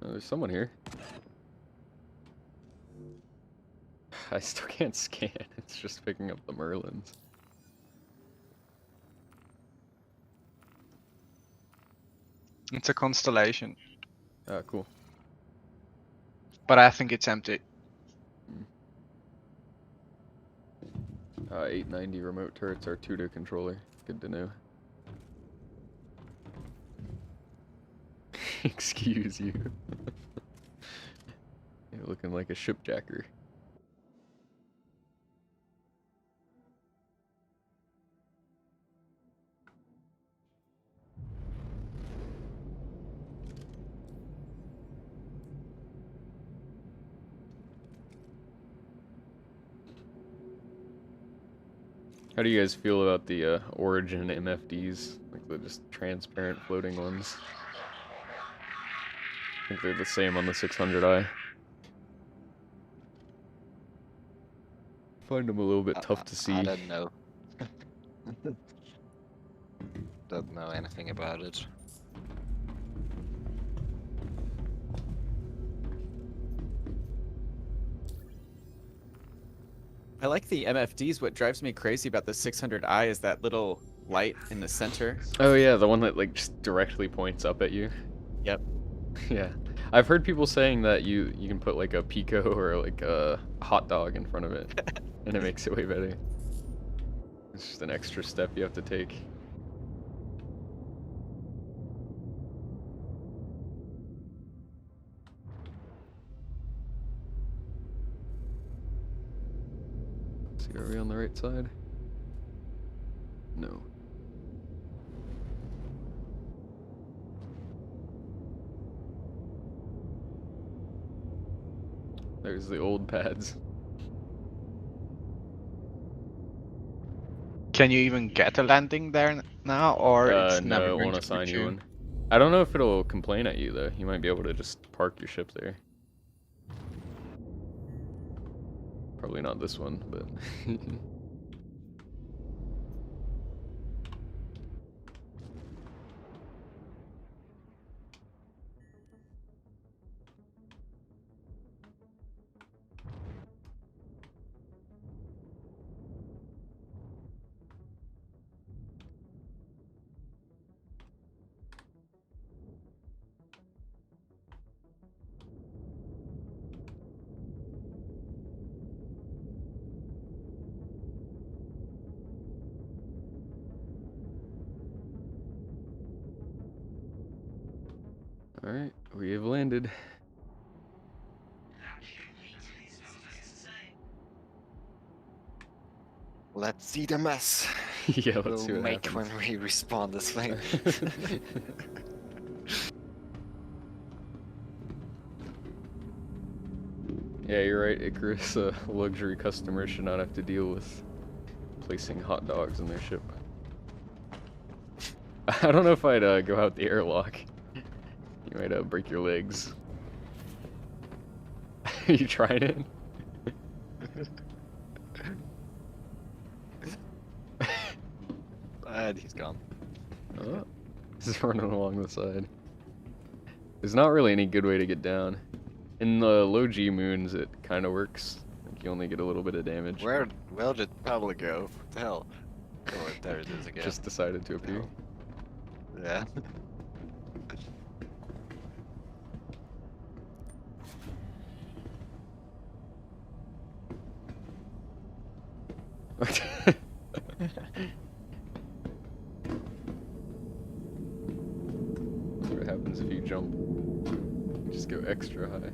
Oh, there's someone here. I still can't scan. It's just picking up the Merlins.
It's a constellation,
Ah, cool.
but I think it's empty.
890 remote turrets are 2-to controller. Good to know. Excuse you. You're looking like a shipjacker. How do you guys feel about the Origin MFDs? Like the just transparent floating ones? I think they're the same on the 600i. Find them a little bit tough to see.
I don't know. Don't know anything about it.
I like the MFDs. What drives me crazy about the 600i is that little light in the center.
Oh yeah, the one that like just directly points up at you.
Yep.
Yeah. I've heard people saying that you can put like a Pico or like a hot dog in front of it and it makes it way better. It's just an extra step you have to take. See, are we on the right side? No. There's the old pads.
Can you even get a landing there now, or it's
No,
never
it
going
won't
to
assign
put
you one. I don't know if it'll complain at you though. You might be able to just park your ship there. Probably not this one, but. Alright, we have landed.
Let's see the mess
Yeah, let's
we'll
see what
make
happens.
when we respawn this thing.
Yeah, you're right, Icarus. A luxury customer should not have to deal with placing hot dogs in their ship. I don't know if I'd go out the airlock. You might break your legs. You tried it?
And he's gone.
Oh, he's running along the side. There's not really any good way to get down. In the low G moons, it kind of works. Like you only get a little bit of damage.
Where did Pablo go? What the hell? Oh, there it is again.
Just decided to appear.
Yeah.
That's what happens if you jump. You just go extra high.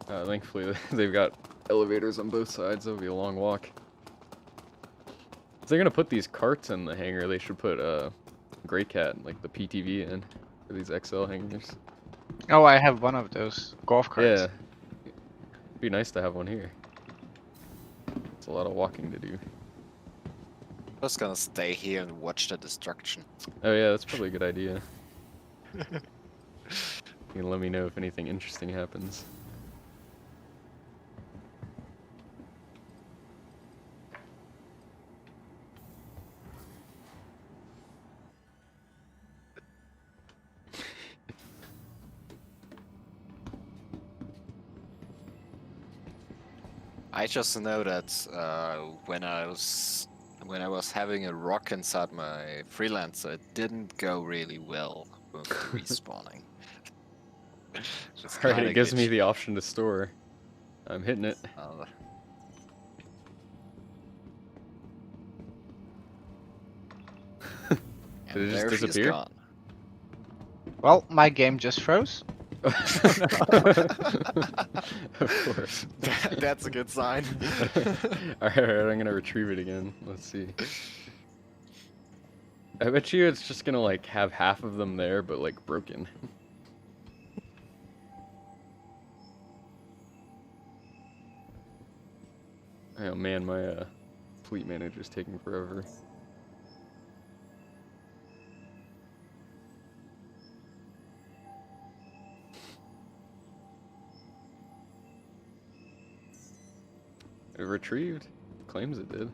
Thankfully, they've got elevators on both sides. That'll be a long walk. If they're gonna put these carts in the hangar, they should put Grey Cat, like the PTV, in for these XL hangars.
Oh, I have one of those golf carts.
Yeah. It'd be nice to have one here. It's a lot of walking to do.
Just gonna stay here and watch the destruction.
Oh yeah, that's probably a good idea. You can let me know if anything interesting happens.
I just know that when I was having a rock inside my freelancer, it didn't go really well with respawning. It's
Alright,
kinda
it gives me
glitchy.
the option to store. I'm hitting it.
And
Did it just
there she's
disappear?
gone.
Well, my game just froze.
Of course.
That's a good sign.
Alright, I'm gonna retrieve it again. Let's see. I bet you it's just gonna like have half of them there, but like broken. Oh man, my fleet manager's taking forever. It retrieved. Claims it did.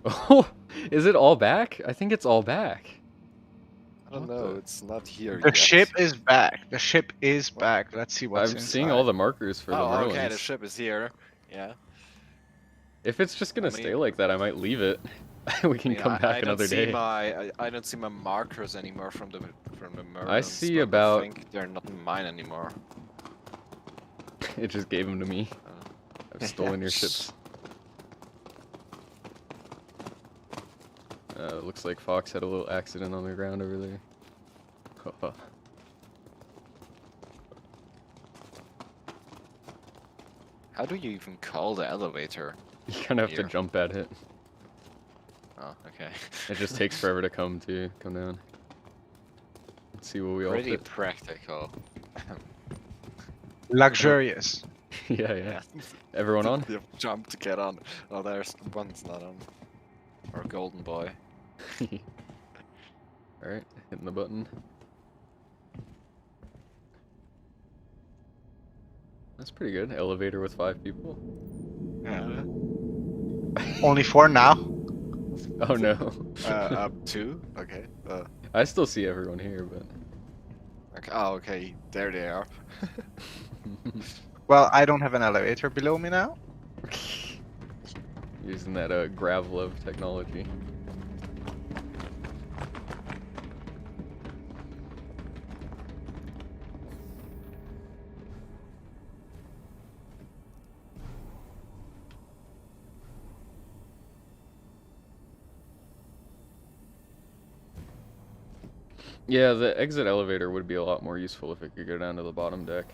Oh, is it all back? I think it's all back.
I don't
What
know,
the-
it's not here
The
yet.
ship is back. The ship is back. Let's see what's
I'm
inside.
seeing all the markers for the
Oh,
Merlins.
okay, the ship is here. Yeah.
If it's just gonna
I mean-
stay like that, I might leave it. We can
Yeah,
come back
I
another
don't see
day.
I don't see my markers anymore from the Merlins.
I see
but
about-
I think they're not mine anymore.
It just gave them to me. I've stolen your ships. It looks like Fox had a little accident on the ground over there.
How do you even call the elevator?
You kind of have to
Here.
jump at it.
Oh, okay.
It just takes forever to come down. Let's see what we all
Pretty
fit.
practical.
Luxurious.
Yeah, yeah. Everyone on?
You have to jump to get on. Oh, there's one's not on. Or golden boy.
Alright, hitting the button. That's pretty good. Elevator with 5 people.
Yeah.
Only 4 now.
Oh no.
Up 2? Okay.
I still see everyone here, but...
Okay. Oh, okay. There they are.
Well, I don't have an elevator below me now.
Using that Gravlove technology. Yeah, the exit elevator would be a lot more useful if it could go down to the bottom deck.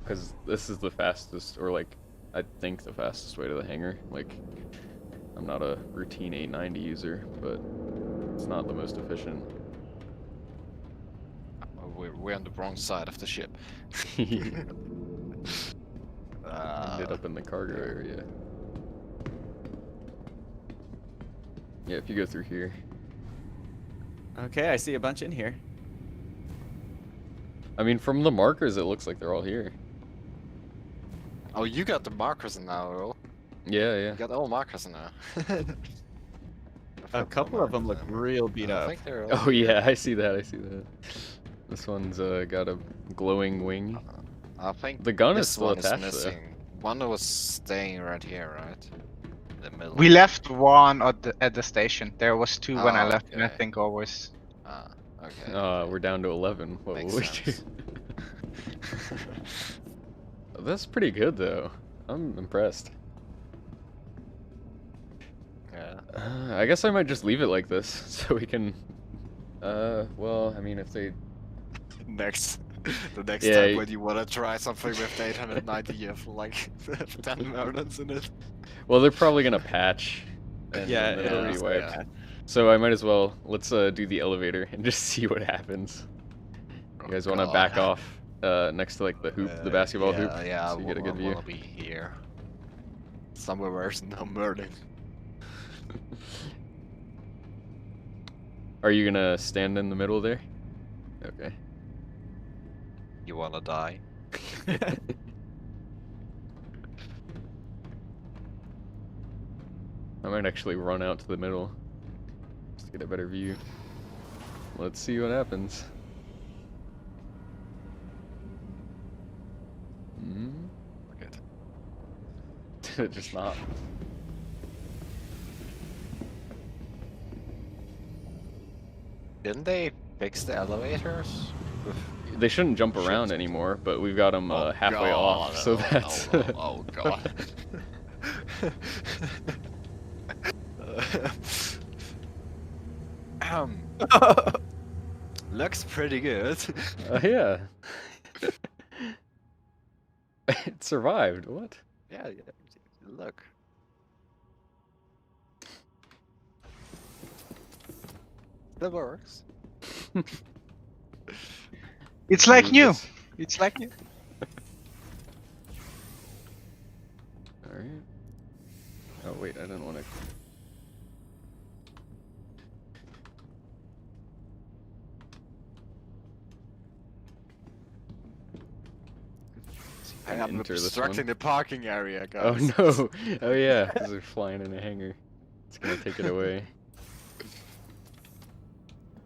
Because this is the fastest, or like, I think the fastest way to the hangar. Like, I'm not a routine 890 user, but it's not the most efficient.
We're on the wrong side of the ship.
Ended up in the cargo area. Yeah, if you go through here.
Okay, I see a bunch in here.
I mean, from the markers, it looks like they're all here.
Oh, you got the markers now, Earl.
Yeah, yeah.
You got all markers now.
A couple of them look real beat
I
up.
think they're all
Oh yeah, I see that, I see that. This one's got a glowing wing.
I think
The gun is
this
still
one
attached, though.
is missing. One was staying right here, right? In the middle.
We left one at the station. There was 2 when I
Oh,
left, and I
okay.
think always.
Ah, okay.
We're down to 11. What
Makes
will we do?
sense.
That's pretty good, though. I'm impressed.
Yeah.
I guess I might just leave it like this, so we can... well, I mean, if they...
The next
Yeah,
time when you wanna try something with the 890, you have like 10 Merlins in it.
Well, they're probably gonna patch. And
Yeah,
then it'll
yeah,
be wiped.
yeah.
So I might as well, let's do the elevator and just see what happens. You guys want to back off next to like the hoop, the basketball hoop,
Yeah,
so you get a good
I
view.
wanna be here. Somewhere where there's no Merlin.
Are you gonna stand in the middle there? Okay.
You wanna die?
I might actually run out to the middle just to get a better view. Let's see what happens.
Look at it.
Did it just not?
Didn't they fix the elevators?
They shouldn't jump around anymore, but we've got them halfway off, so that's...
Oh god. Looks pretty good.
Yeah. It survived, what?
Yeah, look. That works.
It's like
Move
new.
this.
It's like new.
Alright. Oh wait, I didn't want to...
I'm
enter this
obstructing
one.
the parking area,
Oh
guys.
no! Oh yeah, because they're flying in a hangar. It's gonna take it away.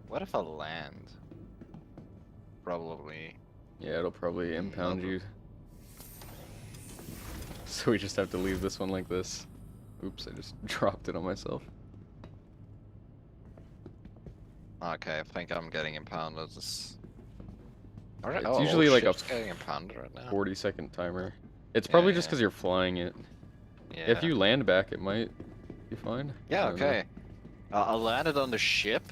What if I land? Probably.
Yeah, it'll probably impound you. So we just have to leave this one like this. Oops, I just dropped it on myself.
Okay, I think I'm getting impounded.
It's usually like a
ship's getting impounded right now.
40-second timer. It's probably just
yeah.
because you're flying it.
Yeah.
If you land back, it might be fine.
Yeah,
I don't know.
okay. I landed on the ship,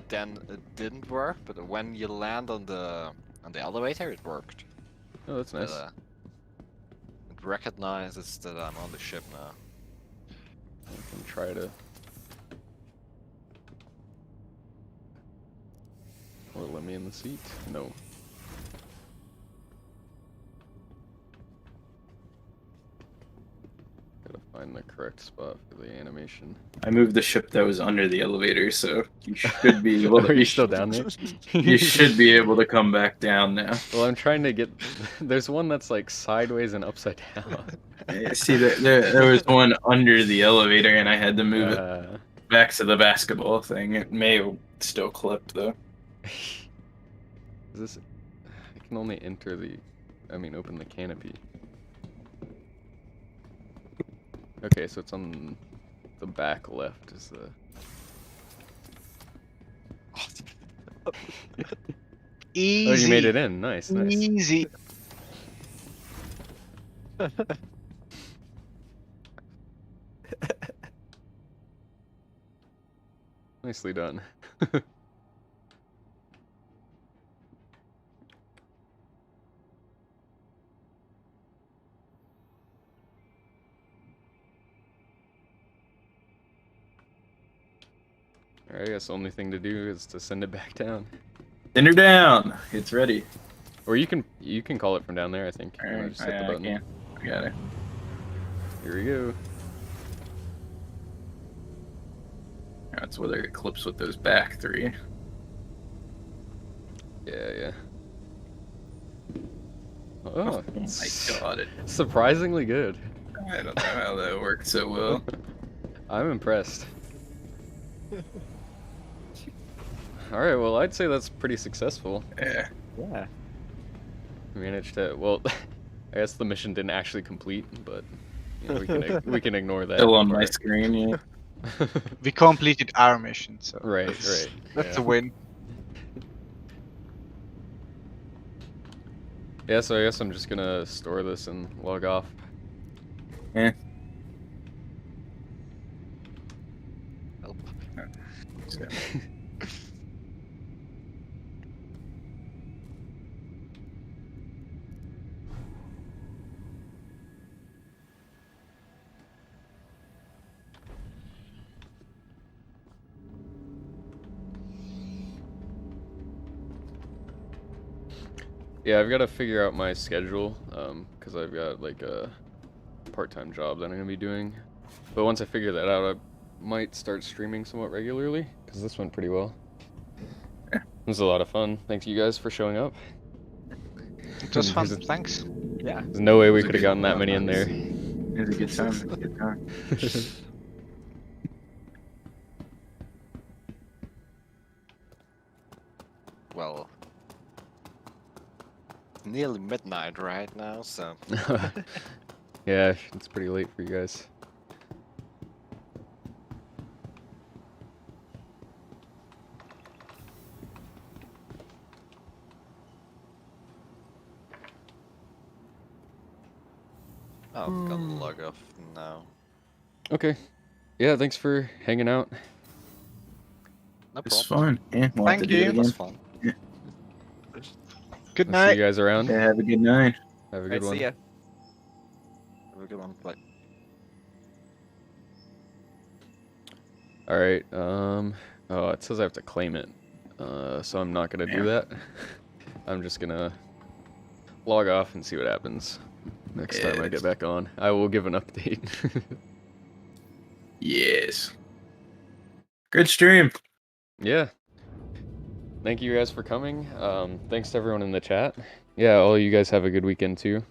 then it didn't work, but when you land on the elevator, it worked.
Oh, that's nice.
It recognizes that I'm on the ship now.
I can try to... Will it let me in the seat? No. find the correct spot for the animation.
I moved the ship that was under the elevator, so you should be able to.
Are you still down there?
You should be able to come back down now.
Well, I'm trying to get. There's one that's like sideways and upside down.
See, there was one under the elevator, and I had to move it back to the basketball thing. It may have still clipped though.
Is this? I can only enter the. I mean, open the canopy. Okay, so it's on the back left. Is the.
Easy.
Oh, you made it in. Nice, nice.
Easy.
Nicely done. Alright, I guess the only thing to do is to send it back down.
Send her down. It's ready.
Or you can call it from down there, I think. You wanna
Alright,
just hit the
I
button.
can. I got it.
Here we go.
That's whether it clips with those back three.
Yeah, yeah.
Oh
Oh,
my god, it.
surprisingly good.
I don't know how that worked so well.
I'm impressed. Alright, well, I'd say that's pretty successful.
Yeah.
Yeah.
We managed to, well, I guess the mission didn't actually complete, but you know, we can ignore that.
Still on my
part.
screen, yeah.
We completed our mission, so
Right, right.
that's
yeah.
a win.
Yeah, so I guess I'm just gonna store this and log off.
Yeah.
Help.
So,
Yeah, I've got to figure out my schedule, because I've got like a part-time job that I'm gonna be doing. But once I figure that out, I might start streaming somewhat regularly, because this went pretty well.
Yeah.
It was a lot of fun. Thanks you guys for showing up.
It was fun.
There's-
Thanks.
Yeah.
There's no way we
It was a
could have
good
gotten that
one,
many in there.
it was a good time. It was a good time.
Well, it's nearly midnight right now, so
Yeah, it's pretty late for you guys.
I'm gonna log off now.
Okay. Yeah, thanks for hanging out.
No
It's
problem.
fun. Yeah, we'll have
Thank
to do
you.
it
It was
again.
fun.
Good
I'll see
night.
you guys around.
Yeah, have a good night.
Have a
Alright,
good one.
see ya.
Have a good one. Bye.
All right. Oh, it says I have to claim it. So I'm not gonna do that. I'm just gonna log off and see what happens next time I get back on. I will give an update.
Yes. Good stream.
Yeah. Thank you guys for coming. Thanks to everyone in the chat. Yeah, all you guys have a good weekend too.